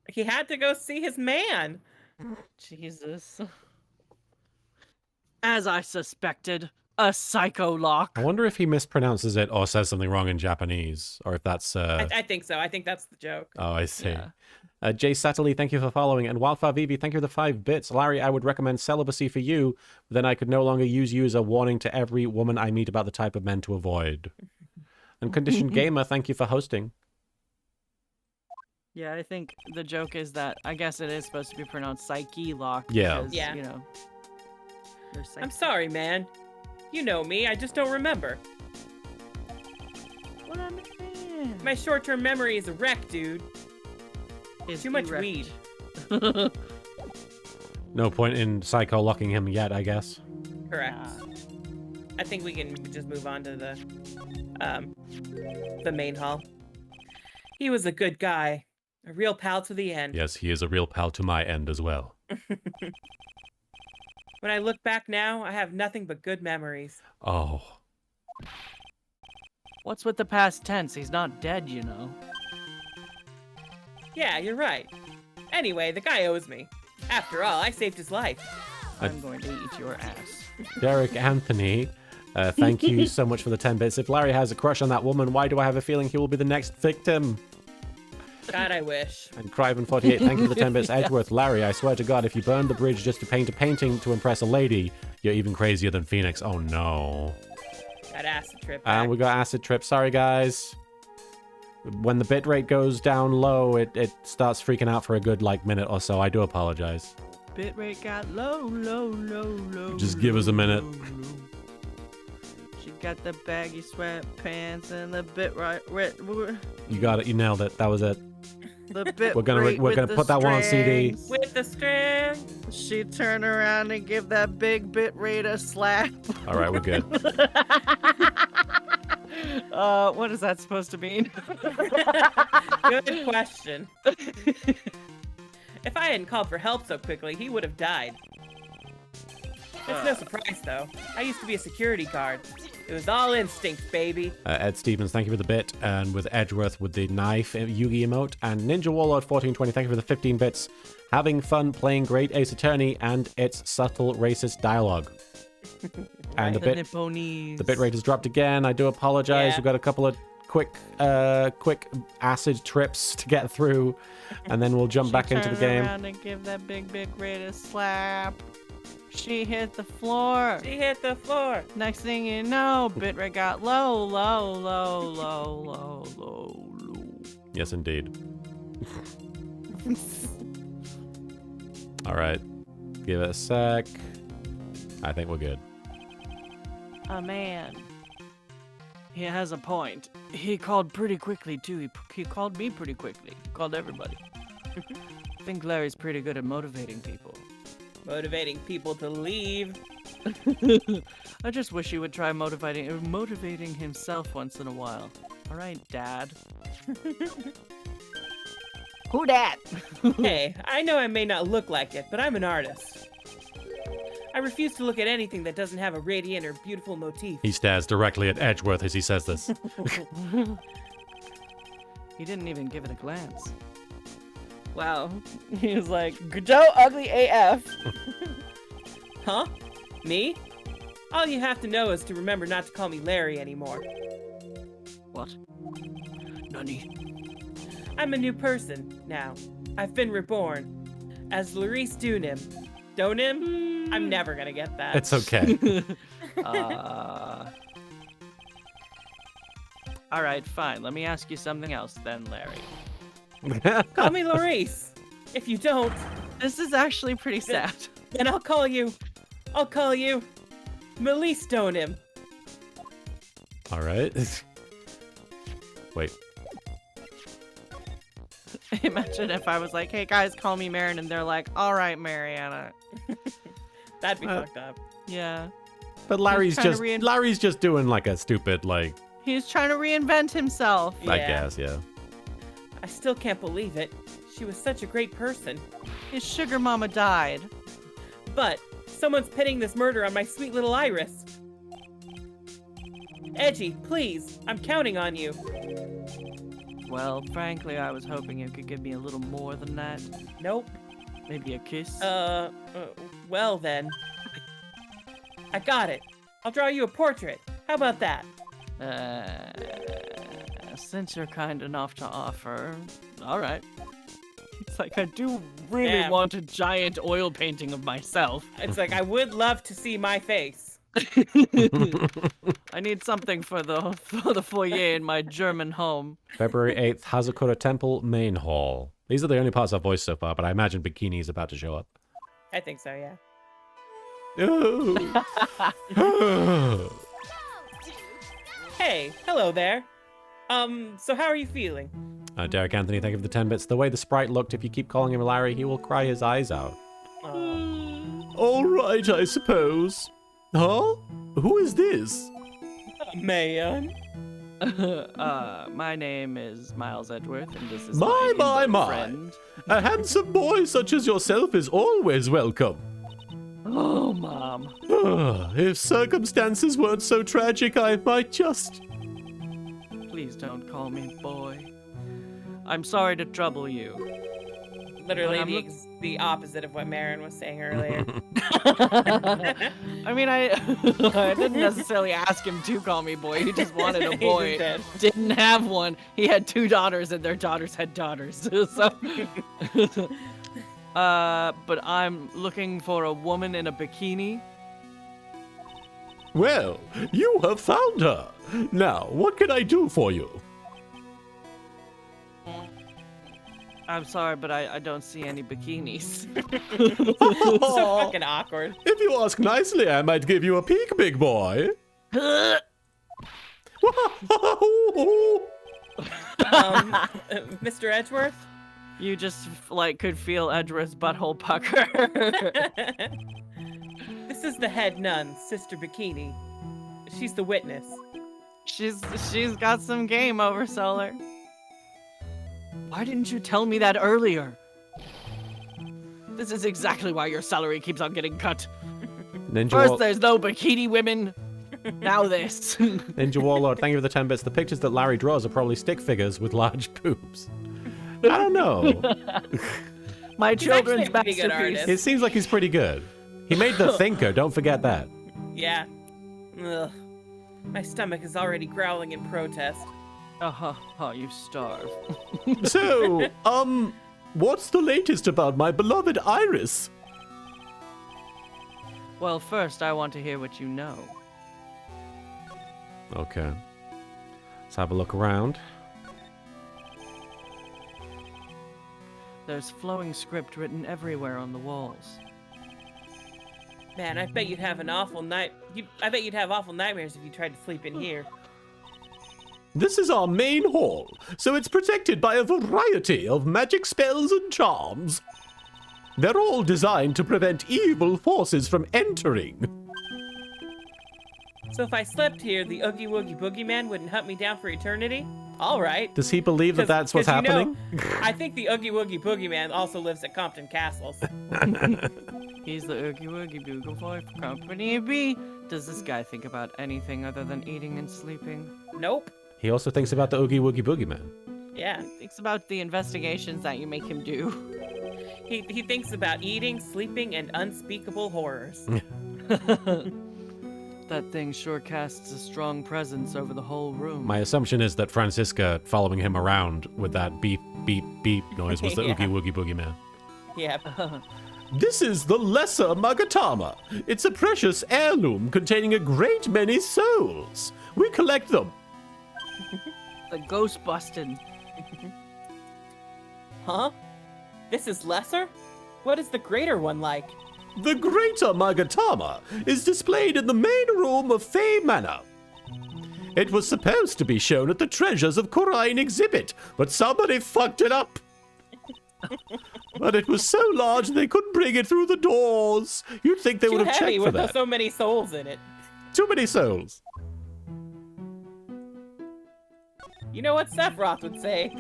He had to go see his man. Jesus. As I suspected. A psycho lock. I wonder if he mispronounces it or says something wrong in Japanese, or if that's. I think so. I think that's the joke. Oh, I see. Yeah. Jay Satterley, thank you for following. And Wildfire Vivi, thank you for the 5 bits. Larry, I would recommend celibacy for you. Then I could no longer use you as a warning to every woman I meet about the type of men to avoid. And Conditioned Gamer, thank you for hosting. Yeah, I think the joke is that I guess it is supposed to be pronounced psyche lock. Yeah. Because, Yeah. You know. They're I'm psyche- sorry, man. You know me. I just don't remember. What I mean? My short-term memory is a wreck, dude. Is Too much erect. weed. No point in psycho locking him yet, I guess. Correct. I think we can just move on to the main hall. He was a good guy. A real pal to the end. Yes, he is a real pal to my end as well. When I look back now, I have nothing but good memories. Oh. What's with the past tense? He's not dead, you know. Yeah, you're right. Anyway, the guy owes me. After all, I saved his life. I'm going to eat your ass. Derek Anthony, thank you so much for the 10 bits. If Larry has a crush on that woman, why do I have a feeling he will be the next victim? God, I wish. And Cryven48, thank you for the 10 bits. Edgeworth, Larry, I swear to God, if you burned the bridge just to paint a painting to impress a lady, you're even crazier than Phoenix. Oh, no. Got acid trip. And back. we got acid trip. Sorry, guys. When the bitrate goes down low, it starts freaking out for a good, minute or so. I do apologize. Bitrate got low. Just give us a minute. low. She got the baggy sweatpants and the bitrate. You got it. You nailed it. That was it. The bit We're gonna put that one on CD. With the string. She turned around and give that big bit rate a slap. All right, we're good. What is that supposed to mean? Good question. If I hadn't called for help so quickly, he would have died. It's no surprise, though. I used to be a security guard. It was all instinct, baby. Ed Stevens, thank you for the bit. And with Edgeworth with the knife Yugi emote. And Ninja Warlord 1420, thank you for the 15 bits. Having fun playing Great Ace Attorney and its subtle racist dialogue. And the the Nipponese. bit rate has dropped again. I do apologize. Yeah. We've got a couple of quick acid trips to get through, and then we'll jump back into the game. Around and give that big rate a slap. She hit the floor. She hit the floor. Next thing you know, bitrate got low. Yes, indeed. All right. Give it a sec. I think we're good. A man. He has a point. He called pretty quickly, too. He called me pretty quickly. He called everybody. I think Larry's pretty good at motivating people. Motivating people to leave. I just wish he would try motivating himself once in a while. All right, Dad. Who dat? Hey, I know I may not look like it, but I'm an artist. I refuse to look at anything that doesn't have a radiant or beautiful motif. He stares directly at Edgeworth as he says this. He didn't even give it a glance. Wow. He was like, Joe ugly AF. Huh? Me? All you have to know is to remember not to call me Larry anymore. What? Nani? I'm a new person now. I've been reborn. As Larice Dunim. Donim? I'm never gonna get that. It's okay. All right, fine. Let me ask you something else then, Larry. Call me Larice. If you don't, This is actually pretty sad. then I'll call you Melise Donim. All right. Wait. Imagine if I was like, hey guys, call me Marin, and they're like, all right, Mariana. That'd be fucked up. Yeah. But Larry's trying to just Larry's just doing a stupid He's trying to reinvent himself. Yeah. I guess, yeah. I still can't believe it. She was such a great person. His sugar mama died. But someone's pinning this murder on my sweet little Iris. Edgy, please. I'm counting on you. Well, frankly, I was hoping you could give me a little more than that. Nope. Maybe a kiss. Well then. I got it. I'll draw you a portrait. How about that? Since you're kind enough to offer, all right. It's like I do really Yeah. want a giant oil painting of myself. It's like, I would love to see my face. I need something for the foyer in my German home. February 8th, Hazakura Temple, Main Hall. These are the only parts I've voiced so far, but I imagine Bikini is about to show up. I think so, yeah. Oh. Hey, hello there. So how are you feeling? Derek Anthony, thank you for the 10 bits. The way the sprite looked, if you keep calling him Larry, he will cry his eyes out. All right, I suppose. Huh? Who is this? Man. My name is Miles Edgeworth, and this is My, my my. friend. A handsome boy such as yourself is always welcome. Oh, Mom. If circumstances weren't so tragic, I might just... Please don't call me boy. I'm sorry to trouble you. Literally I'm the opposite of what Marin was saying earlier. I mean, I didn't necessarily ask him to call me boy. He just wanted a He boy. just Didn't have one. He had 2 daughters, and their daughters had daughters. So, but I'm looking for a woman in a bikini. Well, you have found her. Now, what can I do for you? I'm sorry, but I don't see any bikinis. So fucking awkward. If you ask nicely, I might give you a peek, big boy. Mr. Edgeworth? You just like could feel Edgeworth's butthole pucker. This is the head nun, Sister Bikini. She's the witness. She's got some game over Solar. Why didn't you tell me that earlier? This is exactly why your salary keeps on getting cut. Ninja, First there's no bikini women, now this. Ninja Warlord, thank you for the 10 bits. The pictures that Larry draws are probably stick figures with large boobs. I don't know. My He's children's actually a pretty good masterpiece. artist. It seems like he's pretty good. He made The Thinker, don't forget that. Yeah. Ugh. My stomach is already growling in protest. You starve. So, what's the latest about my beloved Iris? Well, first I want to hear what you know. Okay. Let's have a look around. There's flowing script written everywhere on the walls. Man, I bet you'd have an awful night. I bet you'd have awful nightmares if you tried to sleep in here. This is our main hall, so it's protected by a variety of magic spells and charms. They're all designed to prevent evil forces from entering. So if I slept here, the Oogie Woogie Boogeyman wouldn't hunt me down for eternity? All right. Does he believe that that's what's 'Cause you know, happening? I think the Oogie Woogie Boogeyman also lives at Compton Castles. He's the Oogie Woogie Bugle Boy for Company B. Does this guy think about anything other than eating and sleeping? Nope. He also thinks about the Oogie Woogie Boogeyman. Yeah. Thinks about the investigations that you make him do. He thinks about eating, sleeping, and unspeakable horrors. That thing sure casts a strong presence over the whole room. My assumption is that Francisca following him around with that beep, beep, beep noise was the Yeah. Oogie Woogie Boogeyman. Yeah. This is the Lesser Magatama. It's a precious heirloom containing a great many souls. We collect them. The ghost bustin'. Huh? This is lesser? What is the greater one like? The Greater Magatama is displayed in the main room of Fey Manor. It was supposed to be shown at the Treasures of Korine exhibit, but somebody fucked it up. But it was so large they couldn't bring it through the doors. You'd think they Too would have heavy checked for with that. so many souls in it. Too many souls. You know what Sephiroth would say?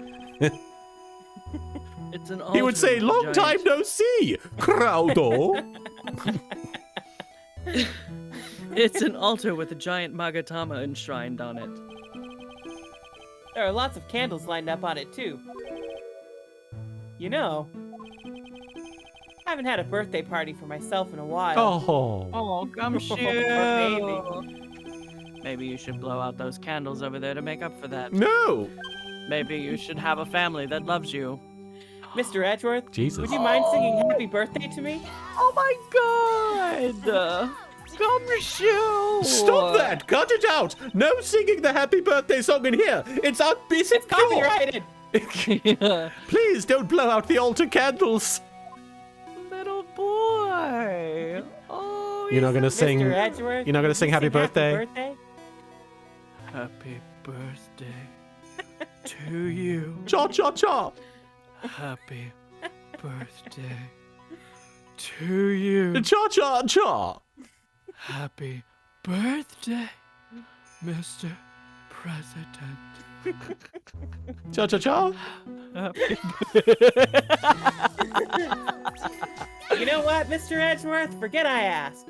It's an He would altar say, with a long giant- time no see, Crowdo. It's an altar with a giant Magatama enshrined on it. There are lots of candles lined up on it, too. You know, I haven't had a birthday party for myself in a while. Oh. Oh, Gumshoe. Maybe you should blow out those candles over there to make up for that. No. Maybe you should have a family that loves you. Mr. Edgeworth, Jesus. would you mind singing happy birthday to me? Oh my god! Gumshoe! Stop that! Cut it out! No singing the happy birthday song in here! It's It's copyrighted! Yeah. Please don't blow out the altar candles! Little boy! Oh, You're not gonna sing. Mr. Edgeworth, You're not gonna would you sing happy birthday? Happy birthday to you. Cha cha cha! Happy birthday to you. Cha cha cha! Happy birthday, Mr. President. Cha cha cha! Happy You know what, Mr. Edgeworth? Forget I asked.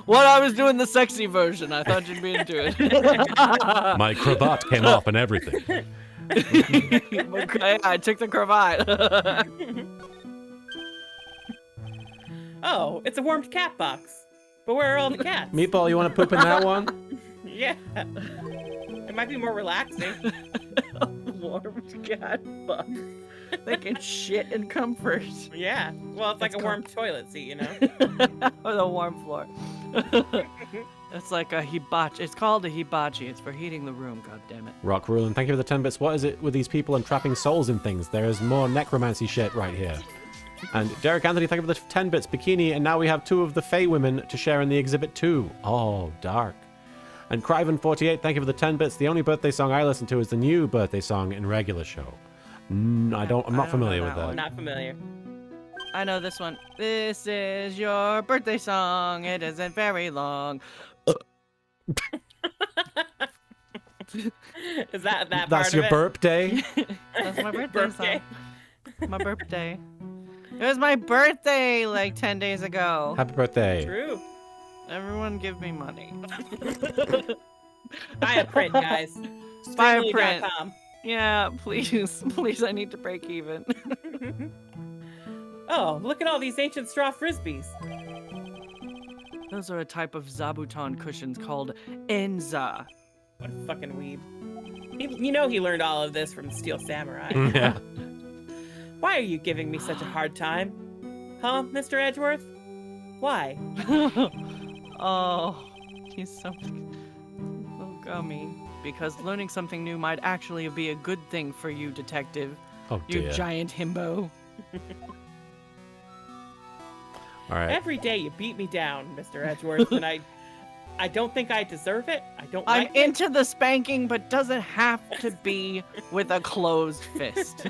What, I was doing the sexy version. I thought you'd be into it. My cravat came off and everything. Okay, I took the cravat. Oh, it's a warmed cat box. But where are all the cats? Meatball, you want to poop in that one? Yeah. It might be more relaxing. Warm cat box. They can shit in comfort. Yeah. Well, it's like It's a warm toilet seat, you know? With a warm floor. It's like a hibachi. It's called a hibachi. It's for heating the room, god damn it. Rock Rulin, thank you for the 10 bits. What is it with these people and trapping souls in things? There is more necromancy shit right here. And Derek Anthony, thank you for the 10 bits. Bikini, and now we have 2 of the Fey women to share in the exhibit too. Oh, dark. And Criven48, thank you for the 10 bits. The only birthday song I listen to is the new birthday song in regular show. I'm not familiar with that. I'm not familiar. I know this one. This is your birthday song. It isn't very long. Is that part That's your of it? burp day? That's my birthday Birthday. song. My birthday. It was my birthday like 10 days ago. Happy birthday. True. Everyone give me money. Buy a print, guys. Buy a print. Streamly.com. Yeah, please. Please, I need to break even. Oh, look at all these ancient straw frisbees. Those are a type of zabuton cushions called Enza. What a fucking weeb. You know he learned all of this from Steel Samurai. Yeah. Why are you giving me such a hard time? Huh, Mr. Edgeworth? Why? Oh, he's so gummy. Because learning something new might actually be a good thing for you, detective. Oh, You dear. giant himbo. All right. Every day you beat me down, Mr. Edgeworth, and I don't think I deserve it. I don't I'm like it. into the spanking, but doesn't have to be with a closed fist.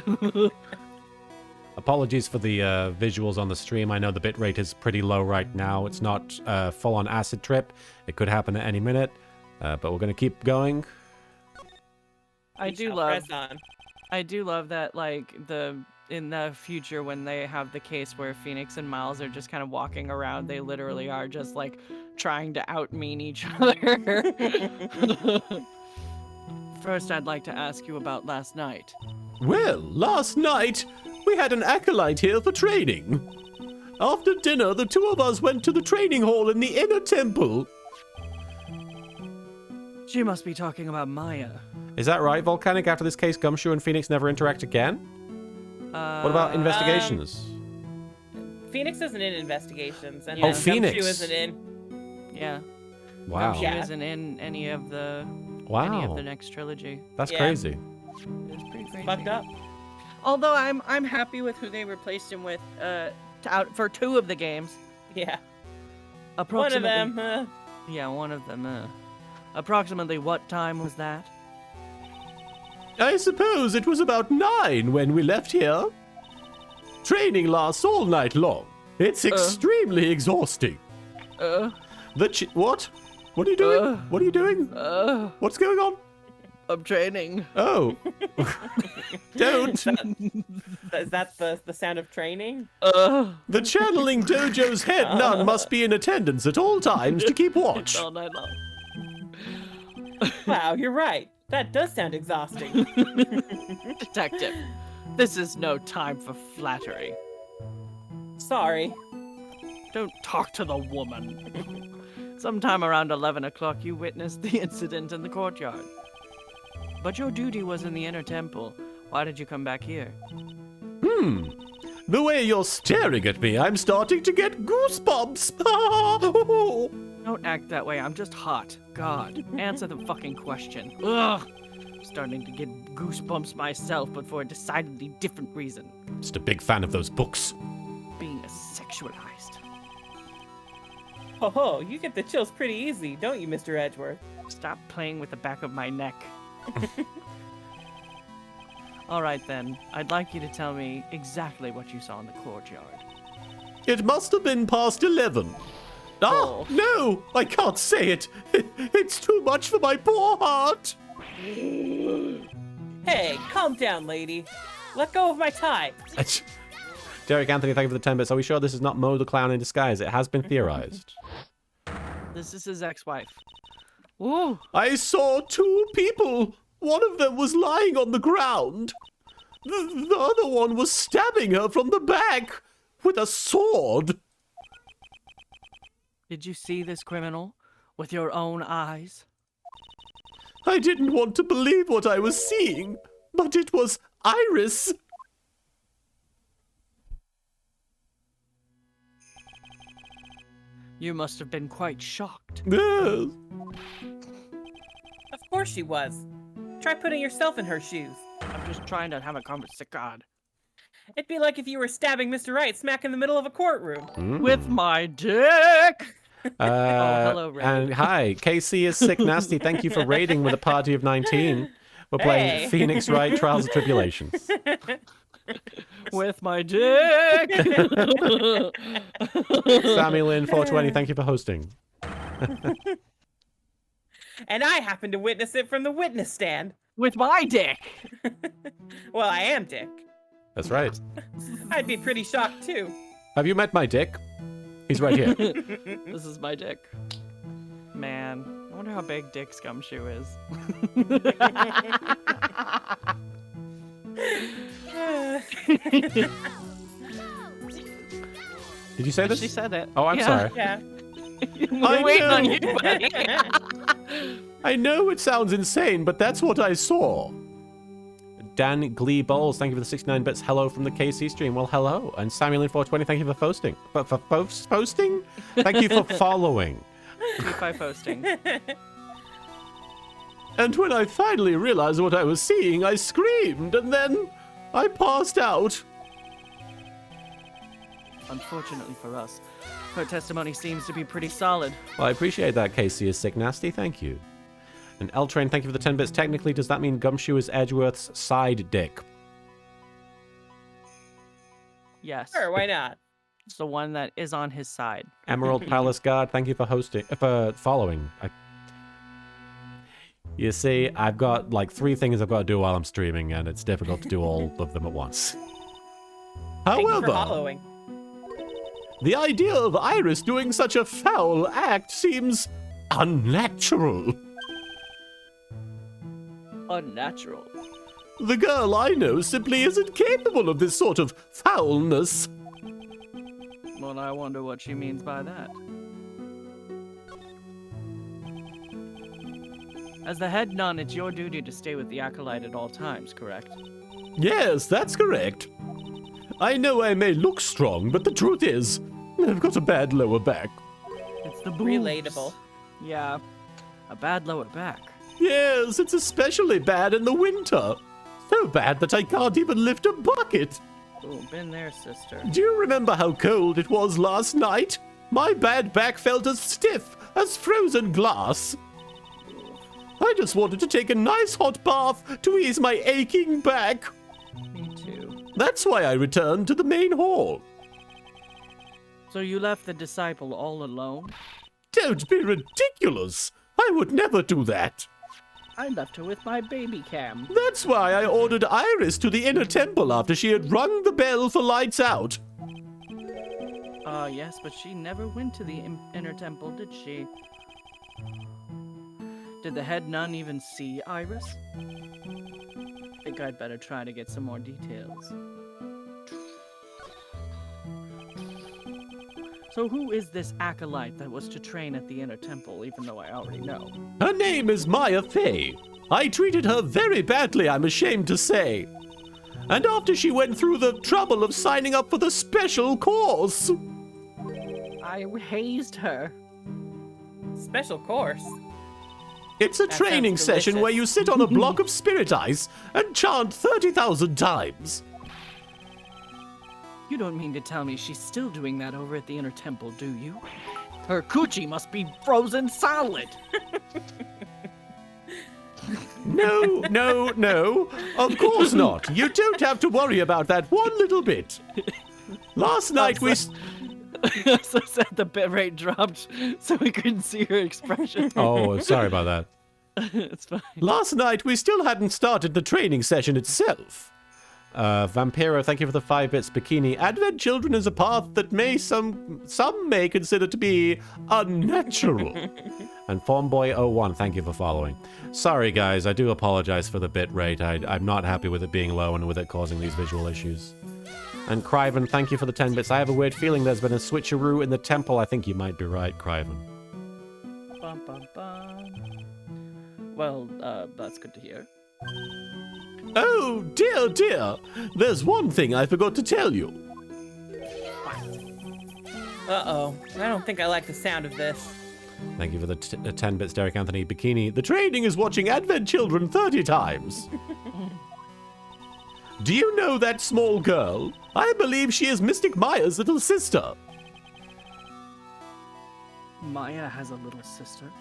Apologies for the visuals on the stream. I know the bitrate is pretty low right now. It's not full-on acid trip. It could happen at any minute, but we're going to keep going. I We do shall love press on. I do love that, like, in the future when they have the case where Phoenix and Miles are just kind of walking around, they literally are just, like, trying to out-mean each other. First, I'd like to ask you about last night. Well, last night, we had an acolyte here for training. After dinner, the 2 of us went to the training hall in the inner temple. She must be talking about Maya. Is that right, Volcanic? After this case, Gumshoe and Phoenix never interact again? What about investigations? Phoenix isn't in investigations, and Oh, Phoenix. Gumshoe isn't in. Yeah. Wow. She Yeah. isn't in any of the Wow. next trilogy. That's Yeah. crazy. It's pretty crazy. Fucked up. Although I'm happy with who they replaced him with out for 2 of the games. Yeah. One of Approximately. them. Yeah, one of them. Approximately what time was that? I suppose it was about 9 when we left here. Training lasts all night long. It's extremely exhausting. What? What are you doing? What are you doing? What's going on? I'm training. Oh. Don't. Is that the sound of training? The channeling dojo's head nun must be in attendance at all times to keep watch. All night long. Wow, you're right. That does sound exhausting. Detective, this is no time for flattery. Sorry. Don't talk to the woman. Sometime around 11 o'clock, you witnessed the incident in the courtyard. But your duty was in the inner temple. Why did you come back here? The way you're staring at me, I'm starting to get goosebumps. Don't act that way. I'm just hot. God, answer the fucking question. Ugh. I'm starting to get goosebumps myself, but for a decidedly different reason. Just a big fan of those books. Being sexualized. Oh, you get the chills pretty easy, don't you, Mr. Edgeworth? Stop playing with the back of my neck. All right, then. I'd like you to tell me exactly what you saw in the courtyard. It must have been past 11. Oh. No, I can't say it. It's too much for my poor heart. Hey, calm down, lady. Let go of my tie. Derek Anthony, thank you for the 10 bits. Are we sure this is not Mo the Clown in disguise? It has been theorized. This is his ex-wife. Ooh. I saw 2 people. One of them was lying on the ground. The other one was stabbing her from the back with a sword. Did you see this criminal with your own eyes? I didn't want to believe what I was seeing, but it was Iris. You must have been quite shocked. Yes. Of course she was. Try putting yourself in her shoes. I'm just trying to have a conversation. God. It'd be like if you were stabbing Mr. Wright smack in the middle of a courtroom. With my dick! Hello, Ray. And hi, KC is sick nasty. Thank you for raiding with a party of 19. We're playing Hey. Phoenix Wright Trials and Tribulations. With my dick! Sammy Lynn 420, thank you for hosting. And I happened to witness it from the witness stand. With my dick! Well, I am Dick. That's right. I'd be pretty shocked too. Have you met my dick? He's right here. This is my dick. Man, I wonder how big Dick's gumshoe is. Did you say this? She said it. Oh, I'm Yeah. sorry. Yeah. We're waiting on know. you, buddy. I know it sounds insane, but that's what I saw. Dan Glee Bowles, thank you for the 69 bits. Hello from the KC stream. Well, hello. And Samuel in 420, thank you for posting. For posting? Thank you for following. Keep by posting. And when I finally realized what I was seeing, I screamed, and then I passed out. Unfortunately for us, her testimony seems to be pretty solid. Well, I appreciate that, KC is sick nasty. Thank you. And L-Train, thank you for the 10 bits. Technically, does that mean Gumshoe is Edgeworth's side dick? Yes. Sure, why not? It's the one that is on his side. Emerald Palace Guard, thank you for following. You see, I've got like 3 things I've got to do while I'm streaming, and it's difficult to do all of them at once. Thank you for However, following. the idea of Iris doing such a foul act seems unnatural. Unnatural. The girl I know simply isn't capable of this sort of foulness. Well, I wonder what she means by that. As the head nun, it's your duty to stay with the Acolyte at all times, correct? Yes, that's correct. I know I may look strong, but the truth is, I've got a bad lower back. It's the boobs. Relatable. Yeah, a bad lower back. Yes, it's especially bad in the winter. So bad that I can't even lift a bucket. Ooh, been there, sister. Do you remember how cold it was last night? My bad back felt as stiff as frozen glass. I just wanted to take a nice hot bath to ease my aching back. Me too. That's why I returned to the main hall. So you left the disciple all alone? Don't be ridiculous. I would never do that. I left her with my baby cam. That's why I ordered Iris to the inner temple after she had rung the bell for lights out. Yes, but she never went to the inner temple, did she? Did the head nun even see Iris? I think I'd better try to get some more details. So who is this acolyte that was to train at the inner temple, even though I already know? Her name is Maya Fey. I treated her very badly, I'm ashamed to say. And after she went through the trouble of signing up for the special course. I hazed her. Special course. It's a That training sounds session where delicious. you sit on a block of spirit ice and chant 30,000 times. You don't mean to tell me she's still doing that over at the inner temple, do you? Her coochie must be frozen solid. No. Of course not. You don't have to worry about that one little bit. Last night we... So sad the bitrate dropped so we couldn't see her expression. Oh, sorry about that. It's fine. Last night we still hadn't started the training session itself. Vampiro, thank you for the 5 bits. Bikini, Advent Children is a path that some may consider to be unnatural. And Formboy01, thank you for following. Sorry guys, I do apologize for the bit rate. I'm not happy with it being low and with it causing these visual issues. And Criven, thank you for the 10 bits. I have a weird feeling there's been a switcheroo in the temple. I think you might be right, Criven. Bum, bum, bum. Well, that's good to hear. Oh, dear. There's one thing I forgot to tell you. Uh-oh. I don't think I like the sound of this. Thank you for the 10 bits, Derek Anthony. Bikini, the training is watching Advent Children 30 times. Do you know that small girl? I believe she is Mystic Maya's little sister. Maya has a little sister.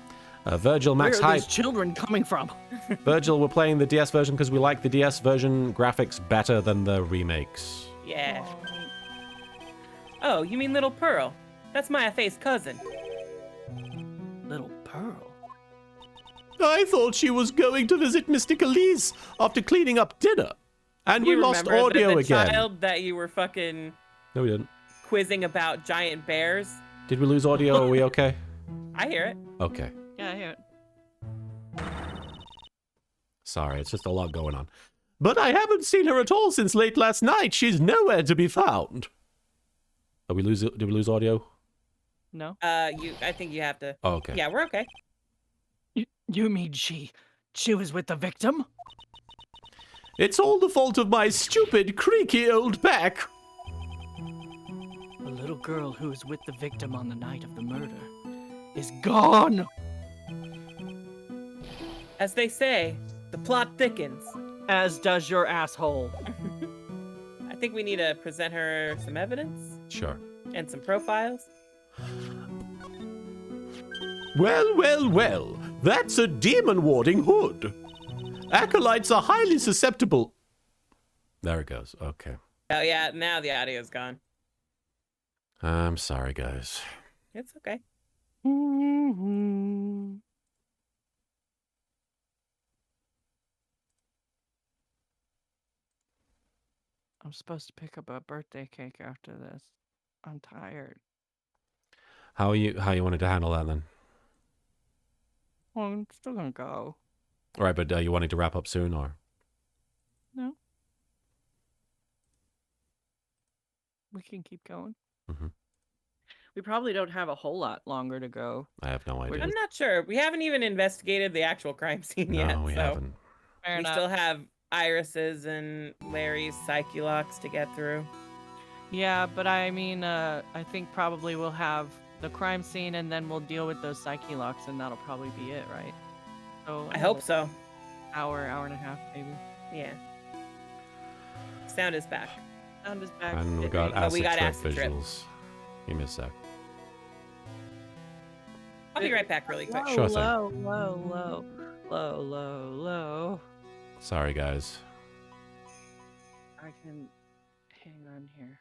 Virgil Max Where are Hype. these children coming from? Virgil, we're playing the DS version because we like the DS version graphics better than the remakes. Yeah. Oh, you mean Little Pearl? That's Maya Faye's cousin. Little Pearl. I thought she was going to visit Mystic Elise after cleaning up dinner. And we You lost remember audio the again. child that you were fucking No, we didn't. quizzing about giant bears? Did we lose audio? Are we okay? I hear it. Okay. Yeah, I hear it. Sorry, it's just a lot going on. But I haven't seen her at all since late last night. She's nowhere to be found. Did we lose audio? No? I think you have to. Oh, okay. Yeah, we're okay. You mean she was with the victim? It's all the fault of my stupid, creaky old back. The little girl who was with the victim on the night of the murder is gone. As they say, the plot thickens. As does your asshole. I think we need to present her some evidence Sure. and some profiles. Well. That's a demon-warding hood. Acolytes are highly susceptible. There it goes. Okay. Oh yeah, now the audio's gone. I'm sorry, guys. It's okay. I'm supposed to pick up a birthday cake after this. I'm tired. How you wanted to handle that then? Well, I'm still gonna go. All right, but you wanting to wrap up soon, or? No. We can keep going. Mhm. We probably don't have a whole lot longer to go. I have no idea. I'm not sure. We haven't even investigated the actual crime scene No, yet. we so haven't. Fair we enough. still have Iris's and Larry's psyche locks to get through. Yeah, but I mean, I think probably we'll have the crime scene and then we'll deal with those psyche locks and that'll probably be it, right? So I hope so. Hour and a half, maybe. Yeah. Sound is back. Sound is back. And we But got acid we got trip acid trip. visuals. Give me a sec. I'll be right back really quick. Sure thing. Low. Sorry, guys. I can hang on here.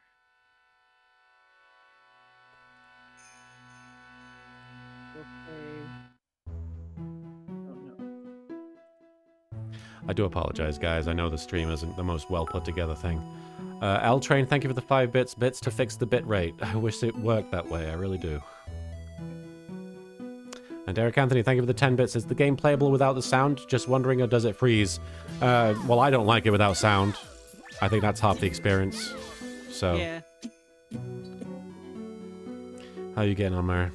Okay. Oh no. I do apologize, guys. I know the stream isn't the most well put together thing. L Train, thank you for the 5 bits to fix the bit rate. I wish it worked that way. I really do. And Derek Anthony, thank you for the 10 bits. Is the game playable without the sound? Just wondering, or does it freeze? Well, I don't like it without sound. I think that's half the experience. So. Yeah. How you getting on, Marin?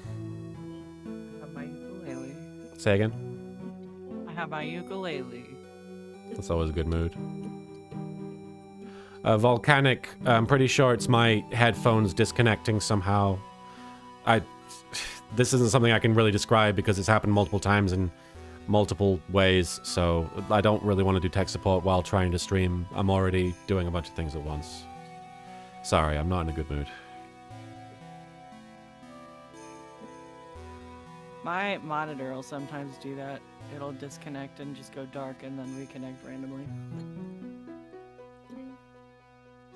I have my ukulele. Say again? I have my ukulele. That's always a good mood. Volcanic, I'm pretty sure it's my headphones disconnecting somehow. This isn't something I can really describe because it's happened multiple times in multiple ways, so I don't really want to do tech support while trying to stream. I'm already doing a bunch of things at once. Sorry, I'm not in a good mood. My monitor will sometimes do that. It'll disconnect and just go dark and then reconnect randomly.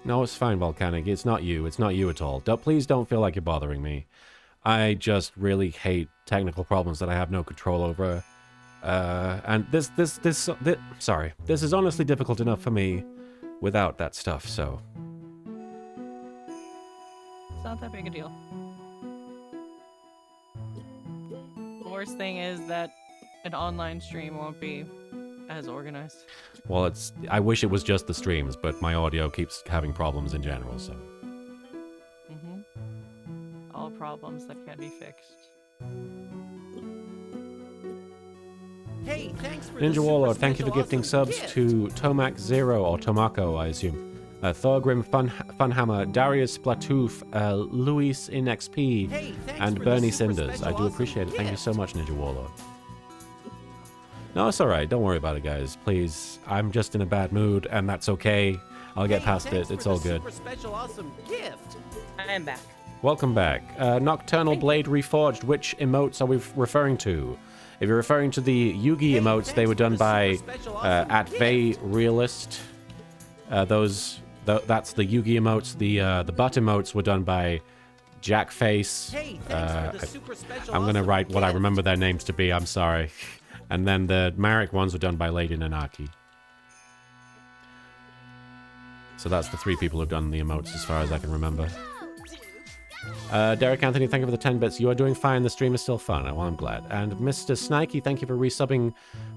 No, it's fine, Volcanic. It's not you. It's not you at all. Please don't feel like you're bothering me. I just really hate technical problems that I have no control over. And this is honestly difficult enough for me without that stuff, so. It's not that big a deal. The worst thing is that an online stream won't be as organized. Well, I wish it was just the streams, but my audio keeps having problems in general, so. All problems that can be fixed. Hey, thanks for Ninja the Warlord, super thank you for special gifting awesome subs gift. to Tomac Zero, or Tomako, I assume. Thorgrim Funhammer, Darius Splatoof, Luis in XP, Hey, thanks and for the Bernie super Cinders. I special do awesome appreciate it. Thank you gift. so much, Ninja Warlord. No, it's alright. Don't worry about it, guys. Please. I'm just in a bad mood, and that's okay. I'll get Hey, past thanks it. It's for all the good. super special awesome gift. I am back. Welcome back. Nocturnal Blade Reforged. Which emotes are we referring to? If you're referring to the Yugi Hey, emotes, they thanks were for done the by super special awesome at gift. Vey Realist. That's the Yugi emotes. The butt emotes were done by Jackface. Hey, thanks for the super special I'm gonna awesome write what I gift. remember their names to be. I'm sorry. And then the Marek ones were done by Lady Nanaki. So that's the three people who've done the emotes as far as I can remember. Derek Anthony, thank you for the 10 bits. You are doing fine. The stream is still fun. Well, I'm glad. And Mr. Snikey, thank you for resubbing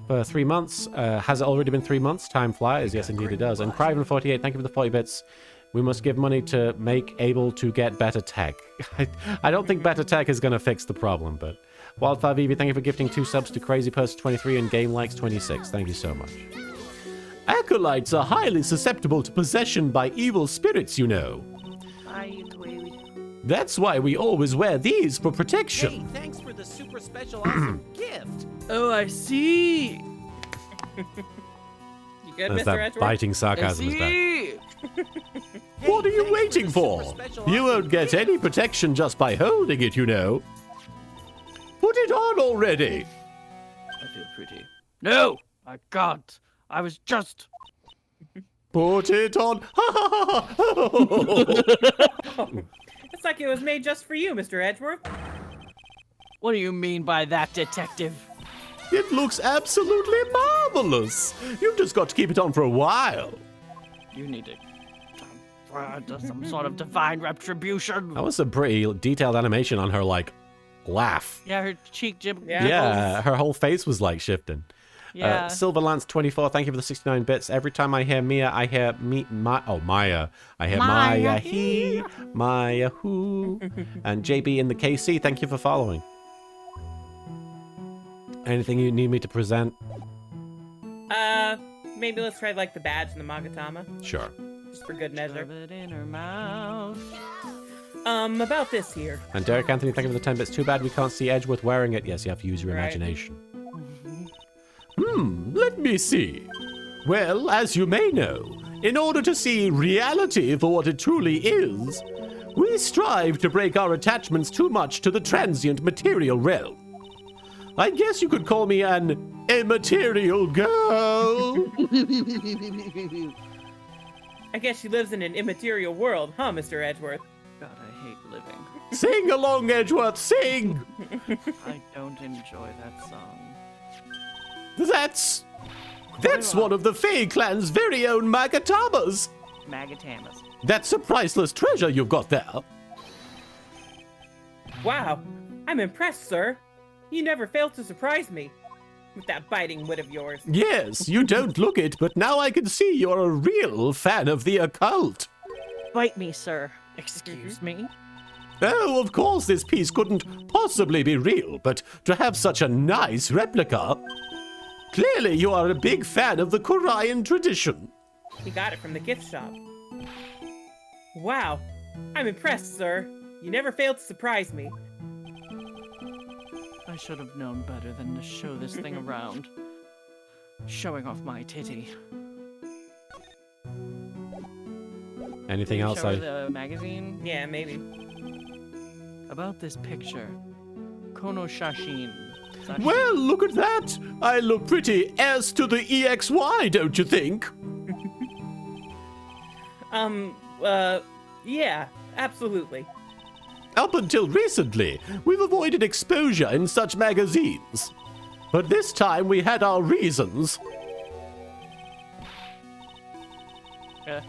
for 3 months. Has it already been 3 months? Time flies. Yes, indeed it does. And Cryven48, thank you for the 40 bits. We must give money to make able to get better tech. I don't think better tech is going to fix the problem, but... Wildfire VB, thank you for gifting 2 subs to Crazy Person 23 and Game Likes 26. Thank you so much. Acolytes are highly susceptible to possession by evil spirits, you know. Bye, ukulele. That's why we always wear these for protection. Hey, thanks for the super special awesome gift. Oh, I see. You good, There's Mr. that Edgeworth? biting I sarcasm is back. see. What are you thanks waiting the for? super special You won't awesome get gift. any protection just by holding it, you know. Put it on already. I feel pretty. No, I can't. I was just. Put it on. It's like it was made just for you, Mr. Edgeworth. What do you mean by that, detective? It looks absolutely marvelous. You've just got to keep it on for a while. You need to do some sort of divine retribution. That was a pretty detailed animation on her, like, laugh. Yeah, her cheek jib. Yeah. Yeah, her whole face was, like, shifting. Yeah. Silverlance24, thank you for the 69 bits. Every time I hear Mia, I hear Maya. I hear Maya, Maya he, Maya, who. And JB in the KC, thank you for following. Anything you need me to present? Maybe let's try like the badge and the Magatama, Sure. just for good measure. Shove it in her mouth. About this here. And Derek Anthony, thank you for the 10 bits. Too bad we can't see Edgeworth wearing it. Yes, you have to use your Right. imagination. Let me see. Well, as you may know, in order to see reality for what it truly is, we strive to break our attachments too much to the transient material realm. I guess you could call me an immaterial girl. I guess she lives in an immaterial world, huh, Mr. Edgeworth? God, I hate living. Sing along, Edgeworth, sing! I don't enjoy that song. That's one of the Fae clan's very own Magatamas. Magatamas. That's a priceless treasure you've got there. Wow, I'm impressed, sir. You never fail to surprise me with that biting wit of yours. Yes, you don't look it, but now I can see you're a real fan of the occult. Bite me, sir. Excuse me. Oh, of course this piece couldn't possibly be real, but to have such a nice replica... Clearly you are a big fan of the Korean tradition. He got it from the gift shop. Wow. I'm impressed, sir. You never failed to surprise me. I should have known better than to show this thing around. Showing off my titty. Anything else Show her the magazine? Yeah, maybe. About this picture. Kono Shashin. Well, look at that! I look pretty S to the EXY, don't you think? Yeah, absolutely. Up until recently, we've avoided exposure in such magazines. But this time we had our reasons.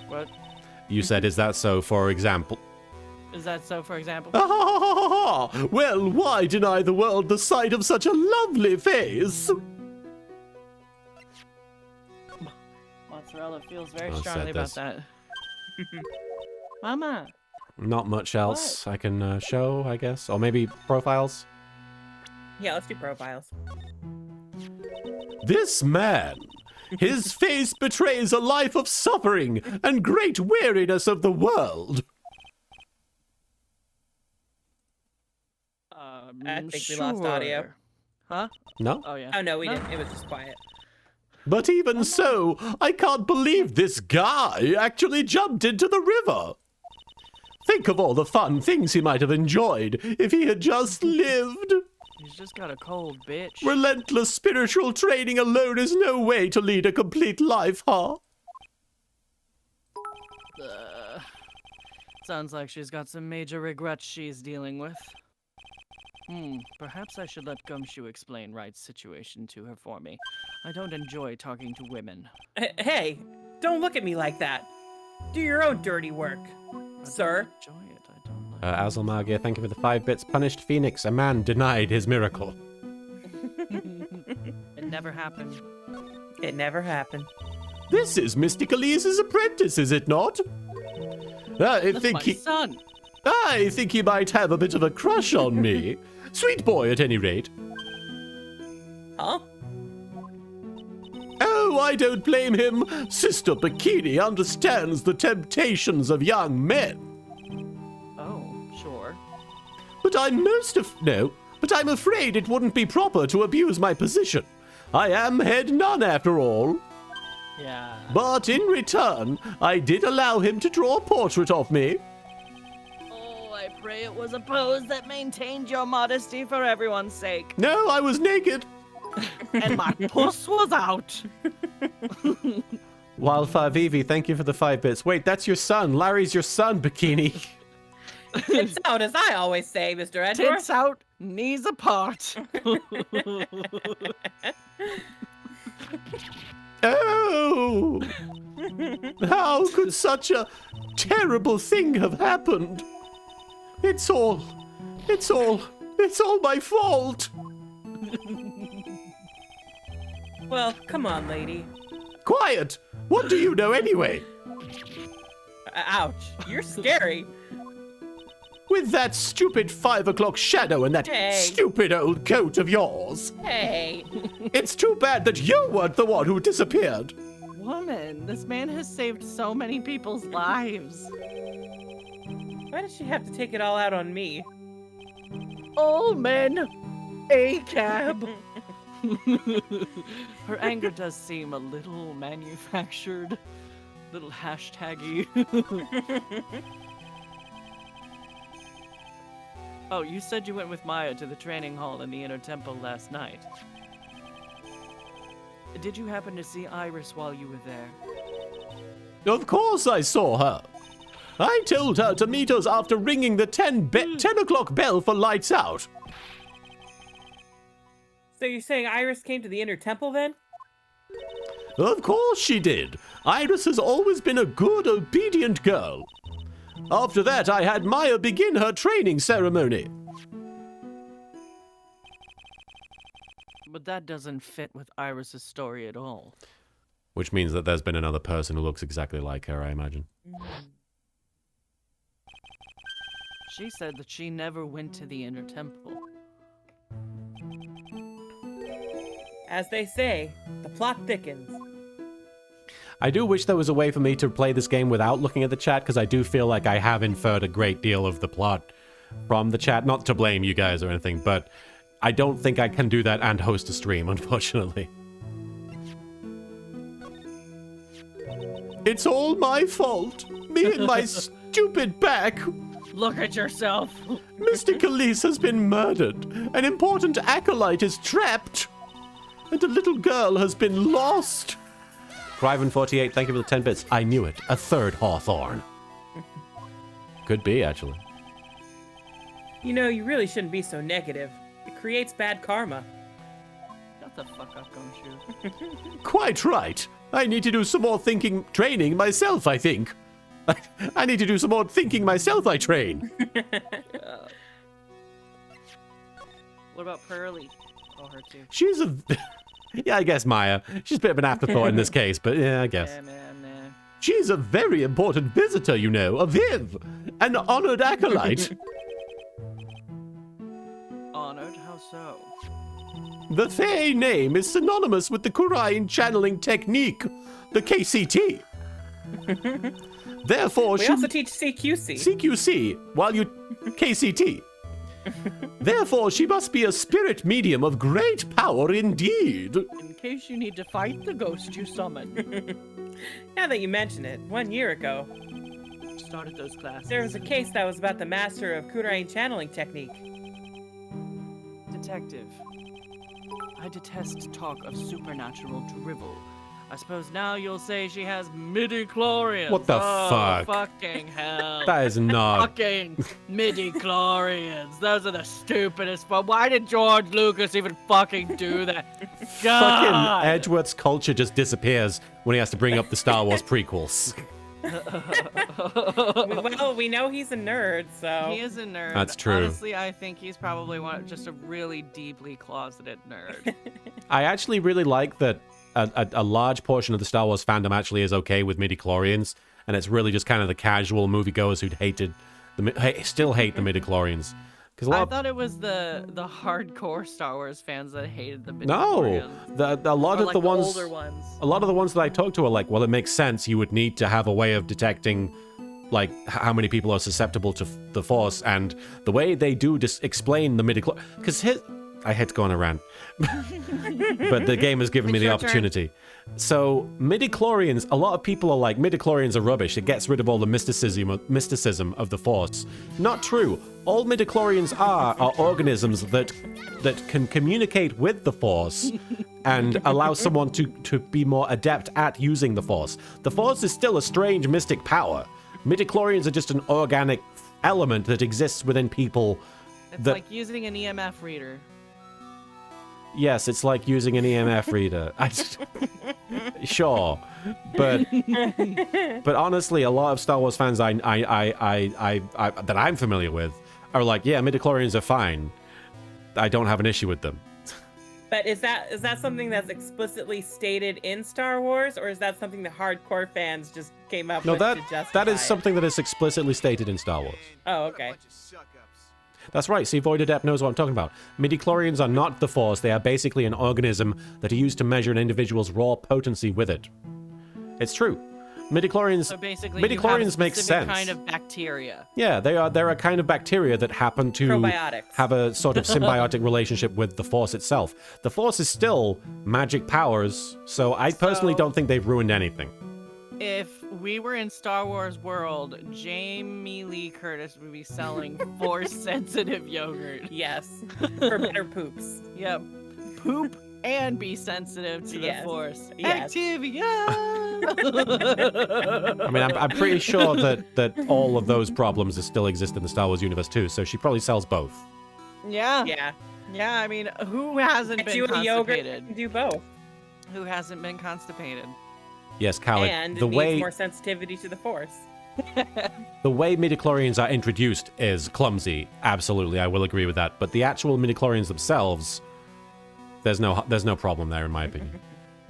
What? You said, is that so, for example? Is that so, for example? Well, why deny the world the sight of such a lovely face? Mozzarella feels very I strongly said about this. that. Mama. Not much else I can show, I guess. Or maybe profiles? Yeah, let's do profiles. This man, his face betrays a life of suffering and great weariness of the world. I think we lost audio. Sure. Huh? No? Oh, yeah. Oh, no, we No. didn't. It was just quiet. But even so, I can't believe this guy actually jumped into the river. Think of all the fun things he might have enjoyed if he had just lived. He's just got a cold, bitch. Relentless spiritual training alone is no way to lead a complete life, huh? Sounds like she's got some major regrets she's dealing with. Perhaps I should let Gumshoe explain Wright's situation to her for me. I don't enjoy talking to women. Hey, don't look at me like that. Do your own dirty work, sir. I don't enjoy it. I don't like Azulmagia, thank you for the 5 bits. Punished Phoenix, a man denied his miracle. It never happened. It never happened. This is Mystic Elise's apprentice, is it not? That's my son. I think he might have a bit of a crush on me. Sweet boy, at any rate. Huh? Oh, I don't blame him. Sister Bikini understands the temptations of young men. Oh, sure. But I'm afraid it wouldn't be proper to abuse my position. I am head nun after all. Yeah. But in return, I did allow him to draw a portrait of me. Oh, I pray it was a pose that maintained your modesty for everyone's sake. No, I was naked. And my puss was out. Wildfire Vivi, thank you for the 5 bits. Wait, that's your son. Larry's your son, Bikini. It's out, as I always say, Mr. Edward. Tits out, knees apart. Oh! How could such a terrible thing have happened? It's all my fault. Well, come on, lady. Quiet! What do you know anyway? Ouch. You're scary. With that stupid 5 o'clock shadow and that Hey. stupid old coat of yours. Hey. It's too bad that you weren't the one who disappeared. Woman, this man has saved so many people's lives. Why does she have to take it all out on me? All men, a cab. Her anger does seem a little manufactured, little hashtaggy. Oh, you said you went with Maya to the training hall in the inner temple last night. Did you happen to see Iris while you were there? Of course I saw her. I told her to meet us after ringing the 10 o'clock bell for lights out. So you're saying Iris came to the inner temple then? Of course she did. Iris has always been a good, obedient girl. After that, I had Maya begin her training ceremony. But that doesn't fit with Iris's story at all. Which means that there's been another person who looks exactly like her, I imagine. She said that she never went to the inner temple. As they say, the plot thickens. I do wish there was a way for me to play this game without looking at the chat, because I do feel like I have inferred a great deal of the plot from the chat. Not to blame you guys or anything, but I don't think I can do that and host a stream, unfortunately. It's all my fault. Me and my stupid back. Look at yourself. Mr. Khalees has been murdered. An important acolyte is trapped. And a little girl has been lost. Criven48, thank you for the 10 bits. I knew it. A third Hawthorne. Could be, actually. You know, you really shouldn't be so negative. It creates bad karma. Shut the fuck up, Gumshoe. Quite right. I need to do some more training myself, I think. I need to do some more thinking myself, I train. What about Pearly? Oh, her too. She's a... Yeah, I guess Maya. She's a bit of an afterthought in this case, but yeah, I guess. Yeah, man. She's a very important visitor, you know, a Viv. An honored acolyte. Honored? How so? The Fae name is synonymous with the Quran channeling technique, the KCT. Therefore, We also teach CQC. CQC, while you KCT. Therefore, she must be a spirit medium of great power indeed. In case you need to fight the ghost you summoned. Now that you mention it, 1 year ago, Started those classes. there was a case that was about the master of Kurain channeling technique. Detective. I detest talk of supernatural drivel. I suppose now you'll say she has midi-chlorians. What the oh, fuck? Fucking hell. That is not... Fucking midi-chlorians. Those are the stupidest. But why did George Lucas even fucking do that? God. Fucking Edgeworth's culture just disappears when he has to bring up the Star Wars prequels. Well, we know he's a nerd, so... He is a nerd. That's true. Honestly, I think he's probably just a really deeply closeted nerd. I actually really like that a large portion of the Star Wars fandom actually is okay with midi-chlorians, and it's really just kind of the casual moviegoers who'd still hate the midi-chlorians. I thought it was the hardcore Star Wars fans that hated the No, midi-chlorians. a lot Or, of like, the ones, older ones. a lot of the ones that I talk to are like, well, it makes sense. You would need to have a way of detecting, like, how many people are susceptible to the Force, and the way they do explain the midi-chlorians, because I hate to go on a rant, but the game has given me the It's your turn. opportunity. So midi-chlorians, a lot of people are like, midi-chlorians are rubbish. It gets rid of all the mysticism of the Force. Not true. All midi-chlorians are organisms that can communicate with the Force and allow someone to be more adept at using the Force. The Force is still a strange mystic power. Midi-chlorians are just an organic element that exists within people. It's like using an EMF reader. Yes, it's like using an EMF reader. Sure, but honestly, a lot of Star Wars fans that I'm familiar with are like, yeah, midichlorians are fine. I don't have an issue with them. But is that something that's explicitly stated in Star Wars, or is that something the hardcore fans just came up with to justify that is it? something that is explicitly stated in Star Wars. Oh, okay. That's right. See, Void Adept knows what I'm talking about. Midichlorians are not the Force. They are basically an organism that are used to measure an individual's raw potency with it. It's true. Midichlorians. So basically, midichlorians make sense. Kind of bacteria. Yeah, they're a kind of bacteria that happen to Probiotics. have a sort of symbiotic relationship with the Force itself. The Force is still magic powers, so I personally don't think they've ruined anything. If we were in Star Wars world, Jamie Lee Curtis would be selling Force-sensitive yogurt. Yes. For better poops. Yep. Poop and be sensitive to the Yes. Force. Yes. Activia! I mean, I'm pretty sure that all of those problems still exist in the Star Wars universe too, so she probably sells both. Yeah. Yeah. Yeah, I mean, who hasn't Get been you a yogurt constipated? and do both. Who hasn't been constipated? Yes, Coward. And the it needs way more sensitivity to the Force. the way midichlorians are introduced is clumsy. Absolutely, I will agree with that. But the actual midichlorians themselves, there's no problem there in my opinion.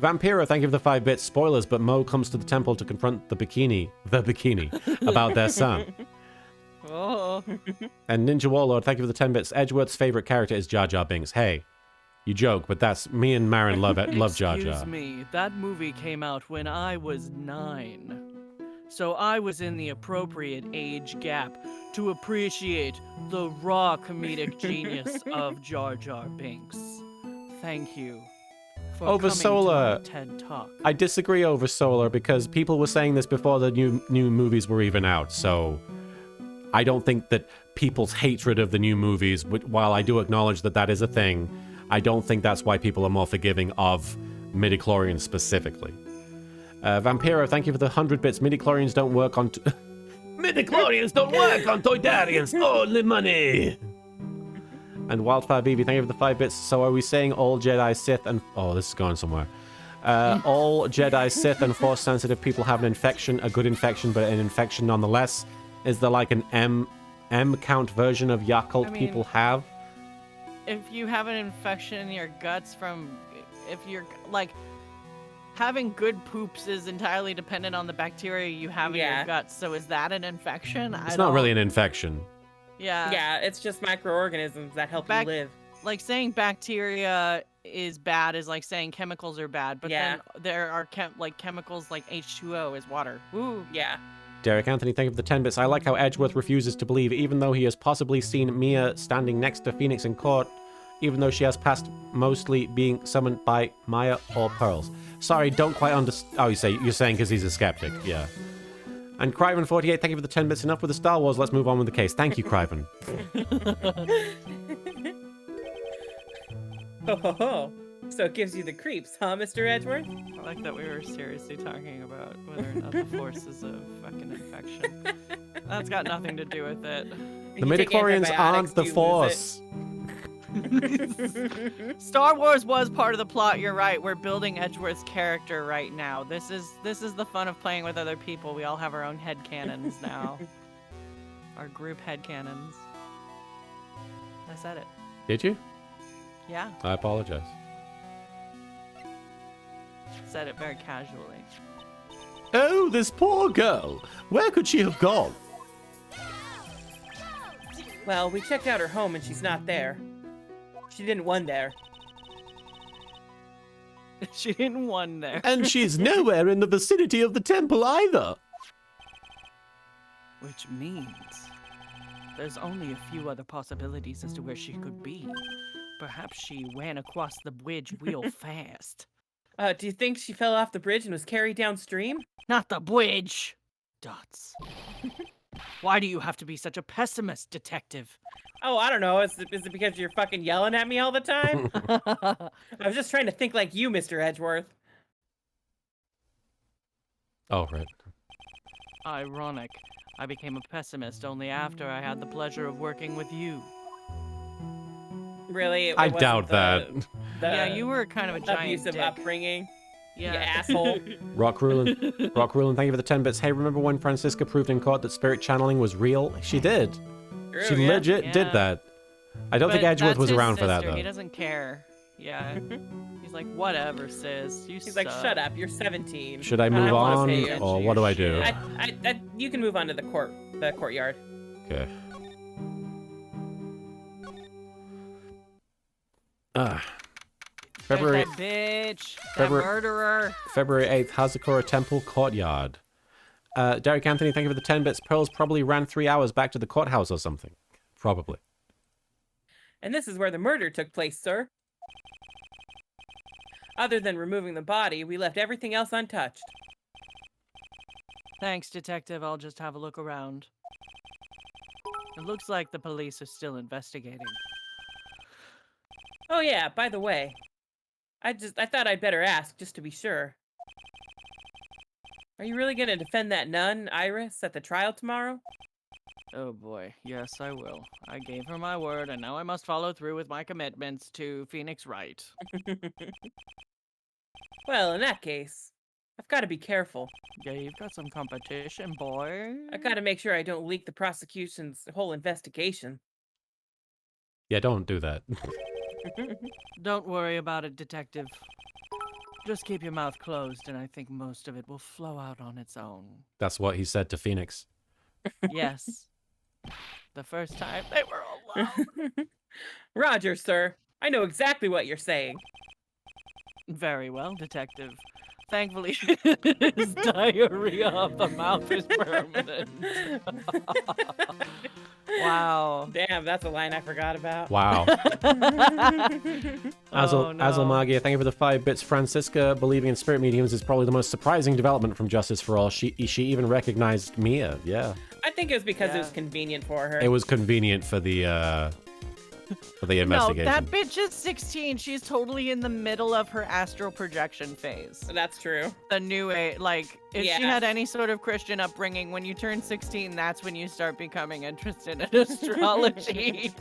Vampiro, thank you for the 5 bits. Spoilers, but Mo comes to the temple to confront the bikini, about their son. Oh. And Ninja Warlord, thank you for the 10 bits. Edgeworth's favorite character is Jar Jar Binks. Hey, you joke, but that's me and Marin love Jar Jar. Excuse me, that movie came out when I was 9. So I was in the appropriate age gap to appreciate the raw comedic genius of Jar Jar Binks. Thank you for Over coming Solar. to my TED Talk. I disagree over Solar because people were saying this before the new movies were even out, so I don't think that people's hatred of the new movies, while I do acknowledge that that is a thing, I don't think that's why people are more forgiving of midichlorians specifically. Vampiro, thank you for the 100 bits. Midichlorians don't work on... midichlorians don't work on Toydarians! Only money! And Wildfire BB, thank you for the 5 bits. So are we saying all Jedi, Sith, and... Oh, this is going somewhere. All Jedi, Sith, and Force-sensitive people have an infection, a good infection, but an infection nonetheless? Is there like an M-count version of Yakult people have? If you have an infection in your guts from... If you're, like... Having good poops is entirely dependent on the bacteria you have in your guts. So is that an infection? It's not really an infection. Yeah. Yeah, it's just microorganisms that help you live. Like saying bacteria is bad is like saying chemicals are bad, but then there are chemicals like H2O is water. Woo. Yeah. Derek Anthony, thank you for the 10 bits. I like how Edgeworth refuses to believe, even though he has possibly seen Mia standing next to Phoenix in court, even though she has passed mostly being summoned by Maya or Pearls. Sorry, don't quite understand. Oh, you're saying because he's a skeptic. Yeah. And Cryven48, thank you for the 10 bits. Enough with the Star Wars. Let's move on with the case. Thank you, Cryven. Ho ho ho. So it gives you the creeps, huh, Mr. Edgeworth? I like that we were seriously talking about whether or not the Force is a fucking infection. That's got nothing to do with it. The midichlorians aren't the Force. Star Wars was part of the plot, you're right. We're building Edgeworth's character right now. This is the fun of playing with other people. We all have our own headcanons now. Our group headcanons. I said it. Did you? Yeah. I apologize. Said it very casually. Oh, this poor girl. Where could she have gone? Well, we checked out her home and she's not there. She didn't one there. She didn't one there. And she's nowhere in the vicinity of the temple either. Which means there's only a few other possibilities as to where she could be. Perhaps she ran across the bridge real fast. Do you think she fell off the bridge and was carried downstream? Not the bridge! Dots. Why do you have to be such a pessimist, detective? Oh, I don't know. Is it because you're fucking yelling at me all the time? I was just trying to think like you, Mr. Edgeworth. Oh, right. Ironic. I became a pessimist only after I had the pleasure of working with you. Really? I doubt that. Yeah, you were kind of a giant abusive dick. upbringing. Yeah. You asshole. Rock Rulin, thank you for the 10 bits. Hey, remember when Francisca proved in court that spirit channeling was real? She did. True, She yeah. legit did that. I don't think But Edgeworth that's was his around for that, sister. though. He doesn't care. Yeah. He's like, whatever, sis. He's like, shut up. You're 17. Should I don't move wanna on, pay attention or to what do your I do? shit. You can move on to the courtyard. Okay. February There's that bitch. That February- murderer. February 8th, Hazakura Temple Courtyard. Derek Anthony, thank you for the 10 bits. Pearls probably ran 3 hours back to the courthouse or something. Probably. And this is where the murder took place, sir. Other than removing the body, we left everything else untouched. Thanks, detective. I'll just have a look around. It looks like the police are still investigating. Oh yeah, by the way, I thought I'd better ask just to be sure. Are you really gonna defend that nun, Iris, at the trial tomorrow? Oh boy, yes I will. I gave her my word, and now I must follow through with my commitments to Phoenix Wright. Well, in that case, I've got to be careful. Yeah, you've got some competition, boy. I've got to make sure I don't leak the prosecution's whole investigation. Yeah, don't do that. Don't worry about it, detective. Just keep your mouth closed, and I think most of it will flow out on its own. That's what he said to Phoenix. Yes. The first time they were alone. Roger, sir. I know exactly what you're saying. Very well, detective. Thankfully, his diarrhea of the mouth is permanent. Wow. Damn, that's a line I forgot about. Wow. Oh, no. Azelmagia, thank you for the 5 bits. Francisca, believing in spirit mediums is probably the most surprising development from Justice for All. She even recognized Mia. Yeah. I think it was because it was Yeah. convenient for her. It was convenient for the No, investigation. that bitch is 16. She's totally in the middle of her astral projection phase. That's true. The new age, like, if she Yeah. had any sort of Christian upbringing, when you turn 16, that's when you start becoming interested in astrology.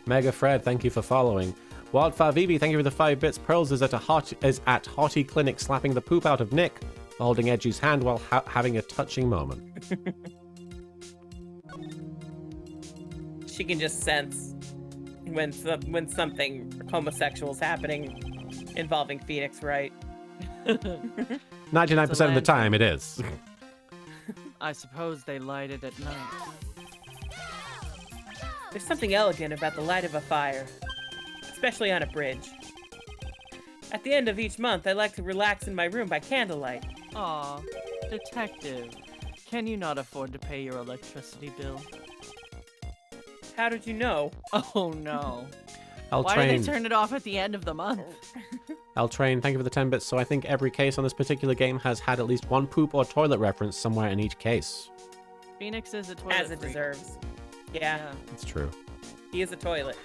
Mega Fred, thank you for following. Wildfire VB, thank you for the 5 bits. Pearls is at Hottie Clinic slapping the poop out of Nick, holding Edgy's hand while having a touching moment. She can just sense when something homosexual is happening involving Phoenix Wright. 99% of the time, it is. I suppose they light it at night. There's something elegant about the light of a fire, especially on a bridge. At the end of each month, I like to relax in my room by candlelight. Aw, detective, can you not afford to pay your electricity bill? How did you know? Oh no. L Why do Train, they turn it off at the end of the month? L Train, thank you for the 10 bits. So I think every case on this particular game has had at least one poop or toilet reference somewhere in each case. Phoenix is a toilet As it freak. deserves. Yeah, It's true. he is a toilet.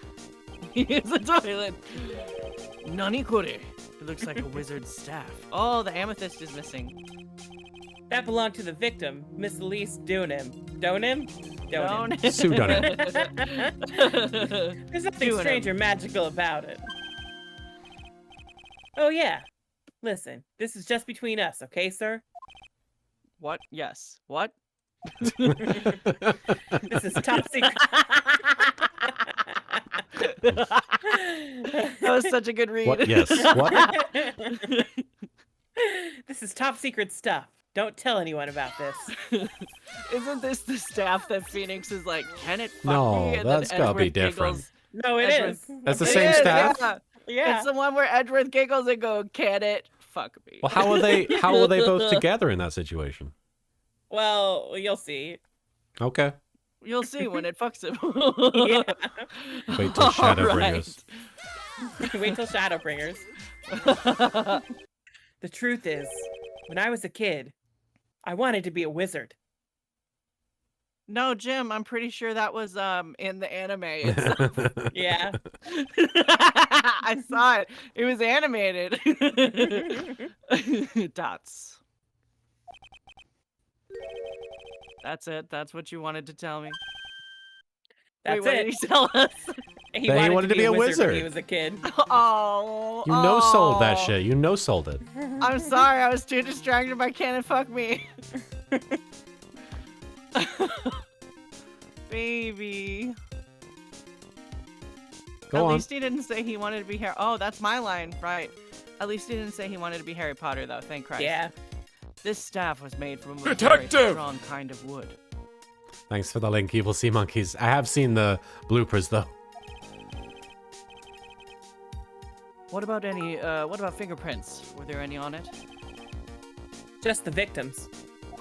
He is a toilet. Nani kore? It looks like a wizard's staff. Oh, the amethyst is missing. That belonged to the victim, Miss Elise Dunim. Donim? Donim. Pseudonym. There's nothing Dunim. strange or magical about it. Oh yeah. Listen, this is just between us, okay, sir? What? Yes. What? This is top secret. That was such a good read. What? Yes. What? This is top secret stuff. Don't tell anyone about this. Isn't this the staff that Phoenix is like, can it fuck No, me? And that's then gotta be Edward different. giggles. No, it Edward- is. That's the It same is, staff? Yeah. Yeah. It's the one where Edward giggles and go, can it fuck me? Well, how are they both together in that situation? Well, you'll see. Okay. You'll see when it fucks him. Yeah. Wait till Shadowbringers. Wait till Shadowbringers. The truth is, when I was a kid, I wanted to be a wizard. No, Jim, I'm pretty sure that was in the anime itself. Yeah. I saw it. It was animated. Dots. That's it. That's what you wanted to tell me. That's Wait, what it. did he tell us? He That he wanted to be a when wizard. he was a kid. Oh. You no-sold that oh. shit. You no-sold it. I'm sorry. I was too distracted by Can It Fuck Me. Baby. Go At on. least he didn't say he wanted to be Harry. Oh, that's my line, right? At least he didn't say he wanted to be Harry Potter, though. Thank Christ. Yeah. This staff was made from a very strong kind of wood. Thanks for the link, Evil Sea Monkeys. I have seen the bloopers, though. What about fingerprints? Were there any on it? Just the victims.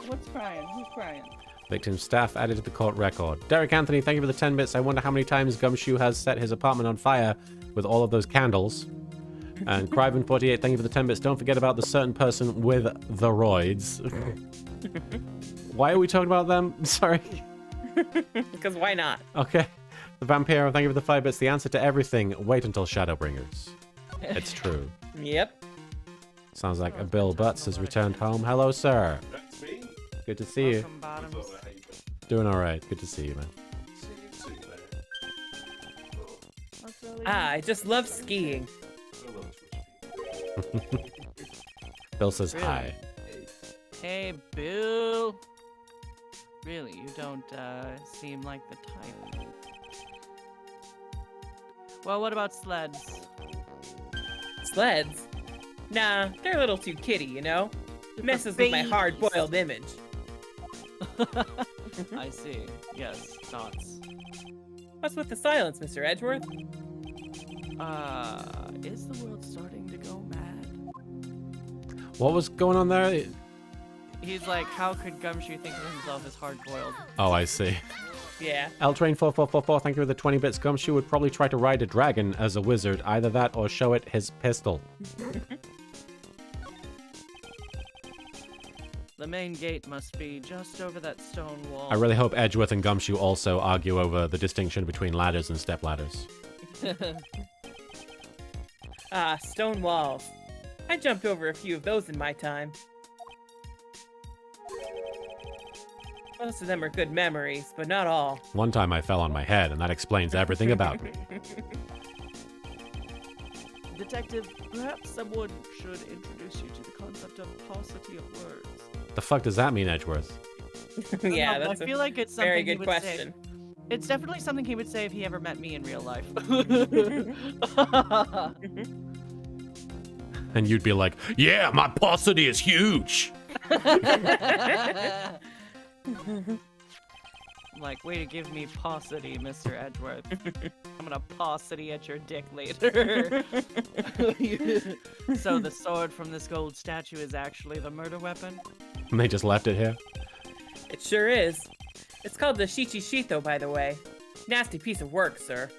What's crying? Who's crying? Victim staff added to the court record. Derek Anthony, thank you for the 10 bits. I wonder how many times Gumshoe has set his apartment on fire with all of those candles. And Cryven48, thank you for the 10 bits. Don't forget about the certain person with the roids. Why are we talking about them? Sorry. Because why not? Okay. The Vampiro, thank you for the 5 bits. The answer to everything, wait until Shadowbringers. It's true. Yep. Sounds like a Bill Butts has returned home. Hello, sir. That's me. Good to see you. Welcome, Bottoms. Doing all right. Good to see you, man. See you too, man. I just love skiing. I love Twitch people. Bill says Really? hi. Hey, Bill. Really, you don't seem like the type. Well, what about sleds? Sleds? Nah, they're a little too kiddie, you know? Messes with my hard-boiled image. I see. Yes, dots. What's with the silence, Mr. Edgeworth? Is the world starting to go mad? What was going on there? He's like, how could Gumshoe think of himself as hard-boiled? Oh, I see. Yeah. L-Train4444, thank you for the 20 bits. Gumshoe would probably try to ride a dragon as a wizard. Either that or show it his pistol. The main gate must be just over that stone wall. I really hope Edgeworth and Gumshoe also argue over the distinction between ladders and step ladders. Ah, stone walls. I jumped over a few of those in my time. Most of them are good memories, but not all. One time I fell on my head, and that explains everything about me. Detective, perhaps someone should introduce you to the concept of paucity of words. The fuck does that mean, Edgeworth? Yeah, I that's I feel like it's something very he good would question. Say. It's definitely something he would say if he ever met me in real life. And you'd be like, yeah, my paucity is huge! Like, way to give me paucity, Mr. Edgeworth. I'm gonna paucity at your dick later. So the sword from this gold statue is actually the murder weapon? And they just left it here? It sure is. It's called the Shichishito, by the way. Nasty piece of work, sir.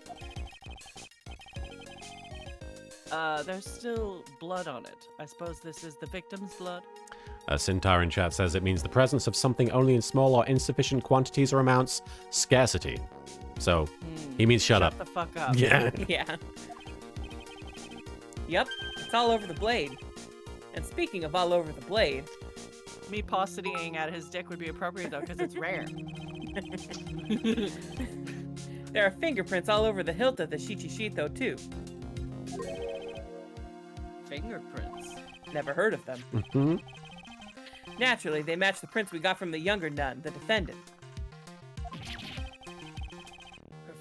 There's still blood on it. I suppose this is the victim's blood? Sintar in chat says it means the presence of something only in small or insufficient quantities or amounts, scarcity. So, he means shut up. Shut the fuck up. Yeah. Yeah. Yep, it's all over the blade. And speaking of all over the blade, Me paucitying at his dick would be appropriate, though, because it's rare. there are fingerprints all over the hilt of the Shichishito, too. Fingerprints. Never heard of them. Hmm. Naturally, they match the prints we got from the younger nun, the defendant. Her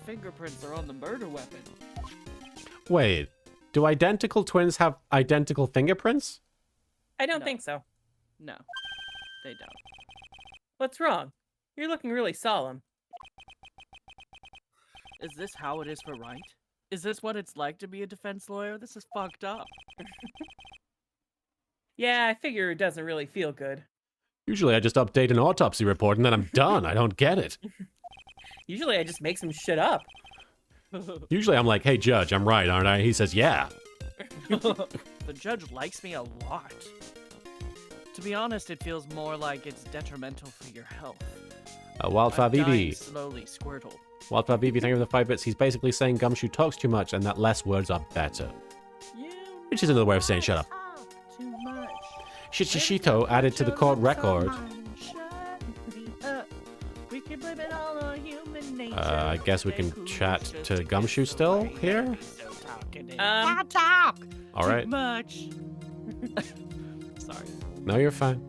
fingerprints are on the murder weapon. Wait, do identical twins have identical fingerprints? I don't No. think so. No, they don't. What's wrong? You're looking really solemn. Is this how it is for Wright? Is this what it's like to be a defense lawyer? This is fucked up. Yeah, I figure it doesn't really feel good. Usually I just update an autopsy report and then I'm done. I don't get it. Usually I just make some shit up. Usually I'm like, hey, judge, I'm right, aren't I? He says, yeah. The judge likes me a lot. To be honest, it feels more like it's detrimental for your health. Wildfire I'm dying VV. slowly, Squirtle. Wildfire VV, thank you for the 5 bits. He's basically saying Gumshoe talks too much and that less words are better. Which is another way of saying shut up. Too much. Shichishito added to the court record. We can blame it all on human nature. I guess we can chat to Gumshoe still here? Talk! All right. Too much. Sorry. No, you're fine.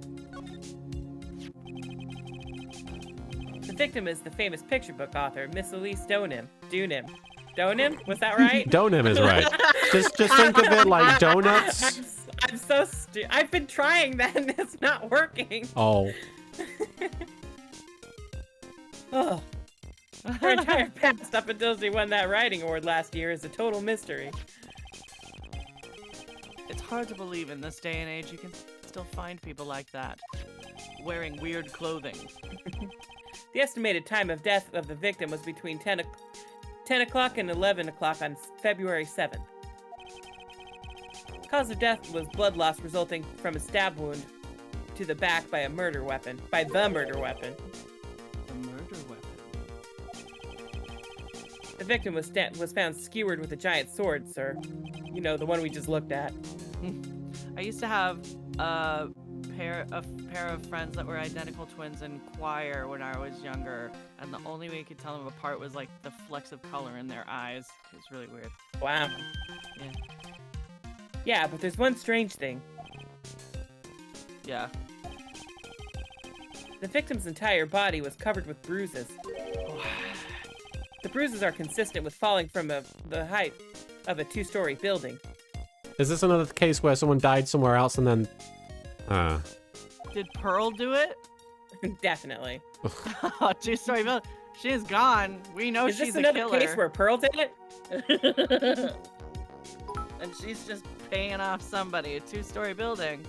The victim is the famous picture book author, Miss Elise Donim. Donim? Was that right? Donim is right. Just think of it like donuts. I'm so I've been trying that and it's not working. Oh. Ugh. Her entire past up until she won that writing award last year is a total mystery. It's hard to believe in this day and age you can still find people like that, wearing weird clothing. The estimated time of death of the victim was between 10 o'clock and 11 o'clock on February 7th. Cause of death was blood loss resulting from a stab wound to the back by the murder weapon. The murder weapon. The victim was found skewered with a giant sword, sir. You know, the one we just looked at. I used to have a pair of friends that were identical twins in choir when I was younger, and the only way you could tell them apart was like the flecks of color in their eyes. It was really weird. Wow. Yeah. Yeah, but there's one strange thing. Yeah. The victim's entire body was covered with bruises. The bruises are consistent with falling from the height of a 2-story building. Is this another case where someone died somewhere else and then... Did Pearl do it? Definitely. Two-story building. She is gone. We know Is she's this a another killer. case where Pearl did it? And she's just paying off somebody. A two-story building.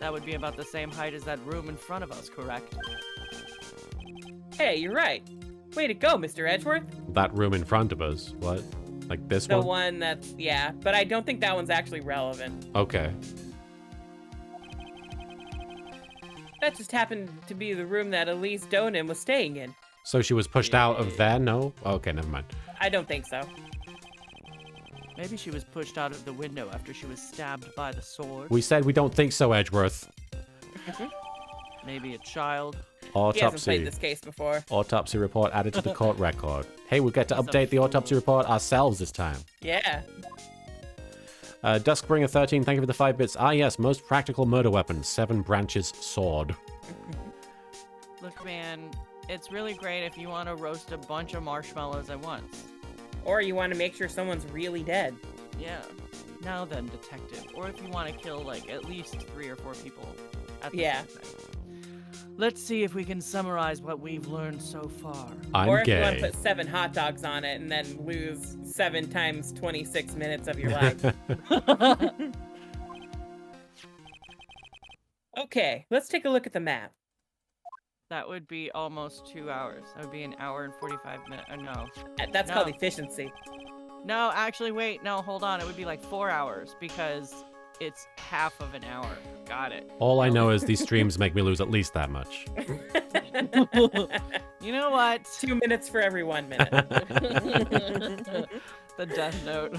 That would be about the same height as that room in front of us, correct? Hey, you're right. Way to go, Mr. Edgeworth. That room in front of us. What? Like this The one? one that's, yeah, but I don't think that one's actually relevant. Okay. That just happened to be the room that Elise Donan was staying in. So she was pushed out of there? No? Okay, never mind. I don't think so. Maybe she was pushed out of the window after she was stabbed by the sword. We said we don't think so, Edgeworth. Maybe a child. He hasn't Autopsy. played this case before. Autopsy report added to the court record. Hey, we get to update the autopsy report ourselves this time. Yeah. Duskbringer 13, thank you for the 5 bits. Ah, yes, most practical murder weapon, 7 branches sword. Look, man, it's really great if you want to roast a bunch of marshmallows at once. Or you want to make sure someone's really dead. Yeah. Now then, detective. Or if you want to kill, like, at least 3 or 4 people at the Yeah. same time. Let's see if we can summarize what we've learned so far. I'm or if you want gay. to put 7 hot dogs on it and then lose 7 times 26 minutes of your life. Okay, let's take a look at the map. That would be almost 2 hours. That would be an hour and 45 minutes. No. That's called No. efficiency. No, actually, wait. No, hold on. It would be like 4 hours because it's half of an hour. Got it. All I know is these streams make me lose at least that much. You know what? 2 minutes for every 1 minute. The death note.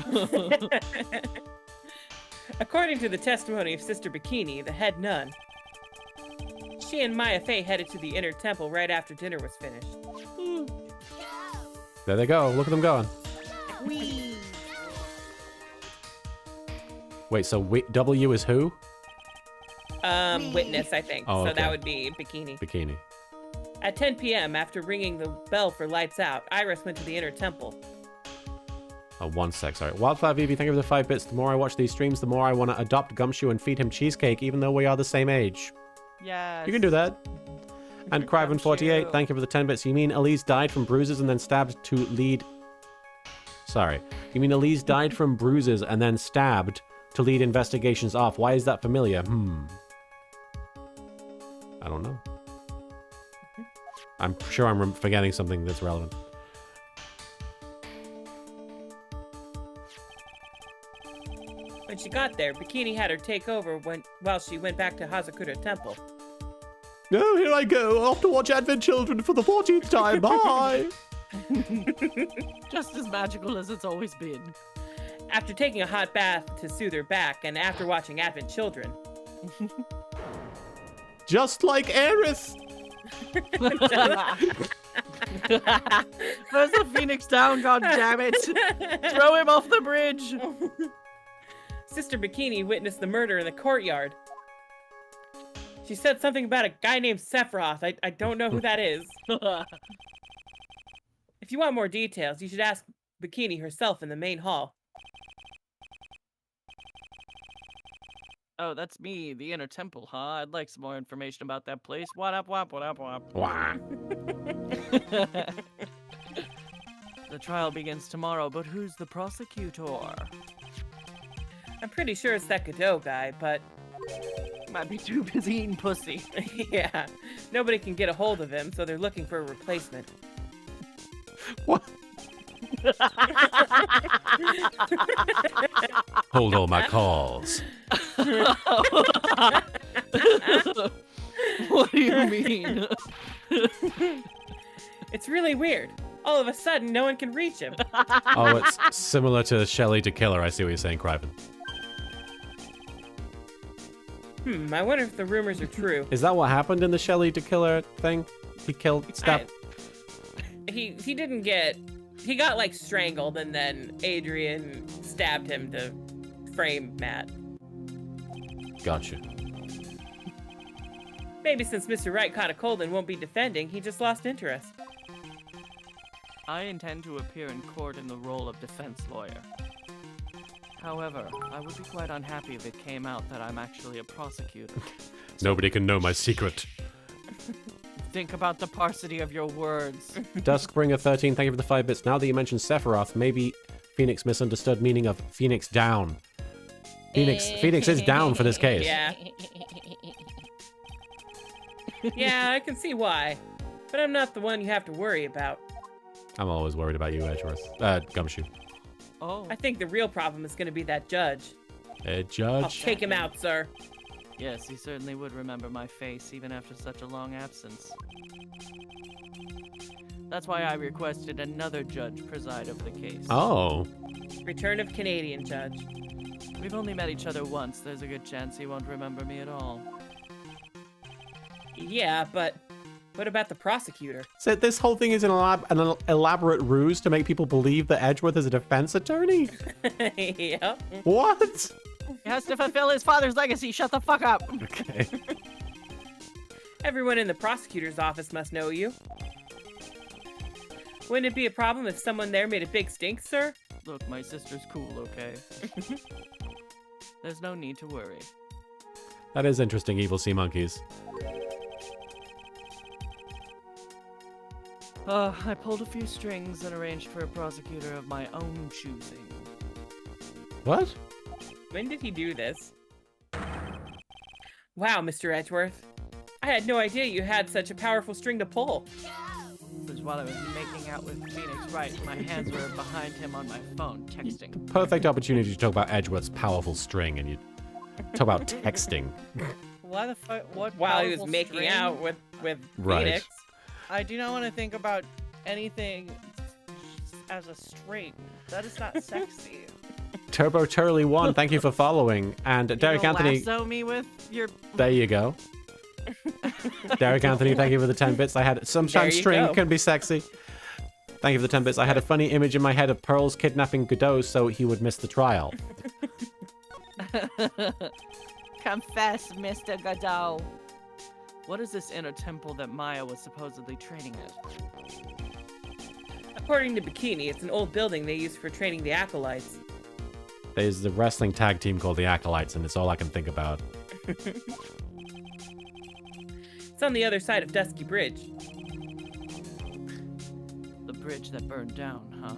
According to the testimony of Sister Bikini, the head nun, she and Maya Fey headed to the inner temple right after dinner was finished. There they go. Look at them going. Wee. Wait, so W is who? Witness, I think. Oh, So okay. that would be Bikini. Bikini. At 10 p.m., after ringing the bell for lights out, Iris went to the inner temple. Oh, 1 sec, sorry. Wildflower VB, thank you for the 5 bits. The more I watch these streams, the more I want to adopt Gumshoe and feed him cheesecake, even though we are the same age. Yes. You can do that. And Cryven48, Gumshoe. thank you for the 10 bits. You mean Elise died from bruises and then stabbed to lead... Sorry. You mean Elise died from bruises and then stabbed to lead investigations off. Why is that familiar? I don't know. I'm sure I'm forgetting something that's relevant. When she got there, Bikini had her take over while she went back to Hazakura Temple. Oh, here I go. Off to watch Advent Children for the 14th time. Bye. Just as magical as it's always been. After taking a hot bath to soothe her back, and after watching Advent Children, Just like Aerith. Where's the Phoenix down, god damn it! Throw him off the bridge! Sister Bikini witnessed the murder in the courtyard. She said something about a guy named Sephiroth. I don't know who that is. If you want more details, you should ask Bikini herself in the main hall. Oh, that's me, the inner temple, huh? I'd like some more information about that place. What up, wop, what up, wop. Wah. The trial begins tomorrow, but who's the prosecutor? I'm pretty sure it's that Godot guy, but Might be too busy eating pussy. yeah, nobody can get a hold of him, so they're looking for a replacement. What? Hold all my calls. What do you mean? It's really weird. All of a sudden, no one can reach him. Oh, it's similar to Shelley to Killer. I see what you're saying, Cryven. I wonder if the rumors are true. Is that what happened in the Shelley to Killer thing? He killed, stabbed. He didn't get... He got, like, strangled, and then Adrian stabbed him to frame Matt. Gotcha. Maybe since Mr. Wright caught a cold and won't be defending, he just lost interest. I intend to appear in court in the role of defense lawyer. However, I would be quite unhappy if it came out that I'm actually a prosecutor. Nobody can know my secret. Think about the parsity of your words. Duskbringer13, thank you for the 5 bits. Now that you mentioned Sephiroth, maybe Phoenix misunderstood meaning of Phoenix down. Phoenix is down for this case. Yeah. Yeah, I can see why. But I'm not the one you have to worry about. I'm always worried about you, Edgeworth. Gumshoe. Oh, I think the real problem is going to be that judge. I'll Judge? take him out, sir. yes, he certainly would remember my face even after such a long absence. That's why I requested another judge preside over the case. Oh. Return of Canadian judge. We've only met each other once. There's a good chance he won't remember me at all. Yeah, but what about the prosecutor? So this whole thing is an elaborate ruse to make people believe that Edgeworth is a defense attorney? Yep. What? He has to fulfill his father's legacy. Shut the fuck up. Okay. Everyone in the prosecutor's office must know you. Wouldn't it be a problem if someone there made a big stink, sir? Look, my sister's cool, okay? There's no need to worry. That is interesting, Evil Sea Monkeys. I pulled a few strings and arranged for a prosecutor of my own choosing. What? When did he do this? Wow, Mr. Edgeworth. I had no idea you had such a powerful string to pull. It was while I was making out with Phoenix Wright. My hands were behind him on my phone, texting. Perfect opportunity to talk about Edgeworth's powerful string, and you talk about texting. Why the fuck? What? While he was powerful making string? out with Right. Phoenix. I do not want to think about anything as a string. That is not sexy. Turbo Turley 1, thank you for following. And Derek You know, Anthony, lasso me with your. there you go. Derek Anthony, thank you for the 10 bits. I had sometimes There you string go. can be sexy. Thank you for the 10 bits. I had a funny image in my head of Pearls kidnapping Godot so he would miss the trial. Confess, Mr. Godot. What is this inner temple that Maya was supposedly training at? According to Bikini, it's an old building they use for training the acolytes. There's the wrestling tag team called the Acolytes, and it's all I can think about. It's on the other side of Dusky Bridge. The bridge that burned down, huh?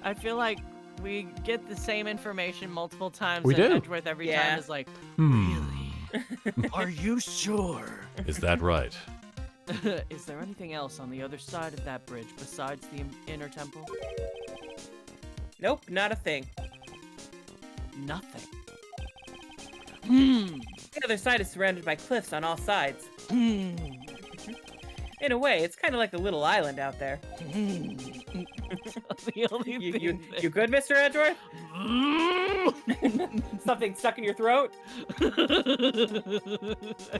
I feel like we get the same information multiple times. We and do. Edgeworth every Yeah. time is like, Are you sure? Is that right? is there anything else on the other side of that bridge besides the inner temple? Nope, not a thing. Nothing. The other side is surrounded by cliffs on all sides. In a way, it's kind of like a little island out there. The only thing You good, Mr. Edgeworth? Something stuck in your throat? I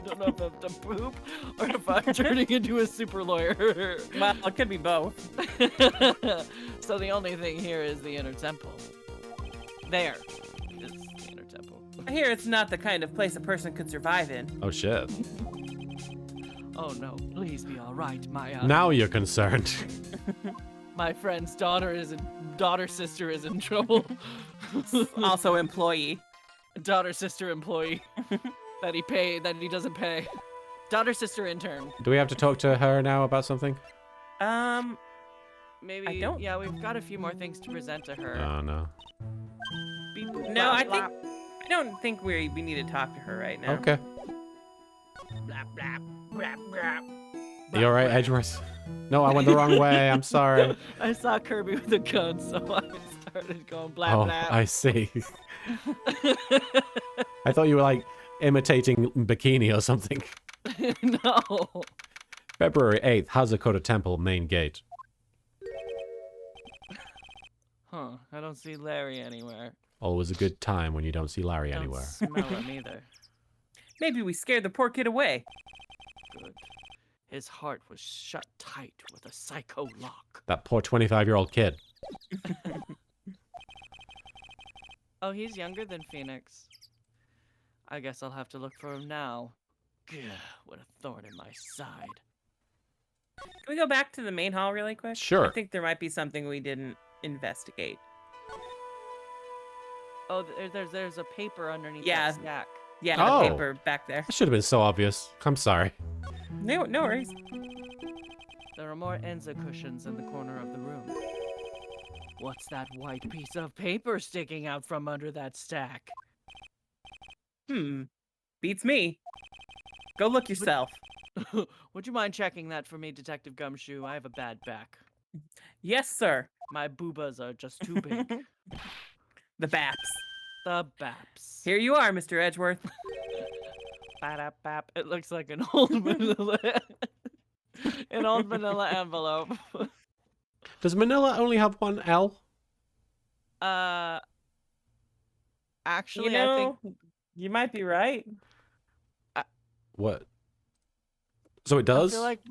don't know if I have to poop or if I'm turning into a super lawyer. Well, it could be both. So the only thing here is the inner temple. There is the inner temple. I hear it's not the kind of place a person could survive in. Oh shit. Oh no, please be alright, Maya. Now you're concerned. My friend's daughter sister is in trouble. Also employee. Daughter sister employee that he doesn't pay. Daughter sister intern. Do we have to talk to her now about something? Maybe. I don't- Yeah, we've got a few more things to present to her. Oh no. Beep, boop, No, bop, I think blop. I don't think we need to talk to her right now. Okay. Blap, blap, blap, blap. You alright, Edgeworth? No, I went the wrong way. I'm sorry. I saw Kirby with a gun, so I started going blah Oh, blah. I see. I thought you were like imitating Bikini or something. No. February 8th, Hazakota Temple, main gate. Huh. I don't see Larry anywhere. Always a good time when you don't see Larry Don't anywhere. smell him either. Maybe we scared the poor kid away. Good. His heart was shut tight with a psycho lock. That poor 25-year-old kid. Oh, he's younger than Phoenix. I guess I'll have to look for him now. Gah, what a thorn in my side. Can we go back to the main hall really quick? Sure. I think there might be something we didn't investigate. Oh, there's a paper underneath Yeah. that stack. Yeah, the Oh. paper back there. That should have been so obvious. I'm sorry. No worries. There are more Enza cushions in the corner of the room. What's that white piece of paper sticking out from under that stack? Beats me. Go look yourself. Would you mind checking that for me, Detective Gumshoe? I have a bad back. Yes, sir. My boobas are just too big. The Baps. The Baps. Here you are, Mr. Edgeworth. Ba-da-bap. It looks like an old manila, an old manila envelope. Does Manila only have one L? Actually, You I know, think you might be right. What? So it I does? feel like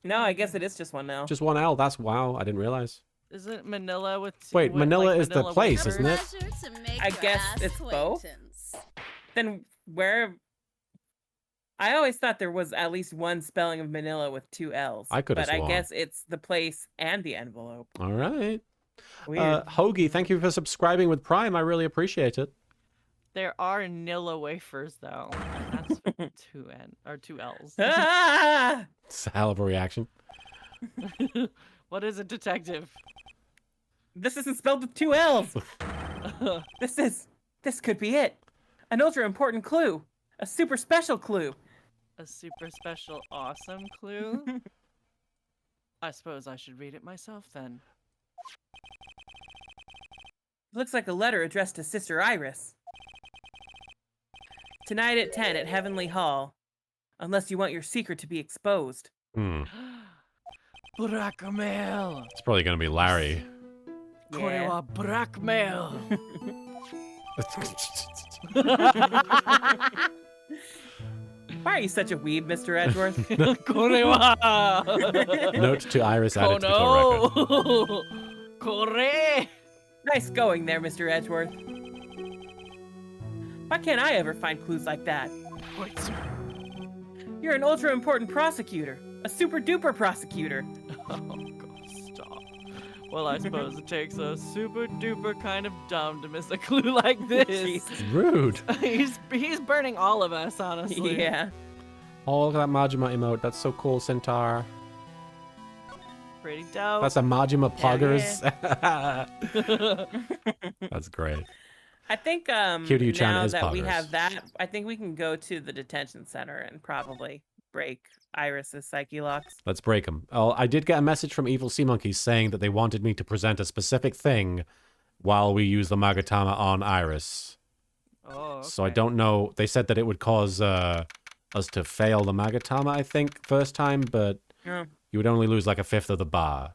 No, I guess it is just one now. Just one L. That's wow. I didn't realize. isn't Manila with Wait, Manila is the Manila place, wafers? isn't it? Pleasure to make I your guess it's both. acquaintance. Then where? I always thought there was at least one spelling of Manila with two L's. I could have But I sworn. guess it's the place and the envelope. All right. Weird. Hoagie, thank you for subscribing with Prime. I really appreciate it. There are Nilla wafers though. And that's two L's. Ah! It's a hell of a reaction. What is it, Detective? This isn't spelled with two L's. This could be it. An ultra important clue. A super special clue. A super special awesome clue? I suppose I should read it myself then. Looks like a letter addressed to Sister Iris. Tonight at 10 at Heavenly Hall. Unless you want your secret to be exposed. Blackmail! It's probably going to be Larry. Kore wa blackmail! Why are you such a weeb, Mr. Edgeworth? Kore wa! Note to Iris added to the record. Kono! Kore! Nice going there, Mr. Edgeworth. Why can't I ever find clues like that? Wait, sir. You're an ultra important prosecutor. A super duper prosecutor. Oh, God, stop. Well, I suppose it takes a super duper kind of dumb to miss a clue like this. Jesus. Rude. he's burning all of us, honestly. Yeah. Oh, look at that Majima emote. That's so cool, Centaur. Pretty dope. That's a Majima Hell Poggers. That's great. I think Kiryu-chan now is that we poggers. have that, I think we can go to the detention center and probably break Iris's psyche locks. Let's break them. Oh, I did get a message from Evil Sea Monkeys saying that they wanted me to present a specific thing while we use the Magatama on Iris. Oh, okay. So I don't know. They said that it would cause us to fail the Magatama, I think, first time, but Oh, you would only lose like a fifth of the bar.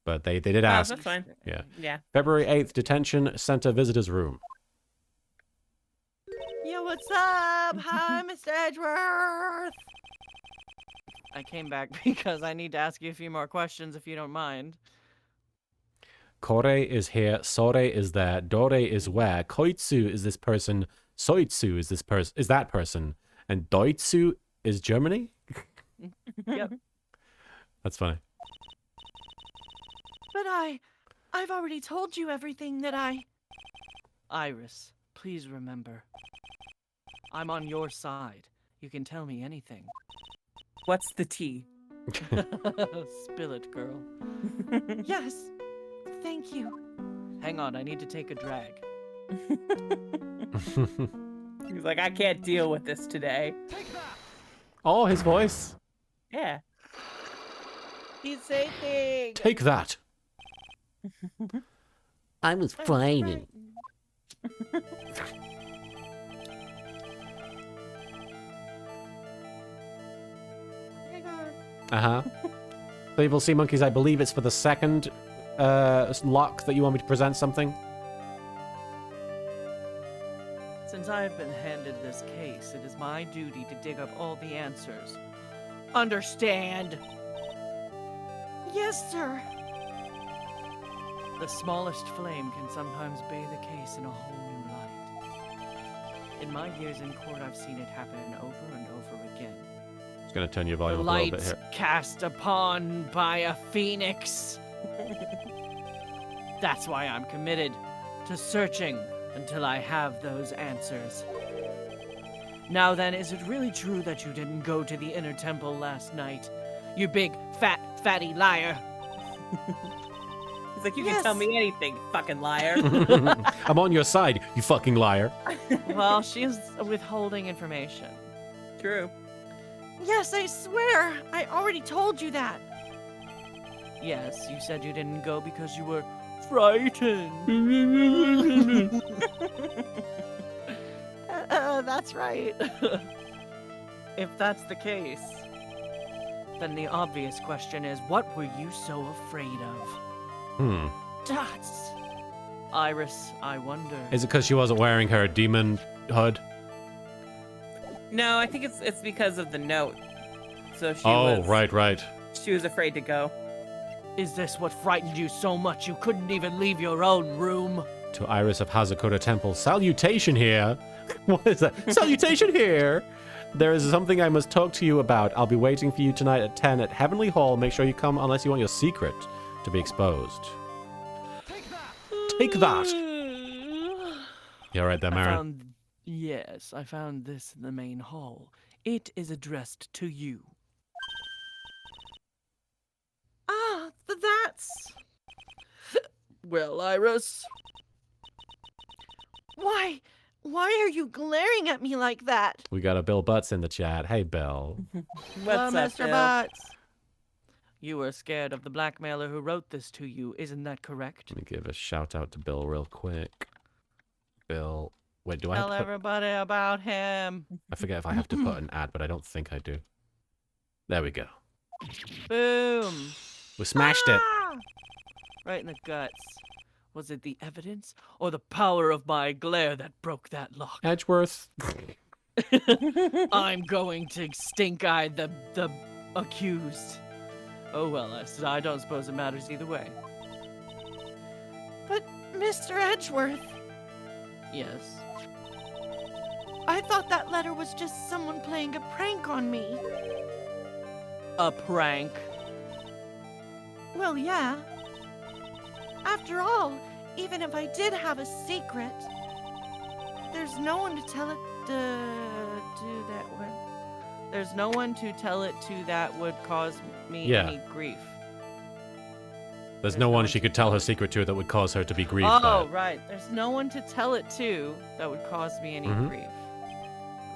But they did oh, ask. that's fine. Yeah. Yeah. February 8th, Detention Center Visitors Room. Yo, what's up? Hi, Mr. Edgeworth. I came back because I need to ask you a few more questions, if you don't mind. Kore is here, Sore is there, Dore is where, Koitsu is this person, Soitsu is that person, and Doitsu is Germany? Yep. That's funny. But I've already told you everything that Iris, please remember. I'm on your side. You can tell me anything. What's the tea? Spill it, girl. Yes, thank you. Hang on, I need to take a drag. He's like, I can't deal with this today. Oh, his voice. Yeah. He's saying. Take that. I was frightened. Uh-huh. So Evil Sea Monkeys, I believe it's for the second lock that you want me to present something. Since I have been handed this case, it is my duty to dig up all the answers. Understand? Yes, sir. The smallest flame can sometimes bathe a case in a whole new light. In my years in court, I've seen it happen over and over again. Just gonna turn your The volume up a little bit lights here. cast upon by a phoenix. That's why I'm committed to searching until I have those answers. Now then, is it really true that you didn't go to the inner temple last night? You big, fatty liar. He's like, you can tell Yes. me anything, you fucking liar. I'm on your side, you fucking liar. Well, she's withholding information. True. Yes, I swear. I already told you that. Yes, you said you didn't go because you were frightened. That's right. If that's the case, then the obvious question is, what were you so afraid of? Hmm. Dots. Iris, I wonder. Is it because she wasn't wearing her demon hood? No, I think it's because of the note. So she Oh, was right. she was afraid to go. Is this what frightened you so much you couldn't even leave your own room? To Iris of Hazakura Temple, salutation here. What is that? Salutation here. There is something I must talk to you about. I'll be waiting for you tonight at 10 at Heavenly Hall. Make sure you come unless you want your secret to be exposed. Take that. You all right there, Marin? Yes, I found this in the main hall. It is addressed to you. Ah, that's. Well, Iris, Why are you glaring at me like that? We got a Bill Butts in the chat. Hey, Bill. What's hello, up, Mr. Bill? Butts. You were scared of the blackmailer who wrote this to you, isn't that correct? Let me give a shout out to Bill real quick. Bill. Wait, do I Tell have to put... everybody about him. I forget if I have to put an ad, but I don't think I do. There we go. Boom. We smashed it. Ah! Right in the guts. Was it the evidence or the power of my glare that broke that lock? Edgeworth. I'm going to stink-eye the accused. Oh well, I don't suppose it matters either way. But, Mr. Edgeworth, Yes. I thought that letter was just someone playing a prank on me. A prank. Well, yeah. After all, even if I did have a secret, there's no one to tell it to that with. There's no one to tell it to that would cause me Yeah. any grief. There's no one she could tell her secret to that would cause her to be grieved by Oh, it. right. There's no one to tell it to that would cause me any Mhm. grief.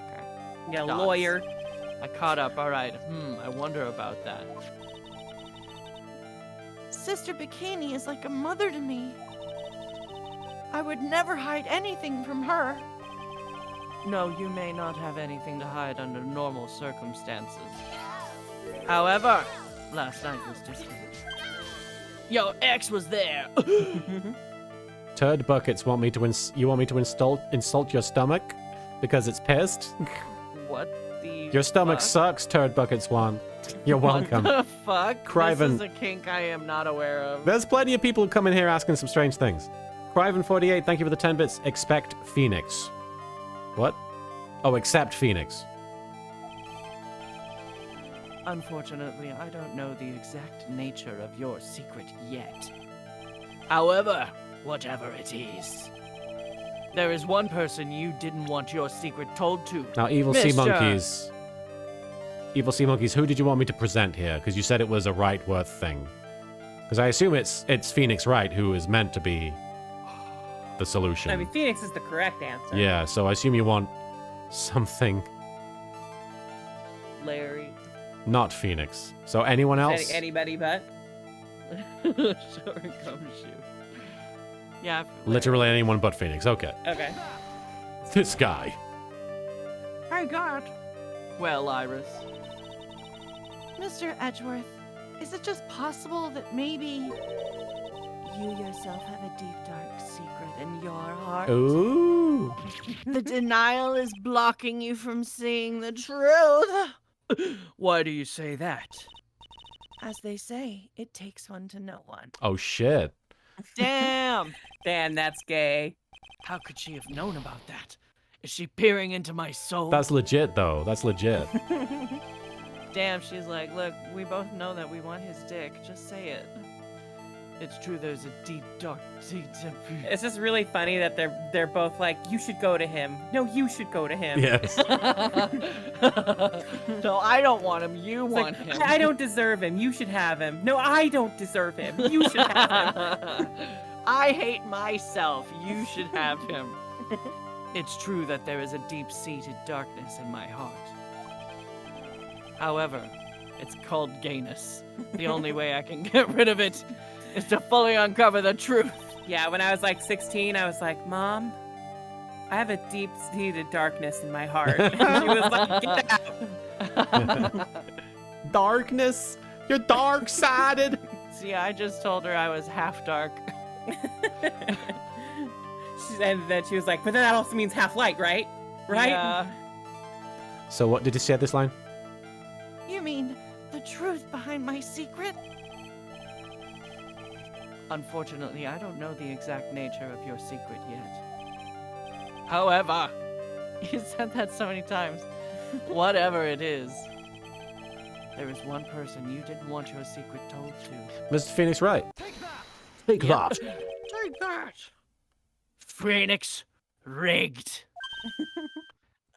Okay. Yeah, Dots. lawyer. I caught up. All right. I wonder about that. Sister Bikini is like a mother to me. I would never hide anything from her. No, you may not have anything to hide under normal circumstances. However, last night was different. Your ex was there. Turd buckets want me to you want me to insult your stomach because it's pissed? What the Your stomach fuck? sucks, Turd buckets one. You're welcome. What the fuck? Criven. This is a kink I am not aware of. There's plenty of people who come in here asking some strange things. Criven48, thank you for the 10 bits. Expect Phoenix. What? Oh, except Phoenix. Unfortunately, I don't know the exact nature of your secret yet. However, whatever it is, there is one person you didn't want your secret told to. Now, Evil Sea Mister. Monkeys. Evil Sea Monkeys, who did you want me to present here? Because you said it was a Wrightworth thing. Because I assume it's Phoenix Wright who is meant to be the solution. I mean, Phoenix is the correct answer. Yeah, so I assume you want something Larry. not Phoenix. So anyone else? Anybody but. Sure comes you. Yeah. Literally anyone but Phoenix. Okay. Okay. This guy. My God. Well, Iris. Mr. Edgeworth, is it just possible that maybe you yourself have a deep, dark secret in your heart? Ooh. The denial is blocking you from seeing the truth. Why do you say that? As they say, it takes one to know one. Oh, shit. Damn! Damn, that's gay. How could she have known about that? Is she peering into my soul? That's legit, though. That's legit. Damn, she's like, look, we both know that we want his dick. Just say it. It's true there's a deep, dark sea. It's just really funny that they're both like, you should go to him. No, you should go to him. Yes. No, I don't want him. You It's want like, him. I don't deserve him. You should have him. No, I don't deserve him. You should have him. I hate myself. You should have him. It's true that there is a deep-seated darkness in my heart. However, it's called gayness. The only way I can get rid of it is to fully uncover the truth. Yeah, when I was like 16, I was like, Mom, I have a deep-seated darkness in my heart. And she was like, get out. Darkness. You're dark-sided. See, I just told her I was half dark. And then she was like, but then that also means half light, right? Right? Yeah. So what did you say this line? You mean the truth behind my secret? Unfortunately, I don't know the exact nature of your secret yet. However, you said that so many times. Whatever it is, there is one person you didn't want your secret told to. Mr. Phoenix Wright. Take Yep. that. Take that. Phoenix rigged.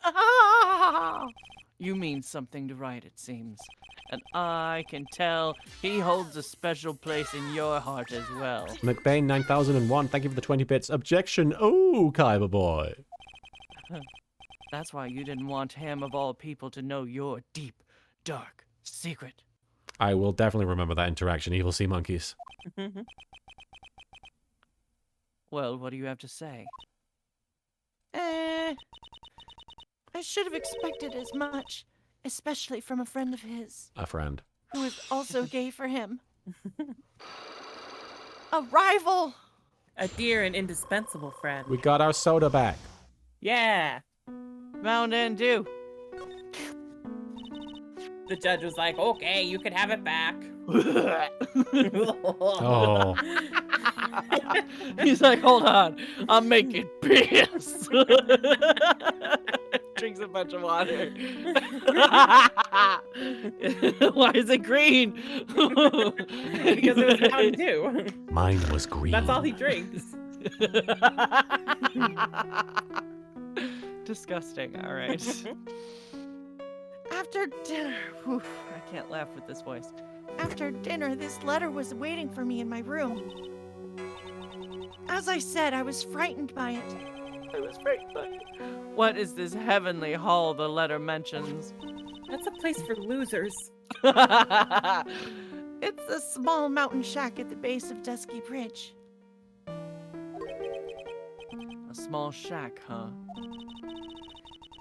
Ah! You mean something to Wright, it seems. And I can tell he holds a special place in your heart as well. McBain 9001, thank you for the 20 bits. Objection. Oh, Kyber boy. That's why you didn't want him, of all people, to know your deep, dark secret. I will definitely remember that interaction, Evil Sea Monkeys. Well, what do you have to say? I should have expected as much, especially from a friend of his, A friend. who is also gay for him. A rival! A dear and indispensable friend. We got our soda back. Yeah. Mountain Dew. The judge was like, okay, you can have it back. Oh. He's like, hold on, I'm making piss. Drinks a bunch of water. Why is it green? Because it was Mountain Dew. Mine was green. That's all he drinks. Disgusting. All right. After dinner, Whew, I can't laugh with this voice. after dinner, this letter was waiting for me in my room. As I said, I was frightened by it. I was frightened by it. What is this heavenly hall the letter mentions? That's a place for losers. It's a small mountain shack at the base of Dusky Bridge. A small shack, huh?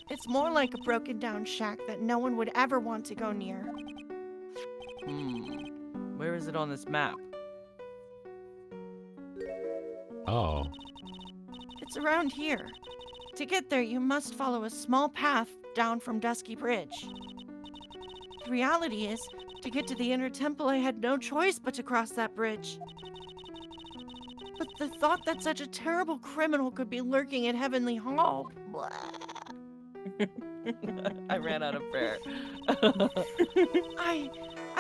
It's more like a broken down shack that no one would ever want to go near. Where is it on this map? Oh. It's around here. To get there, you must follow a small path down from Dusky Bridge. The reality is, to get to the inner temple, I had no choice but to cross that bridge. But the thought that such a terrible criminal could be lurking at Heavenly Hall. Blah. I ran out of prayer. I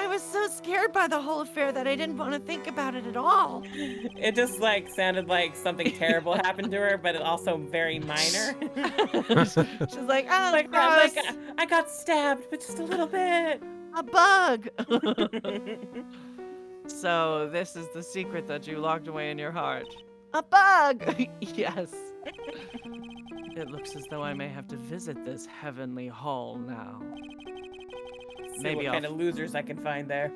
was so scared by the whole affair that I didn't want to think about it at all. It just like sounded like something terrible happened to her, but it also very minor. She's like, oh, like, gross. I got stabbed, but just a little bit. A bug. So this is the secret that you locked away in your heart. A bug. Yes. It looks as though I may have to visit this heavenly hall now. See Maybe what I'll kind of losers I can find there.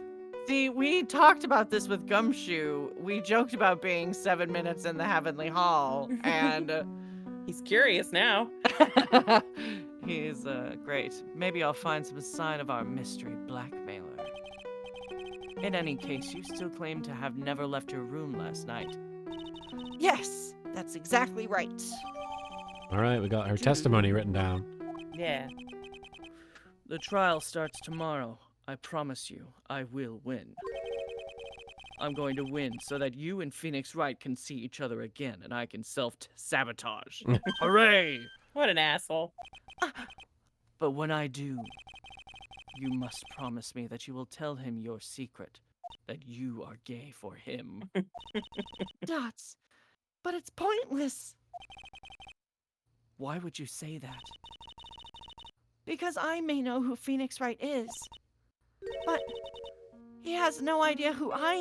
See, we talked about this with Gumshoe. We joked about being 7 minutes in the heavenly hall, and He's curious now. he's great. Maybe I'll find some sign of our mystery blackmailer. In any case, you still claim to have never left your room last night. Yes, that's exactly right. All right, we got her testimony written down. Yeah. The trial starts tomorrow. I promise you, I will win. I'm going to win so that you and Phoenix Wright can see each other again and I can self-sabotage. Hooray! What an asshole. But when I do, you must promise me that you will tell him your secret that you are gay for him. Dots. But it's pointless. Why would you say that? Because I may know who Phoenix Wright is. But he has no idea who I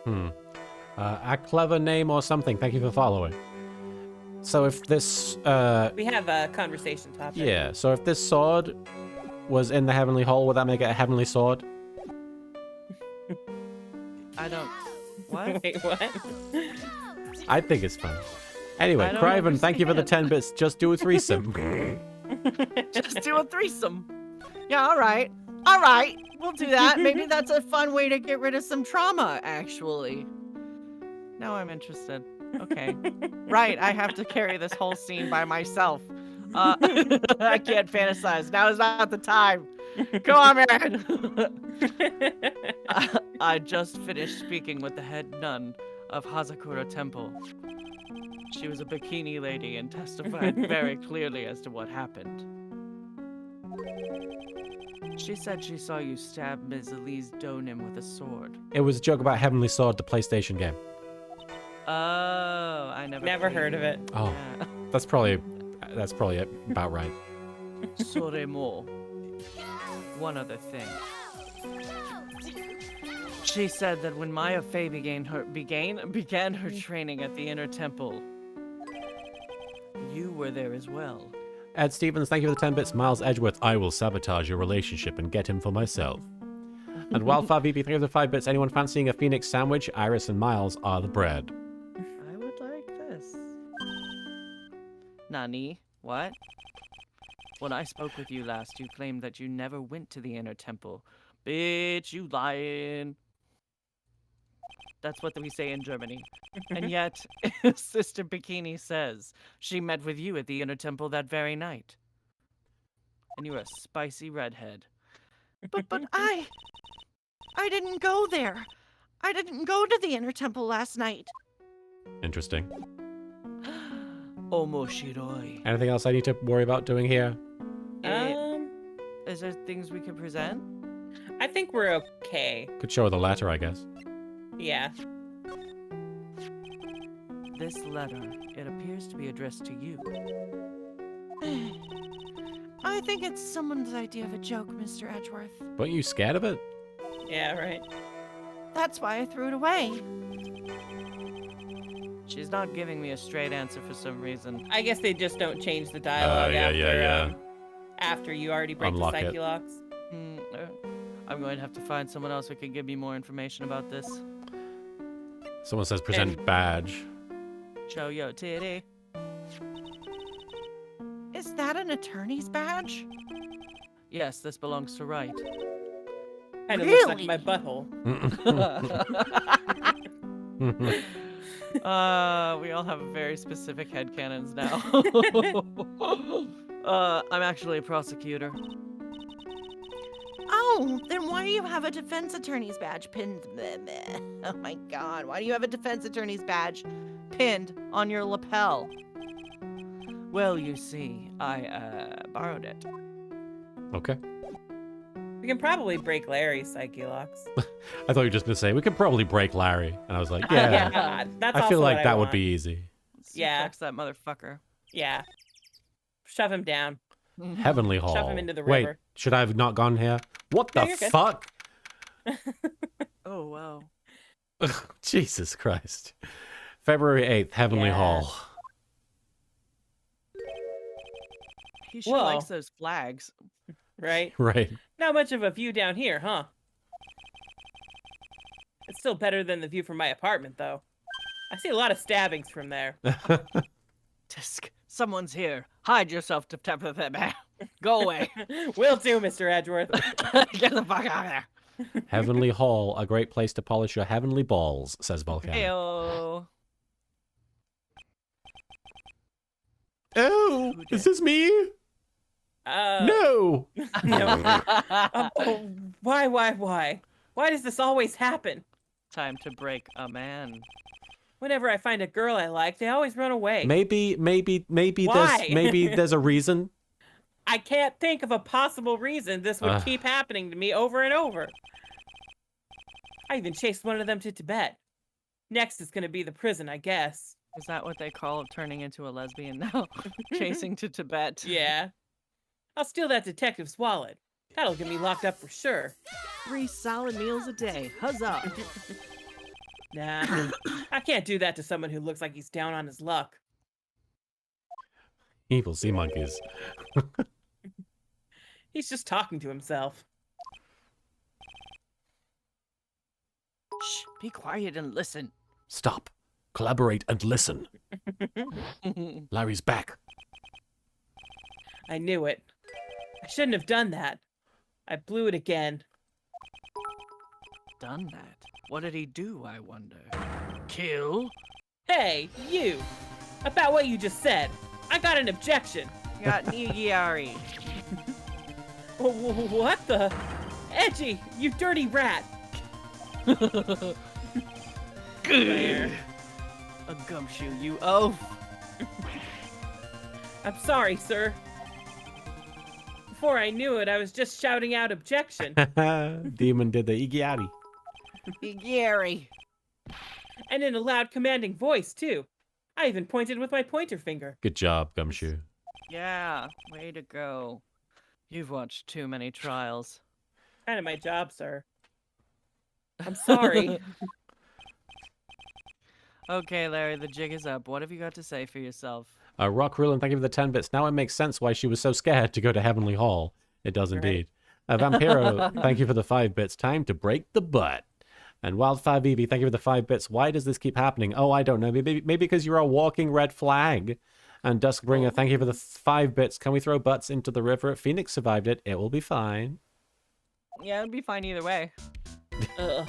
am. A clever name or something. Thank you for following. So if this, We have a conversation topic. yeah, so if this sword was in the Heavenly Hall, would that make it a Heavenly Sword? I don't. What? Wait, what? I think it's fun. Anyway, I don't Craven, thank you for the understand. 10 bits. Just do a threesome. Just do a threesome. Yeah, all right. All right. We'll do that. Maybe that's a fun way to get rid of some trauma, actually. Now I'm interested. Okay. Right, I have to carry this whole scene by myself. I can't fantasize. Now is not the time. Come on, Marin. I just finished speaking with the head nun of Hazakura Temple. She was a bikini lady and testified very clearly as to what happened. She said she saw you stab Ms. Elise Donim with a sword. It was a joke about Heavenly Sword, the PlayStation game. Oh, I Never heard of it. Oh, Yeah. that's probably about right. Soremo. One other thing. She said that when Maya Fey began her training at the Inner Temple, you were there as well. Ed Stevens, thank you for the 10 bits. Miles Edgeworth, I will sabotage your relationship and get him for myself. And Wildfire VP, thank you for the 5 bits. Anyone fancying a Phoenix sandwich? Iris and Miles are the bread. I would like this. Nani? What? When I spoke with you last, you claimed that you never went to the Inner Temple. Bitch, you lying. That's what we say in Germany. And yet, Sister Bikini says she met with you at the Inner Temple that very night. And you're a spicy redhead. But I didn't go there. I didn't go to the Inner Temple last night. Interesting. Omoshiroi. Anything else I need to worry about doing here? Is there things we can present? I think we're okay. Could show her the letter, I guess. Yeah. This letter, it appears to be addressed to you. I think it's someone's idea of a joke, Mr. Edgeworth. Weren't you scared of it? Yeah, right. That's why I threw it away. She's not giving me a straight answer for some reason. I guess they just don't change the dialogue after you already break Unlock the it. psyche locks. I'm going to have to find someone else who can give me more information about this. Someone says present badge. Show your titty. Is that an attorney's badge? Yes, this belongs to Wright. Kind of looks like Really? my butthole. We all have very specific headcanons now. I'm actually a prosecutor. Oh, then why do you have a defense attorney's badge pinned? Oh my god, why do you have a defense attorney's badge pinned on your lapel? Well, you see, I borrowed it. Okay. We can probably break Larry's psyche locks. I thought you were just going to say, we could probably break Larry. And I was like, yeah. That's I feel also like what that I would want. be easy. Yeah. Suplex that motherfucker. Yeah. Shove him down. Heavenly Hall. Shove him into the Wait, river. should I have not gone here? What No, the you're good. fuck? Oh, wow. Jesus Christ. February 8th, Heavenly Yeah. Hall. He sure Whoa. likes those flags. Right? Right. Not much of a view down here, huh? It's still better than the view from my apartment, though. I see a lot of stabbings from there. Tisk, someone's here. Hide yourself to Go away. Will do, Mr. Edgeworth. Get the fuck out of there. Heavenly Hall, a great place to polish your heavenly balls, says Volcano. Heyo. Oh, Who is did? this me? No. No. Oh, why? Why does this always happen? Time to break a man. Whenever I find a girl I like, they always run away. Maybe Why? there's a reason. I can't think of a possible reason this would keep happening to me over and over. I even chased one of them to Tibet. Next is gonna be the prison, I guess. Is that what they call turning into a lesbian now? Chasing to Tibet. Yeah. I'll steal that detective's wallet. That'll get me locked up for sure. 3 solid meals a day. Huzzah. Nah, I can't do that to someone who looks like he's down on his luck. Evil sea monkeys. He's just talking to himself. Shh, be quiet and listen. Stop. Collaborate and listen. Larry's back. I knew it. I shouldn't have done that. I blew it again. Done that? What did he do, I wonder? Kill? Hey, you! About what you just said. I got an objection. Got Nigiari. What the? Edgy, you dirty rat. There. A gumshoe, you oaf. I'm sorry, sir. Before I knew it, I was just shouting out objection. Demon did the Igiari. Nigiari. And in a loud, commanding voice, too. I even pointed with my pointer finger. Good job, Gumshoe. Yeah, way to go. You've watched too many trials. Kind of my job, sir. I'm sorry. Okay, Larry, the jig is up. What have you got to say for yourself? Rock Rulin, thank you for the 10 bits. Now it makes sense why she was so scared to go to Heavenly Hall. It does Right. indeed. Vampiro, thank you for the 5 bits. Time to break the butt. And Wildfire Vivi, thank you for the 5 bits. Why does this keep happening? Oh, I don't know. Maybe because you're a walking red flag. And Duskbringer, thank you for the 5 bits. Can we throw butts into the river? Phoenix survived it. It will be fine. Yeah, it'd be fine either way. Ugh.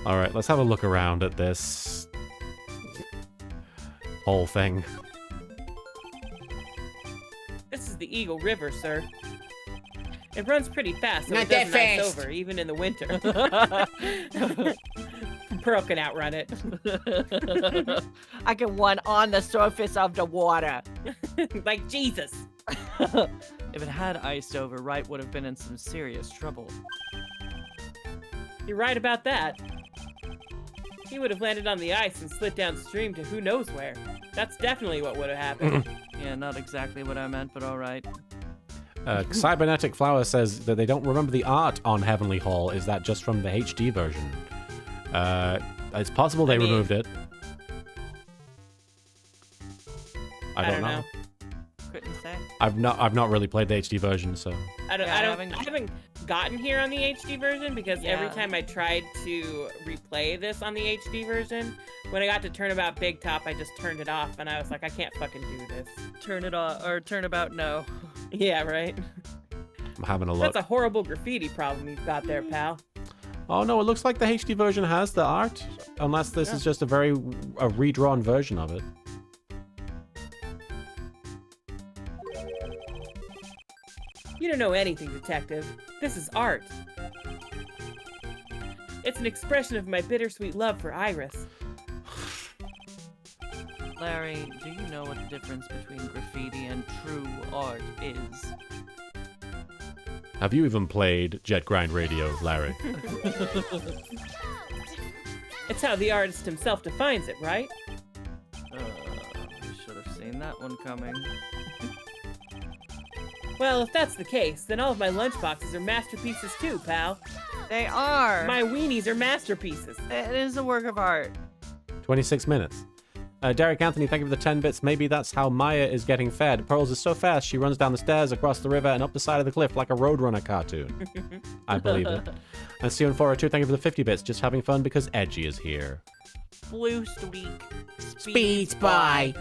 All right, let's have a look around at this whole thing. This is the Eagle River, sir. It runs pretty fast, so Not it that doesn't ice fast. over, even in the winter. Pearl can outrun it. I can run on the surface of the water. Like Jesus. If it had iced over, Wright would have been in some serious trouble. You're right about that. He would have landed on the ice and slid downstream to who knows where. That's definitely what would have happened. Yeah, not exactly what I meant, but all right. Cybernetic Flower says that they don't remember the art on Heavenly Hall. Is that just from the HD version? It's possible they I mean- removed it. I don't know. Couldn't say. I've not really played the HD version, so I Yeah, I haven't gotten here on the HD version because every Yeah. time I tried to replay this on the HD version, when I got to Turnabout Big Top, I just turned it off and I was like, I can't fucking do this. Turn it off, or turnabout no. Yeah, right? I'm having a look. That's a horrible graffiti problem you've got there, pal. Oh no, it looks like the HD version has the art, unless this is just a redrawn version of it. You don't know anything, detective. This is art. It's an expression of my bittersweet love for Iris. Larry, do you know what the difference between graffiti and true art is? Have you even played Jet Grind Radio, Larry? It's how the artist himself defines it, right? I should have seen that one coming. Well, if that's the case, then all of my lunchboxes are masterpieces too, pal. They are! My weenies are masterpieces. It is a work of art. 26 minutes. Derek Anthony, thank you for the 10 bits. Maybe that's how Maya is getting fed. Pearls is so fast, she runs down the stairs, across the river, and up the side of the cliff like a Roadrunner cartoon. I believe it. And Sion402, thank you for the 50 bits. Just having fun because Edgy is here. Blue Streak. Speeds by.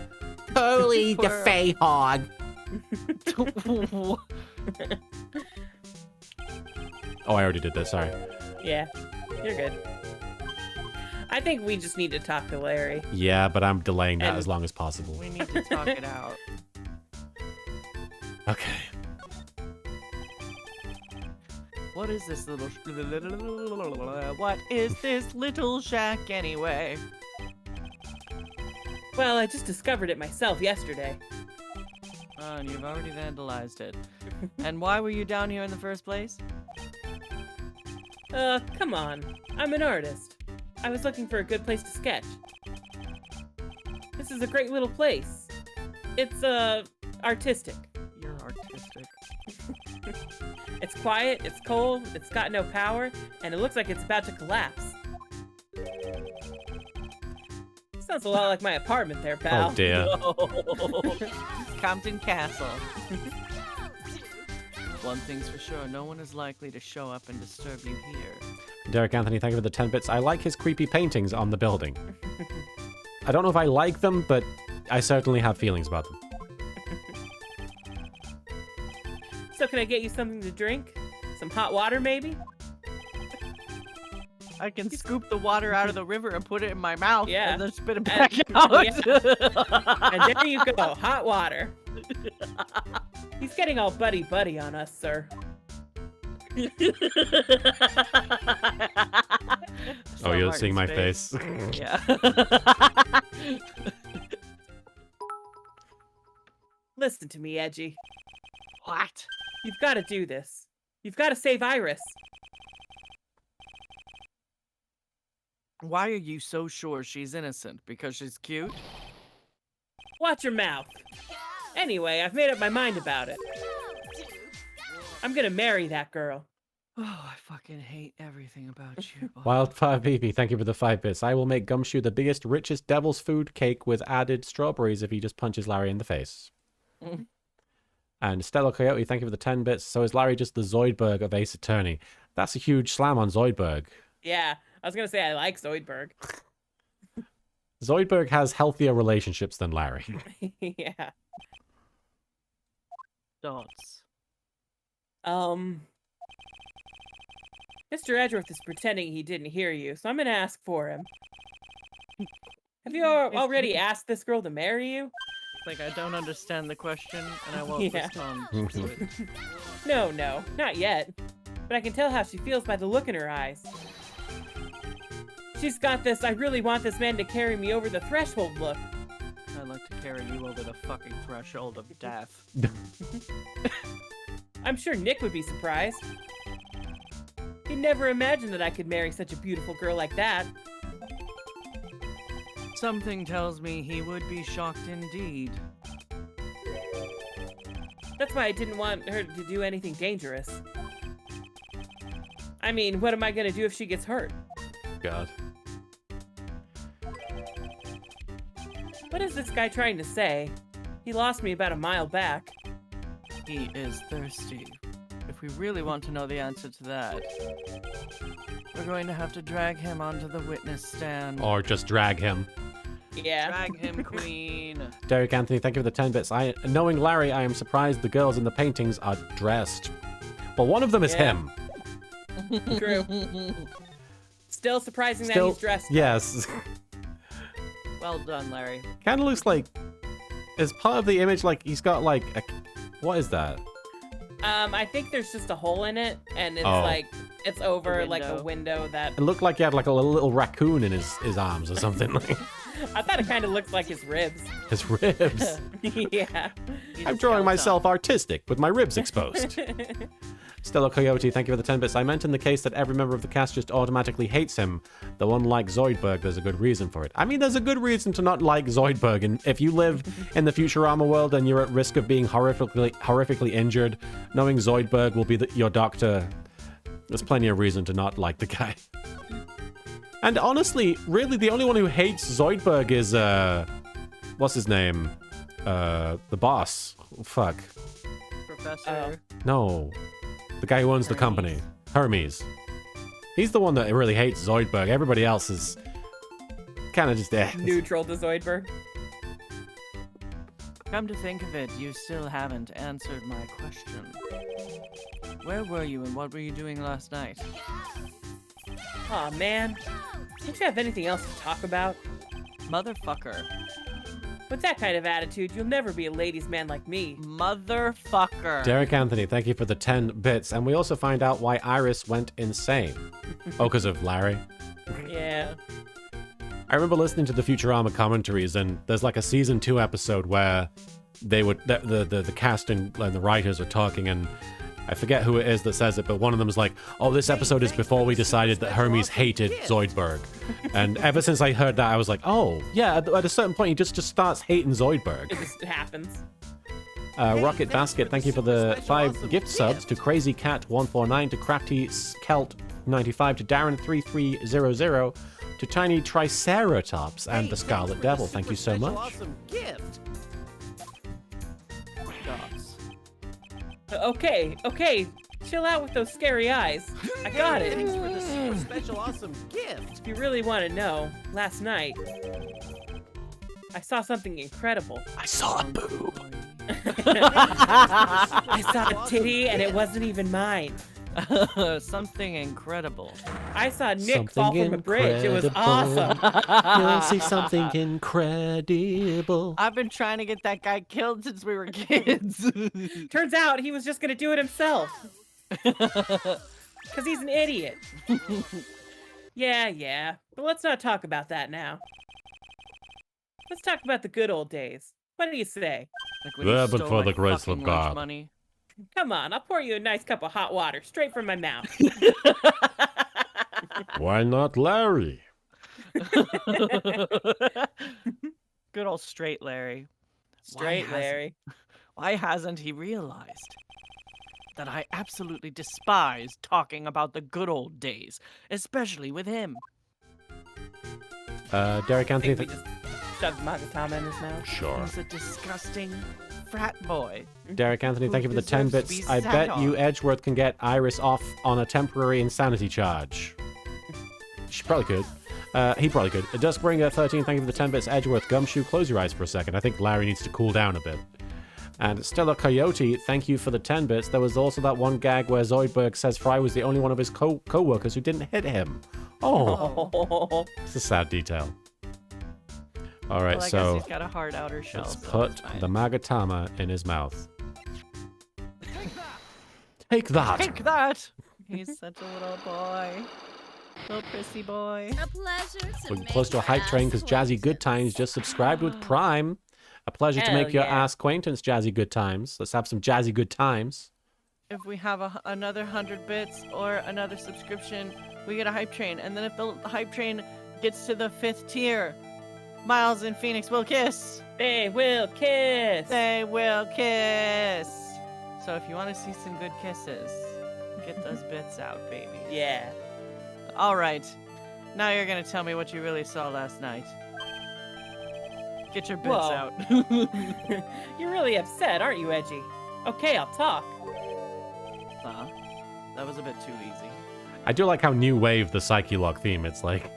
Holy the Pearl. Fey Hog. Oh, I already did this, sorry. Yeah, you're good. I think we just need to talk to Larry. Yeah, but I'm delaying that And- as long as possible. We need to talk it out. Okay. What is this little... What is this little shack anyway? Well, I just discovered it myself yesterday. Oh, and you've already vandalized it. And why were you down here in the first place? Come on. I'm an artist. I was looking for a good place to sketch. This is a great little place. It's, artistic. You're artistic. It's quiet, it's cold, it's got no power, and it looks like it's about to collapse. Sounds a lot like my apartment there, pal. Oh dear. Compton Castle. One thing's for sure, no one is likely to show up and disturb you here. Derek Anthony, thank you for the 10 bits. I like his creepy paintings on the building. I don't know if I like them, but I certainly have feelings about them. So can I get you something to drink? Some hot water, maybe? I can scoop the water out of the river and put it in my mouth Yeah. and then spit it back out. And there you go, hot water. He's getting all buddy-buddy on us, sir. Oh, you're seeing my face. Yeah. Listen to me, Edgy. What? You've got to do this. You've got to save Iris. Why are you so sure she's innocent? Because she's cute? Watch your mouth. Anyway, I've made up my mind about it. I'm gonna marry that girl. Oh, I fucking hate everything about you. Wildfire BB, thank you for the 5 bits. I will make Gumshoe the biggest, richest devil's food cake with added strawberries if he just punches Larry in the face. And Stella Coyote, thank you for the 10 bits. So is Larry just the Zoidberg of Ace Attorney? That's a huge slam on Zoidberg. Yeah, I was gonna say I like Zoidberg. Zoidberg has healthier relationships than Larry. Yeah. Dots. Mr. Edgeworth is pretending he didn't hear you, so I'm gonna ask for him. Have you already asked this girl to marry you? Like, I don't understand the question, and I won't Yeah. respond to it. No, not yet. But I can tell how she feels by the look in her eyes. She's got this, I really want this man to carry me over the threshold look. I'd like to carry you over the fucking threshold of death. I'm sure Nick would be surprised. He'd never imagined that I could marry such a beautiful girl like that. Something tells me he would be shocked indeed. That's why I didn't want her to do anything dangerous. I mean, what am I gonna do if she gets hurt? God. What is this guy trying to say? He lost me about a mile back. He is thirsty. If we really want to know the answer to that, we're going to have to drag him onto the witness stand. Or just drag him. Yeah. Drag him, queen. Derek Anthony, thank you for the 10 bits. Knowing Larry, I am surprised the girls in the paintings are dressed. Well, one of them is Yeah. him. True. Still surprising that Still, he's dressed. yes. Well done, Larry. Kind of looks like, as part of the image, like he's got like a, what is that? I think there's just a hole in it, and it's Oh. like it's over like a window. window that. It looked like he had like a little raccoon in his arms or something. Like I thought it kind of looked like his ribs. his ribs. Yeah. He's I'm a drawing skeleton. myself artistic with my ribs exposed. Stella Coyote, thank you for the 10 bits. I meant in the case that every member of the cast just automatically hates him, though unlike Zoidberg, there's a good reason for it. I mean, there's a good reason to not like Zoidberg, and if you live in the Futurama world and you're at risk of being horrifically injured, knowing Zoidberg will be your doctor, there's plenty of reason to not like the guy. And honestly, really, the only one who hates Zoidberg is, what's his name? The boss. Fuck. Professor. No. The guy who owns the company. Hermes. He's the one that really hates Zoidberg. Everybody else is kind of just Neutral to Zoidberg. Come to think of it, you still haven't answered my question. Where were you and what were you doing last night? Aw, man. Don't you have anything else to talk about? Motherfucker. With that kind of attitude, you'll never be a ladies' man like me. Motherfucker. Derek Anthony, thank you for the 10 bits. And we also find out why Iris went insane. Oh, because of Larry. Yeah. I remember listening to the Futurama commentaries, and there's like a season 2 episode where they would the cast and the writers are talking, and I forget who it is that says it, but one of them is like, oh, this episode is before we decided that Hermes hated Zoidberg. And ever since I heard that, I was like, oh, yeah, at a certain point, he just starts hating Zoidberg. It just happens. Rocket Basket, thank you for the 5 gift subs to Crazy Cat 149, to Crafty Skelt 95, to Darren 3300, to Tiny Triceratops, and the Scarlet Devil. Thank you so much. Awesome gift. Dogs. Okay, chill out with those scary eyes. I got it. Thanks for the super special awesome gift. If you really want to know, last night I saw something incredible. I saw a boob. I saw a titty and it wasn't even mine. Something incredible. I saw Nick Something fall from a bridge. It was incredible. awesome. You'll see something incredible. I've been trying to get that guy killed since we were kids. Turns out he was just gonna do it himself. Because he's an idiot. Yeah. But let's not talk about that now. Let's talk about the good old days. What do you say? Like when you Yeah, but stole for my the grace fucking of lunch God. money. Come on, I'll pour you a nice cup of hot water straight from my mouth. Why not Larry? Good old straight Larry. Straight, hasn't- Larry. Why hasn't he realized that I absolutely despise talking about the good old days, especially with him? Derek I Anthony. think we just shoved Magatama in his mouth. Sure. He's a disgusting frat boy. Derek Anthony, thank you for the 10 deserves to bits. be I sat bet you on. Edgeworth can get Iris off on a temporary insanity charge. She probably could. He probably could. Duskbringer 13, thank you for the 10 bits. Edgeworth, Gumshoe, close your eyes for a second. I think Larry needs to cool down a bit. And Stella Coyote, thank you for the 10 bits. There was also that one gag where Zoidberg says Fry was the only one of his co-workers who didn't hit him. Oh, it's a sad detail. All right, Well, I so guess he's got a hard outer shell. let's so put it's fine. the Magatama in his mouth. Take that! Take that! He's such a little boy. Little prissy boy. A pleasure to We're close to a hype train because Jazzy Good Times just subscribed with Prime. A pleasure to Hell make your yeah. ass acquaintance, Jazzy Good Times. Let's have some Jazzy Good Times. If we have another 100 bits or another subscription, we get a hype train. And then if the hype train gets to the 5th tier, Miles and Phoenix will kiss. They will kiss. They will kiss. So if you want to see some good kisses, get those bits out, baby. Yeah. All right. Now you're going to tell me what you really saw last night. Get your bits Whoa. out. You're really upset, aren't you, Edgy? Okay, I'll talk. That was a bit too easy. I do like how new wave the Psyche Lock theme. It's like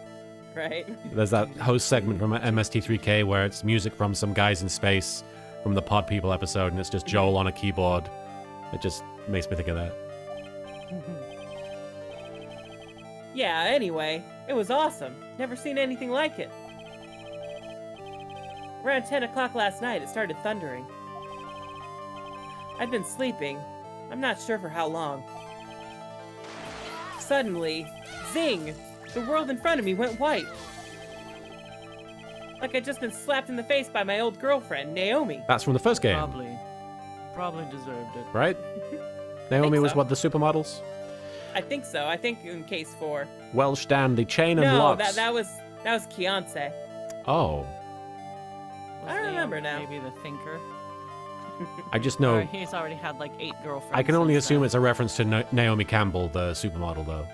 Right? there's that host segment from MST3K where it's music from some guys in space from the Pod People episode, and it's just Joel on a keyboard. It just makes me think of that. Yeah, anyway, it was awesome. Never seen anything like it. Around 10 o'clock last night, it started thundering. I'd been sleeping. I'm not sure for how long. Suddenly, zing! The world in front of me went white. Like I'd just been slapped in the face by my old girlfriend, Naomi. That's from the first game, Probably deserved it. right? Naomi was so. what, the supermodels? I think so. I think in case 4. Welsh Dan, the chain and No, locks. that was Keonce. Oh, Was I don't remember now. Maybe the thinker. I just Or know. he's already had like 8 girlfriends. I can only since assume then. it's a reference to Naomi Campbell, the supermodel, though.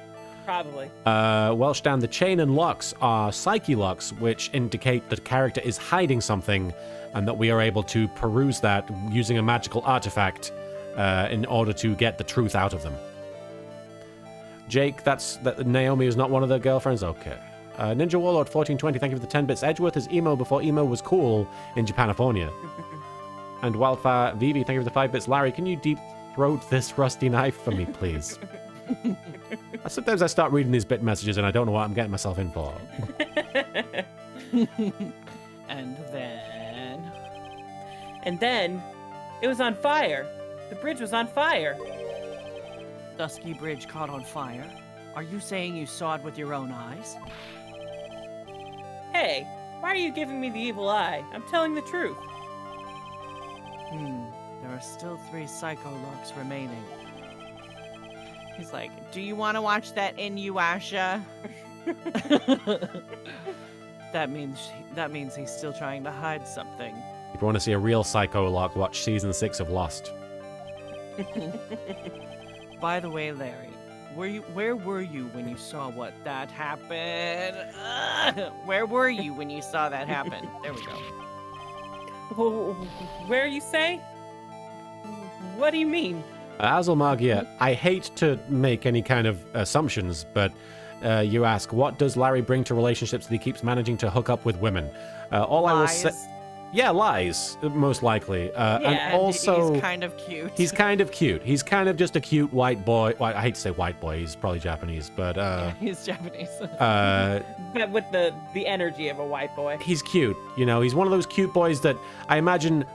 Probably. Welsh Dan, the chain and locks are psyche locks, which indicate that the character is hiding something, and that we are able to peruse that using a magical artifact in order to get the truth out of them. Jake, that Naomi is not one of the girlfriends? Okay. Ninja Warlord 1420, thank you for the 10 bits. Edgeworth is emo before emo was cool in Japanifornia. And Wildfire Vivi, thank you for the 5 bits. Larry, can you deep throat this rusty knife for me, please? Sometimes I start reading these bit messages and I don't know what I'm getting myself in for. And then And then, it was on fire. The bridge was on fire. Dusky Bridge caught on fire. Are you saying you saw it with your own eyes? Hey, why are you giving me the evil eye? I'm telling the truth. There are still 3 psycho locks remaining. He's like, do you want to watch that Inuyasha? that means he's still trying to hide something. If you want to see a real psycho lock, watch season 6 of Lost. By the way, Larry, where were you when you saw that happened? Where were you when you saw that happen? There we go. Where you say? What do you mean? Azelmagia, I hate to make any kind of assumptions, but you ask, what does Larry bring to relationships that he keeps managing to hook up with women? All I will say... Lies. Yeah, lies, most likely. And also... He's kind of cute. He's kind of cute. He's kind of just a cute white boy. Well, I hate to say white boy. He's probably Japanese, but... Yeah, he's Japanese. But with the energy of a white boy. He's cute. You know, he's one of those cute boys that I imagine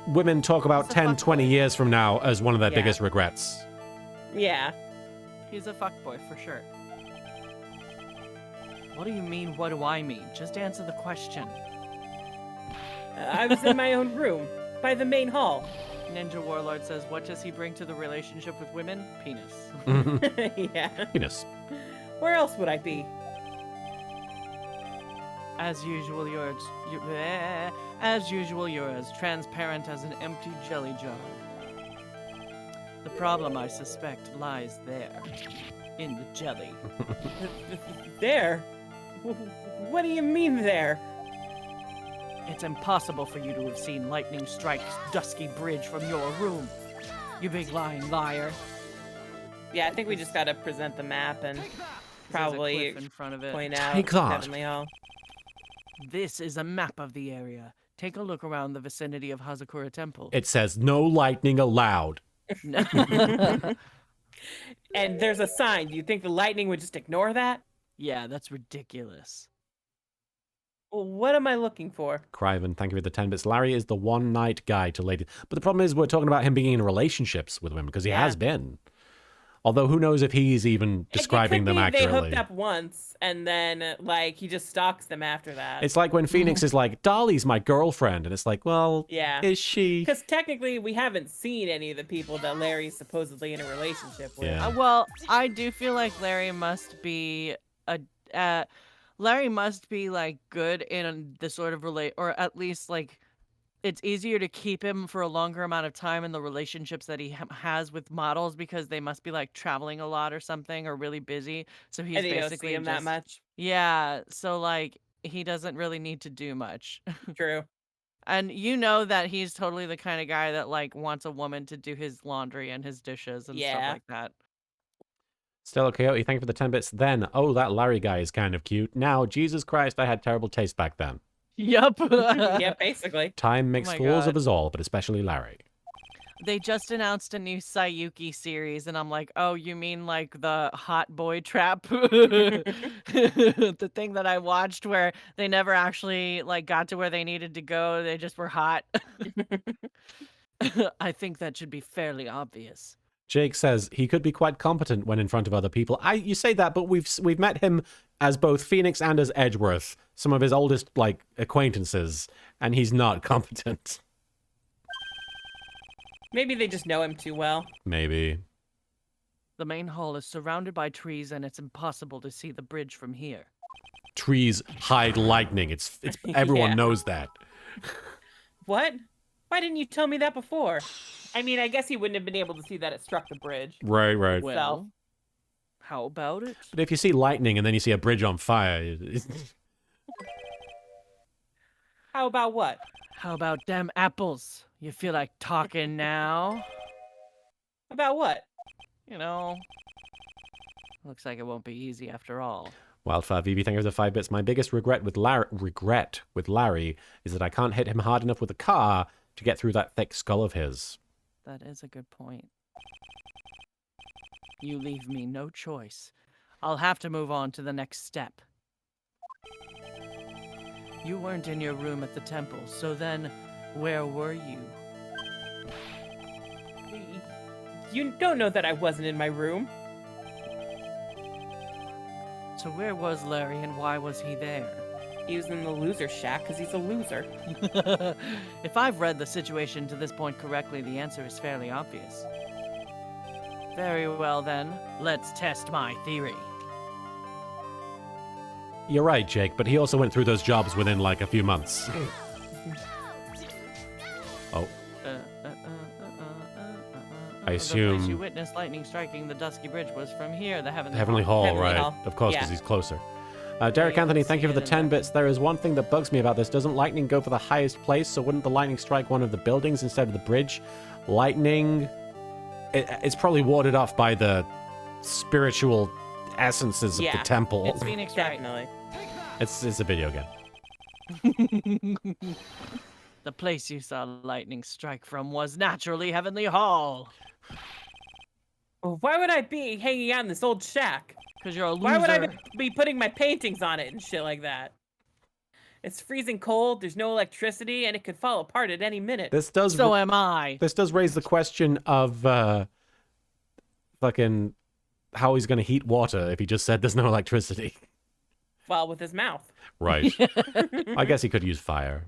women talk about 10, 20 years from now as one of their Yeah. biggest regrets. Yeah. He's a fuckboy for sure. What do you mean, what do I mean? Just answer the question. I was in my own room by the main hall. Ninja Warlord says, what does he bring to the relationship with women? Penis. Yeah. Penis. Where else would I be? As usual, you're as transparent as an empty jelly jar. The problem, I suspect, lies there. In the jelly. There? What do you mean there? It's impossible for you to have seen lightning strike Dusky Bridge from your room. You big lying liar. Yeah, I think we just gotta present the map and There's a probably cliff in front of it. point out Take that. Heavenly Hall. This is a map of the area. Take a look around the vicinity of Hazakura Temple. It says, no lightning allowed. And there's a sign. Do you think the lightning would just ignore that? Yeah, that's ridiculous. Well, what am I looking for? Criven, thank you for the 10 bits. Larry is the one-night guy to ladies. But the problem is we're talking about him being in relationships with women, because he has been. Although who knows if he's even describing them They accurately. hooked up once, and then, like, he just stalks them after that. It's like when Phoenix is like, Dolly's my girlfriend. And it's like, well, Yeah. is she? Because technically, we haven't seen any of the people that Larry's supposedly in a relationship with. Yeah. Well, I do feel like Larry must be like good in the sort of or at least like it's easier to keep him for a longer amount of time in the relationships that he has with models because they must be like traveling a lot or something or really busy. So he's And they don't basically see him that much. Yeah, so like he doesn't really need to do much. True. And you know that he's totally the kind of guy that like wants a woman to do his laundry and his dishes and stuff Yeah. like that. Stella Coyote, thank you for the 10 bits. Then, oh, that Larry guy is kind of cute. Now, Jesus Christ, I had terrible taste back then. Yup. Yeah, basically. Time makes my fools of God. us all, but especially Larry. They just announced a new Sayuki series, and I'm like, oh, you mean like the hot boy trap? The thing that I watched where they never actually like got to where they needed to go. They just were hot. I think that should be fairly obvious. Jake says he could be quite competent when in front of other people. You say that, but we've met him as both Phoenix and as Edgeworth, some of his oldest like acquaintances, and he's not competent. Maybe they just know him too well. Maybe. The main hall is surrounded by trees, and it's impossible to see the bridge from here. Trees hide lightning. It's everyone Yeah. knows that. What? Why didn't you tell me that before? I mean, I guess he wouldn't have been able to see that it struck the bridge. Right. Well, how about it? But if you see lightning and then you see a bridge on fire, How about what? How about them apples? You feel like talking now? About what? You know, looks like it won't be easy after all. Wildfire VB, thank you for the 5 bits. My biggest regret with Larry is that I can't hit him hard enough with a car to get through that thick skull of his. That is a good point. You leave me no choice. I'll have to move on to the next step. You weren't in your room at the temple, so then where were you? You don't know that I wasn't in my room. So where was Larry and why was he there? He was in the loser shack because he's a loser. If I've read the situation to this point correctly, the answer is fairly obvious. Very well then. Let's test my theory. You're right, Jake, but he also went through those jobs within like a few months. Oh, I The assume- place you witnessed lightning striking the Dusky Bridge was from here, the Heavenly Heavenly Hall, Heavenly right? Hall. Of course, because Yeah. he's closer. Derek you Anthony, can thank you see for the it in 10 there. bits. There is one thing that bugs me about this. Doesn't lightning go for the highest place? So wouldn't the lightning strike one of the buildings instead of the bridge? Lightning, it's probably warded off by the spiritual essences of Yeah, the temple. It's Phoenix Wright. Definitely. It's a video game. The place you saw lightning strike from was naturally Heavenly Hall. Well, why would I be hanging out in this old shack? Because you're a loser. Why would I be putting my paintings on it and shit like that? It's freezing cold, there's no electricity, and it could fall apart at any minute. This does So am I. this does raise the question of fucking how he's going to heat water if he just said there's no electricity. Well, with his mouth. Right. I guess he could use fire.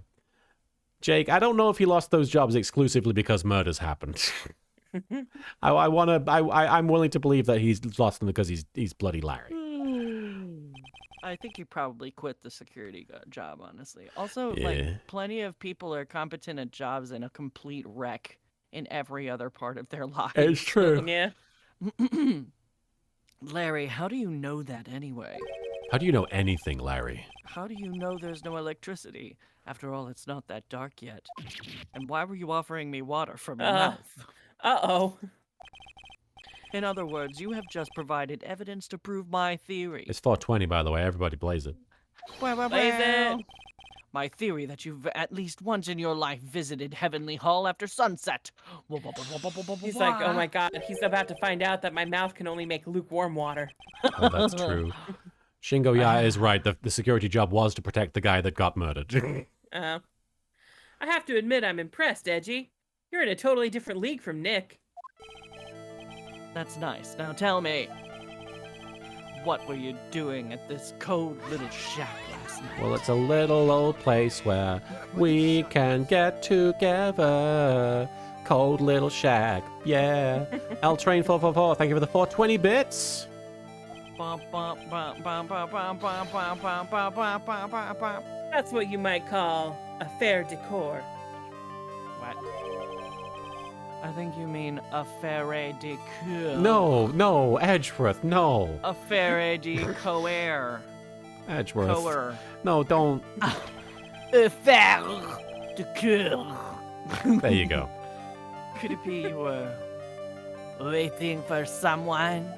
Jake, I don't know if he lost those jobs exclusively because murders happened. I'm willing to believe that he's lost them because he's bloody Larry. I think you probably quit the security job, honestly. Also, Yeah. like, plenty of people are competent at jobs and a complete wreck in every other part of their life. It's true. Yeah. Larry, how do you know that anyway? How do you know anything, Larry? How do you know there's no electricity? After all, it's not that dark yet. And why were you offering me water from your mouth? Uh-oh. In other words, you have just provided evidence to prove my theory. It's 420, by the way. Everybody blaze it. Blaze it. My theory that you've at least once in your life visited Heavenly Hall after sunset. He's like, oh my god, he's about to find out that my mouth can only make lukewarm water. Oh, that's true. Shingo, yeah, is right. The security job was to protect the guy that got murdered. I have to admit I'm impressed, Edgy. You're in a totally different league from Nick. That's nice. Now tell me, what were you doing at this cold little shack last night? Well, it's a little old place where we can get together. Cold little shack, yeah. L Train 444, thank you for the 420 bits. That's what you might call a fair decor. What? I think you mean a faire de coeur. No, Edgeworth, no. A faire de coeur. Edgeworth. Coeur. No, don't. A faire de coeur. There you go. Could it be you were waiting for someone?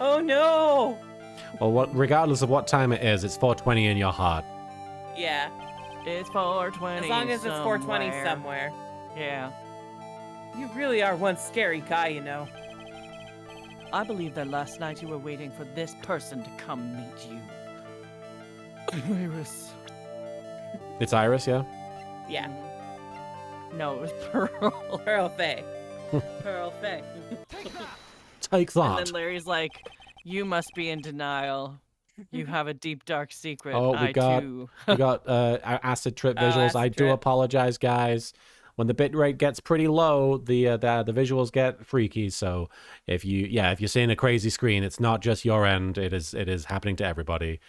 Oh no! Well, regardless of what time it is, it's 420 in your heart. Yeah, It's 420. as long as it's 420 somewhere. somewhere. Yeah. You really are one scary guy, you know. I believe that last night you were waiting for this person to come meet you. Iris. It's Iris, yeah? Yeah, No, it was Pearl. Pearl Faye. Pearl Faye. Take And that. then Larry's like, you must be in denial. You have a deep, dark secret. Oh, I too. We got acid trip Oh, visuals. acid I do trip. apologize, guys. When the bitrate gets pretty low, the visuals get freaky. So if you're seeing a crazy screen, it's not just your end. It is happening to everybody.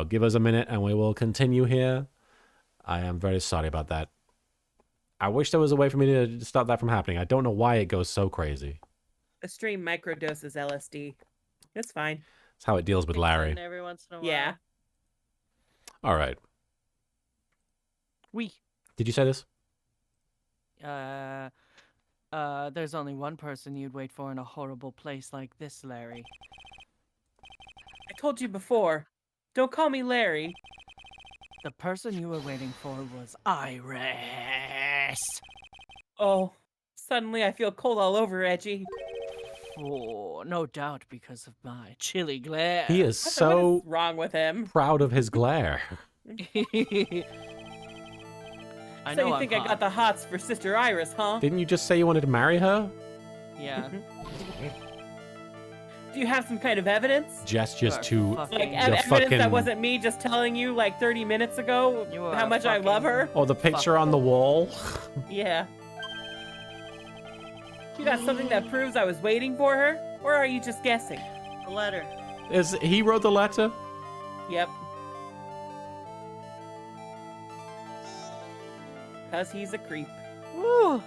Give us a minute and we will continue here. I am very sorry about that. I wish there was a way for me to stop that from happening. I don't know why it goes so crazy. The stream microdoses LSD. It's fine. It's how it deals with Larry. And every once in a while. Yeah. All right. We. Did you say this? There's only one person you'd wait for in a horrible place like this, Larry. I told you before. Don't call me Larry. The person you were waiting for was Iris. Oh, suddenly I feel cold all over, Edgy. Oh, no doubt because of my chilly glare. He is What is so wrong with him? proud of his glare. I So know you I'm think I hot. got the hots for Sister Iris, huh? Didn't you just say you wanted to marry her? Yeah. Do you have some kind of evidence? Gestures You are to fucking- Like The evidence fucking- that wasn't me just telling you like 30 minutes ago You are how much I love her? Oh, the picture on the wall. Yeah. You got something that proves I was waiting for her? Or are you just guessing? The letter. Is he wrote the letter? Yep. Because he's a creep. Woo.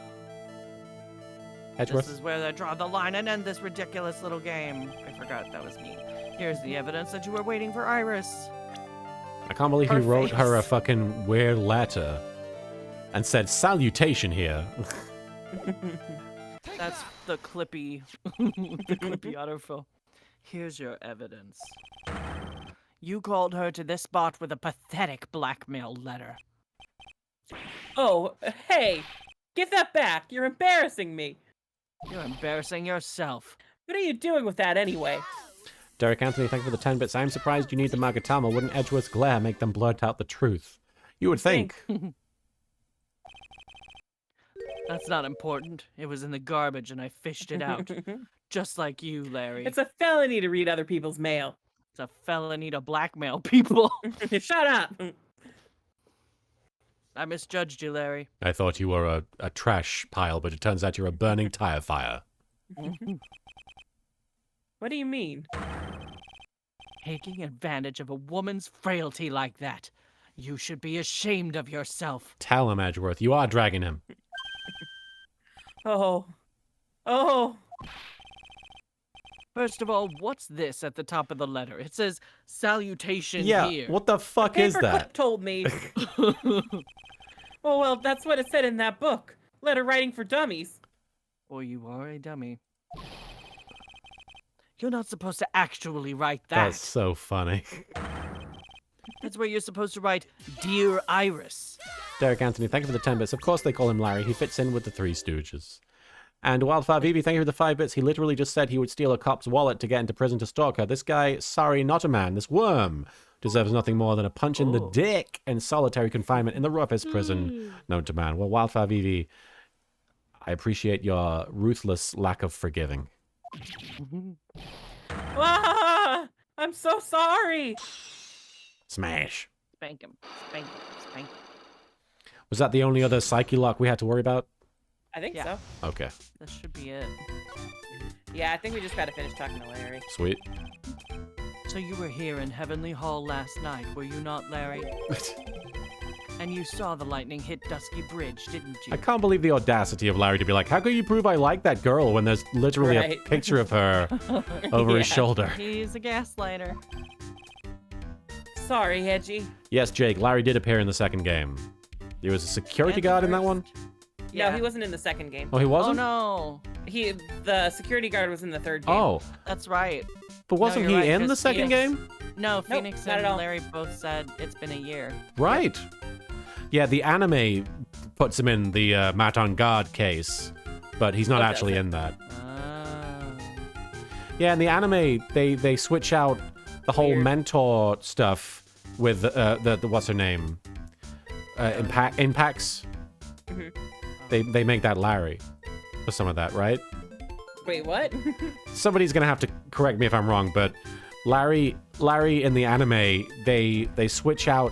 Edgeworth? This is where they draw the line and end this ridiculous little game. I forgot that was me. Here's the evidence that you were waiting for Iris. I can't believe he Her wrote her a face. fucking weird letter and said salutation here. That's the Clippy, the Clippy autofill. Here's your evidence. You called her to this spot with a pathetic blackmail letter. Oh, hey! Give that back! You're embarrassing me! You're embarrassing yourself. What are you doing with that anyway? Derek Anthony, thank you for the 10 bits. I'm surprised you need the Magatama. Wouldn't Edgeworth's glare make them blurt out the truth? You would think. That's not important. It was in the garbage and I fished it out. Just like you, Larry. It's a felony to read other people's mail. It's a felony to blackmail people. Shut up! I misjudged you, Larry. I thought you were a trash pile, but it turns out you're a burning tire fire. What do you mean? Taking advantage of a woman's frailty like that. You should be ashamed of yourself. Tell him, Edgeworth. You are dragging him. Oh. Oh. First of all, what's this at the top of the letter? It says, salutation Yeah, here. what the fuck is Paperclip that? told me. Oh, well, that's what it said in that book. Letter writing for dummies. Or you are a dummy. You're not supposed to actually write that. That's so funny. That's where you're supposed to write, Dear Iris. Derek Anthony, thank you for the 10 bits. Of course they call him Larry. He fits in with the Three Stooges. And Wildfire Vivi, thank you for the 5 bits. He literally just said he would steal a cop's wallet to get into prison to stalk her. This guy, sorry, not a man, this worm, deserves nothing more than a punch in the dick and solitary confinement in the roughest prison known to man. Well, Wildfire Vivi, I appreciate your ruthless lack of forgiving. Ah, I'm so sorry. Smash. Spank him. Spank him. Spank him. Was that the only other psyche lock we had to worry about? I think Yeah. so. Okay, This should be it. Yeah, I think we just gotta finish talking to Larry. sweet. So you were here in Heavenly Hall last night, were you not, Larry? And you saw the lightning hit Dusky Bridge, didn't you? I can't believe the audacity of Larry to be like, how can you prove I like that girl when there's literally a Right. picture of her over his Yeah. shoulder? He's a gaslighter. Sorry, Edgy. Yes, Jake, Larry did appear in the second game. He was a security And the guard in that one? first. No, he wasn't in the second game. Oh, he Oh wasn't? no, The security guard was in the third game. Oh, that's right. but wasn't you're he right, in the 'cause second Phoenix- game? No, Phoenix not at and all. Larry both said it's been a year. Right. Yeah, the anime puts him in the Matt on Guard case, but he's not Oh, actually does it? in that. Oh. Yeah, in the anime, they switch out the whole Weird. mentor stuff with the what's her name? Impacts. Mhm. They make that Larry for some of that, right? Wait, what? Somebody's gonna have to correct me if I'm wrong, but Larry in the anime, they switch out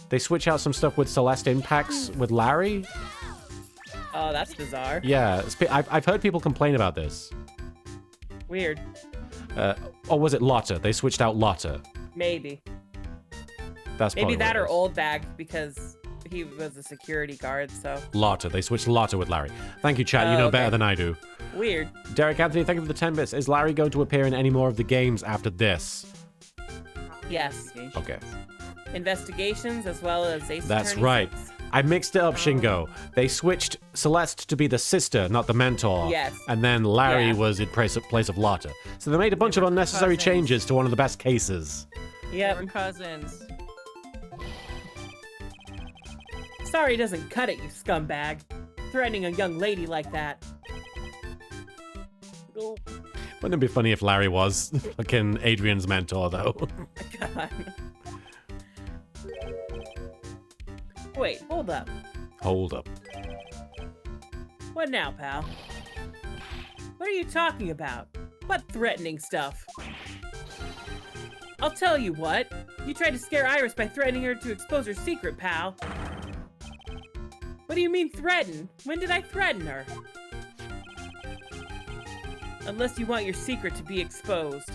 they switch out some stuff with Celeste impacts with Larry. Oh, that's bizarre. Yeah, I've heard people complain about this. Weird. Or was it Lotta? They switched out Lotta. Maybe. That's Maybe probably what that it or is. Old Bag because he was a security guard, so Lotta. They switched Lotta with Larry. Thank you, chat. You know Oh, okay. better than I do. weird. Derek Anthony, thank you for the 10 bits. Is Larry going to appear in any more of the games after this? Yes. Okay. Investigations as well as Ace That's Attorney right. 6. I mixed it up, Shingo. They switched Celeste to be the sister, not the mentor. Yes. And then Larry Yeah. was in place of Lotta. So they made a bunch of were unnecessary cousins. changes to one of the best cases. They Yep. were cousins. Sorry doesn't cut it, you scumbag. Threatening a young lady like that. Oh, Wouldn't it be funny if Larry was fucking Adrian's mentor, though? my God. Wait, hold up. Hold up. What now, pal? What are you talking about? What threatening stuff? I'll tell you what. You tried to scare Iris by threatening her to expose her secret, pal. What do you mean threaten? When did I threaten her? Unless you want your secret to be exposed.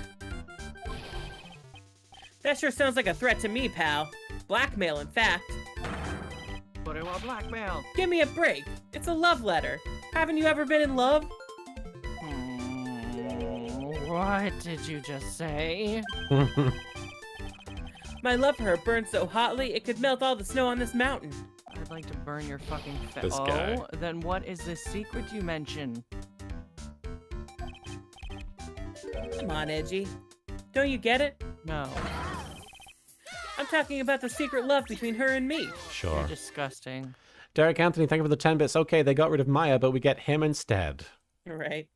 That sure sounds like a threat to me, pal. Blackmail, in fact. What do you want, blackmail? Give me a break. It's a love letter. Haven't you ever been in love? What did you just say? My love for her burned so hotly it could melt all the snow on this mountain. I'd like to burn your fucking face. This guy. Oh, then what is this secret you mention? Come on, Edgy. Don't you get it? No. I'm talking about the secret love between her and me. Sure. You're disgusting. Derek Anthony, thank you for the 10 bits. Okay, they got rid of Maya, but we get him instead. Right.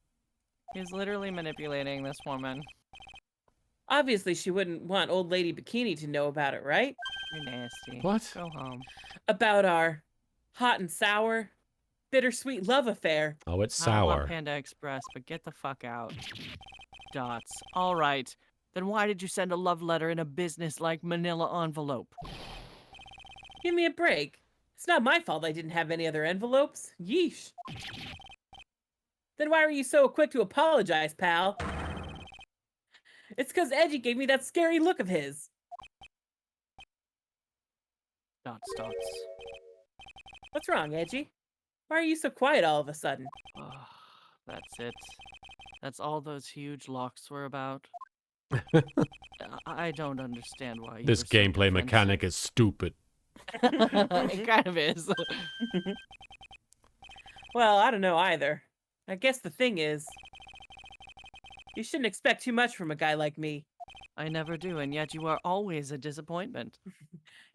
He's literally manipulating this woman. Obviously, she wouldn't want old lady Bikini to know about it, right? You're nasty. What? Go home. About our hot and sour, bittersweet love affair. Oh, it's I don't want sour. Panda Express, but get the fuck out. Dots. All right. Then why did you send a love letter in a business-like manila envelope? Give me a break. It's not my fault I didn't have any other envelopes. Yeesh. Then why were you so quick to apologize, pal? It's because Edgy gave me that scary look of his. Dots, dots. What's wrong, Edgy? Why are you so quiet all of a sudden? Oh, that's it. That's all those huge locks were about. I don't understand why you This were so gameplay defensive. mechanic is stupid. It kind of is. Well, I don't know either. I guess the thing is, you shouldn't expect too much from a guy like me. I never do, and yet you are always a disappointment.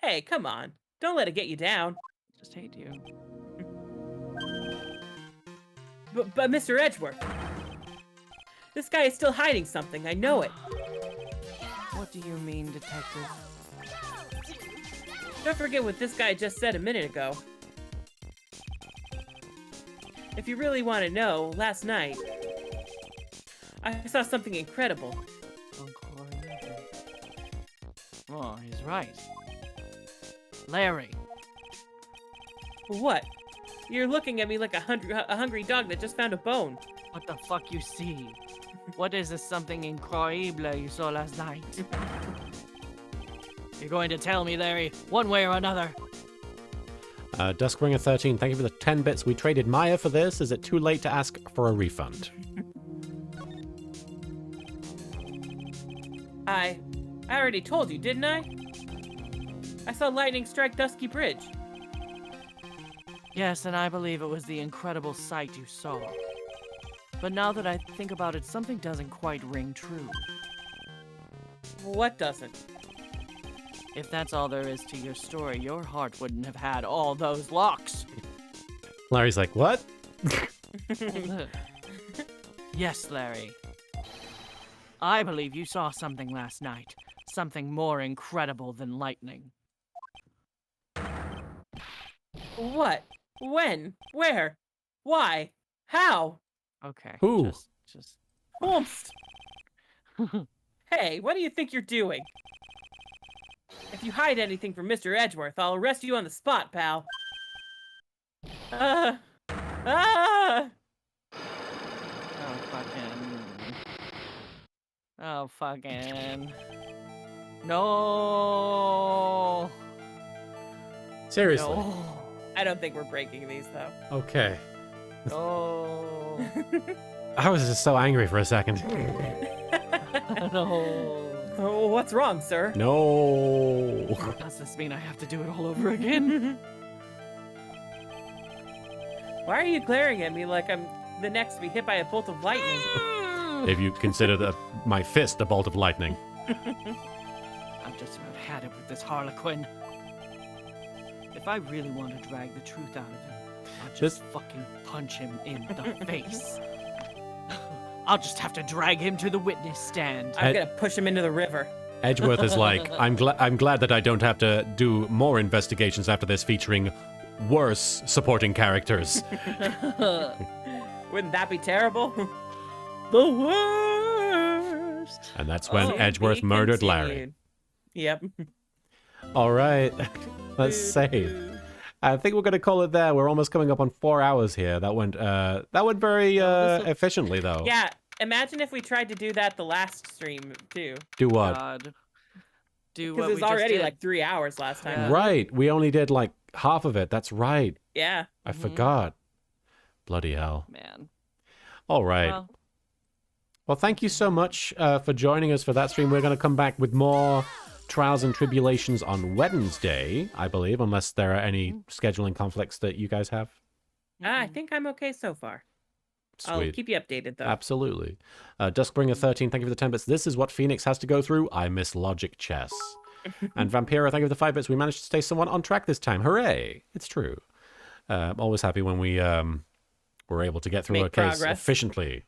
Hey, come on. Don't let it get you down. Just hate you. But Mr. Edgeworth, this guy is still hiding something. I know it. What do you mean, detective? Don't forget what this guy just said a minute ago. If you really want to know, last night, I saw something incredible. Oh, he's right. Larry. What? You're looking at me like a hungry dog that just found a bone. What the fuck you see? What is this something incredible you saw last night? You're going to tell me, Larry, one way or another. Duskbringer13, thank you for the 10 bits. We traded Maya for this. Is it too late to ask for a refund? I already told you, didn't I? I saw lightning strike Dusky Bridge. Yes, and I believe it was the incredible sight you saw. But now that I think about it, something doesn't quite ring true. What doesn't? If that's all there is to your story, your heart wouldn't have had all those locks. Larry's like, what? Yes, Larry. I believe you saw something last night. Something more incredible than lightning. What? When? Where? Why? How? Okay. Who? Just... Almost. Hey, what do you think you're doing? If you hide anything from Mr. Edgeworth, I'll arrest you on the spot, pal. Oh, fucking... Oh, fucking... No! Seriously? No! I don't think we're breaking these, though. Okay. No! I was just so angry for a second. No! Oh, what's wrong, sir? No. Does this mean I have to do it all over again? Why are you glaring at me like I'm the next to be hit by a bolt of lightning? If you consider my fist a bolt of lightning. I've just about had it with this Harlequin. If I really want to drag the truth out of him, I'll just fucking punch him in the face. I'll just have to drag him to the witness stand. I'm gonna push him into the river. Edgeworth is like, I'm glad that I don't have to do more investigations after this featuring worse supporting characters. Wouldn't that be terrible? The worst. And that's when To Edgeworth be murdered Larry. continued. Yep. All right, let's save. I think we're gonna call it there. We're almost coming up on 4 hours here. That went very efficiently though. Yeah, Imagine if we tried to do that the last stream too, Do what? God. Do because what it we was just already did. like 3 hours last time. Yeah. Right. We only did like half of it. That's right. Yeah. I Mhm. forgot. Bloody hell. Man. All right. Well, Well, thank you so much for joining us for that stream. We're going to come back with more Trials and Tribulations on Wednesday, I believe, unless there are any scheduling conflicts that you guys have. I think I'm okay so far. I'll Sweet. keep you updated though. Absolutely. Duskbringer13, thank you for the 10 bits. This is what Phoenix has to go through. I miss logic chess. And Vampiro, thank you for the 5 bits. We managed to stay somewhat on track this time. Hooray! It's true. I'm always happy when we were able to get through Make a case progress. efficiently.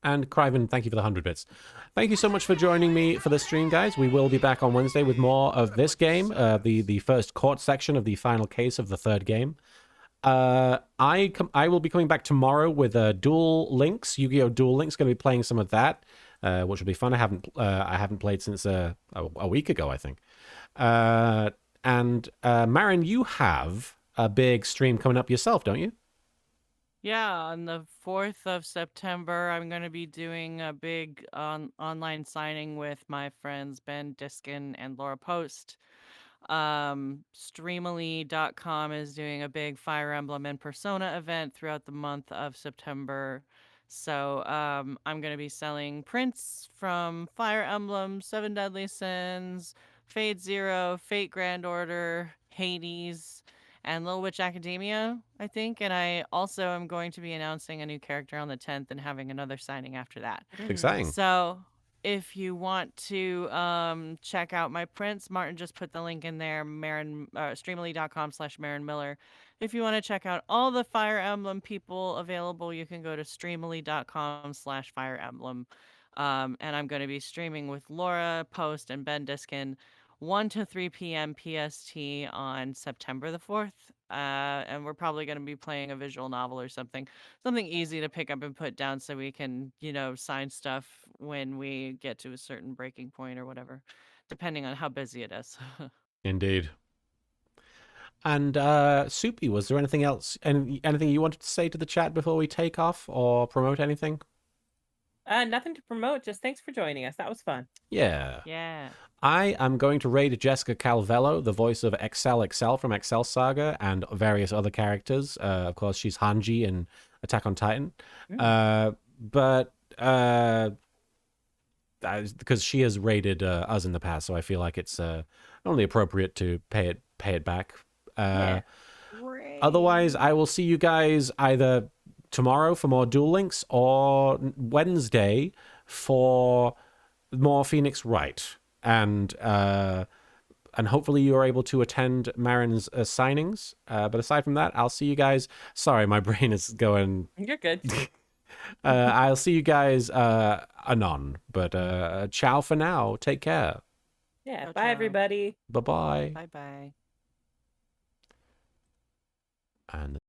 And Criven, thank you for the 100 bits. Thank you so much for joining me for the stream, guys. We will be back on Wednesday with more of this game, the first court section of the final case of the third game. I will be coming back tomorrow with Duel Links, Yu-Gi-Oh! Duel Links. Going to be playing some of that, which will be fun. I haven't played since a week ago, I think. And Marin, you have a big stream coming up yourself, don't you? Yeah, on the 4th of September, I'm going to be doing a big online signing with my friends Ben Diskin and Laura Post. Streamily.com is doing a big Fire Emblem and Persona event throughout the month of September. So I'm going to be selling prints from Fire Emblem, Seven Deadly Sins, Fate Zero, Fate Grand Order, Hades, and Little Witch Academia, I think. And I also am going to be announcing a new character on the 10th and having another signing after that. Exciting. So if you want to check out my prints, Martin just put the link in there, streamily.com/Marin Miller. If you want to check out all the Fire Emblem people available, you can go to streamily.com/Fire Emblem. And I'm going to be streaming with Laura Post and Ben Diskin 1 to 3 p.m. PST on September the 4th. And we're probably going to be playing a visual novel or something easy to pick up and put down so we can, sign stuff when we get to a certain breaking point or whatever, depending on how busy it is. Indeed. And Soupy, was there anything else? Anything you wanted to say to the chat before we take off or promote anything? Nothing to promote. Just thanks for joining us. That was fun. Yeah. Yeah. I am going to raid Jessica Calvello, the voice of Excel from Excel Saga and various other characters. Of course, she's Hanji in Attack on Titan. But because she has raided us in the past, so I feel like it's only appropriate to pay it back. Otherwise, I will see you guys either tomorrow for more Duel Links or Wednesday for more Phoenix Wright. And hopefully you're able to attend Marin's signings. But aside from that, I'll see you guys. Sorry, my brain is going. You're good. I'll see you guys anon. But ciao for now. Take care. Yeah. Ciao, Bye, ciao. everybody. Bye-bye. Bye-bye. And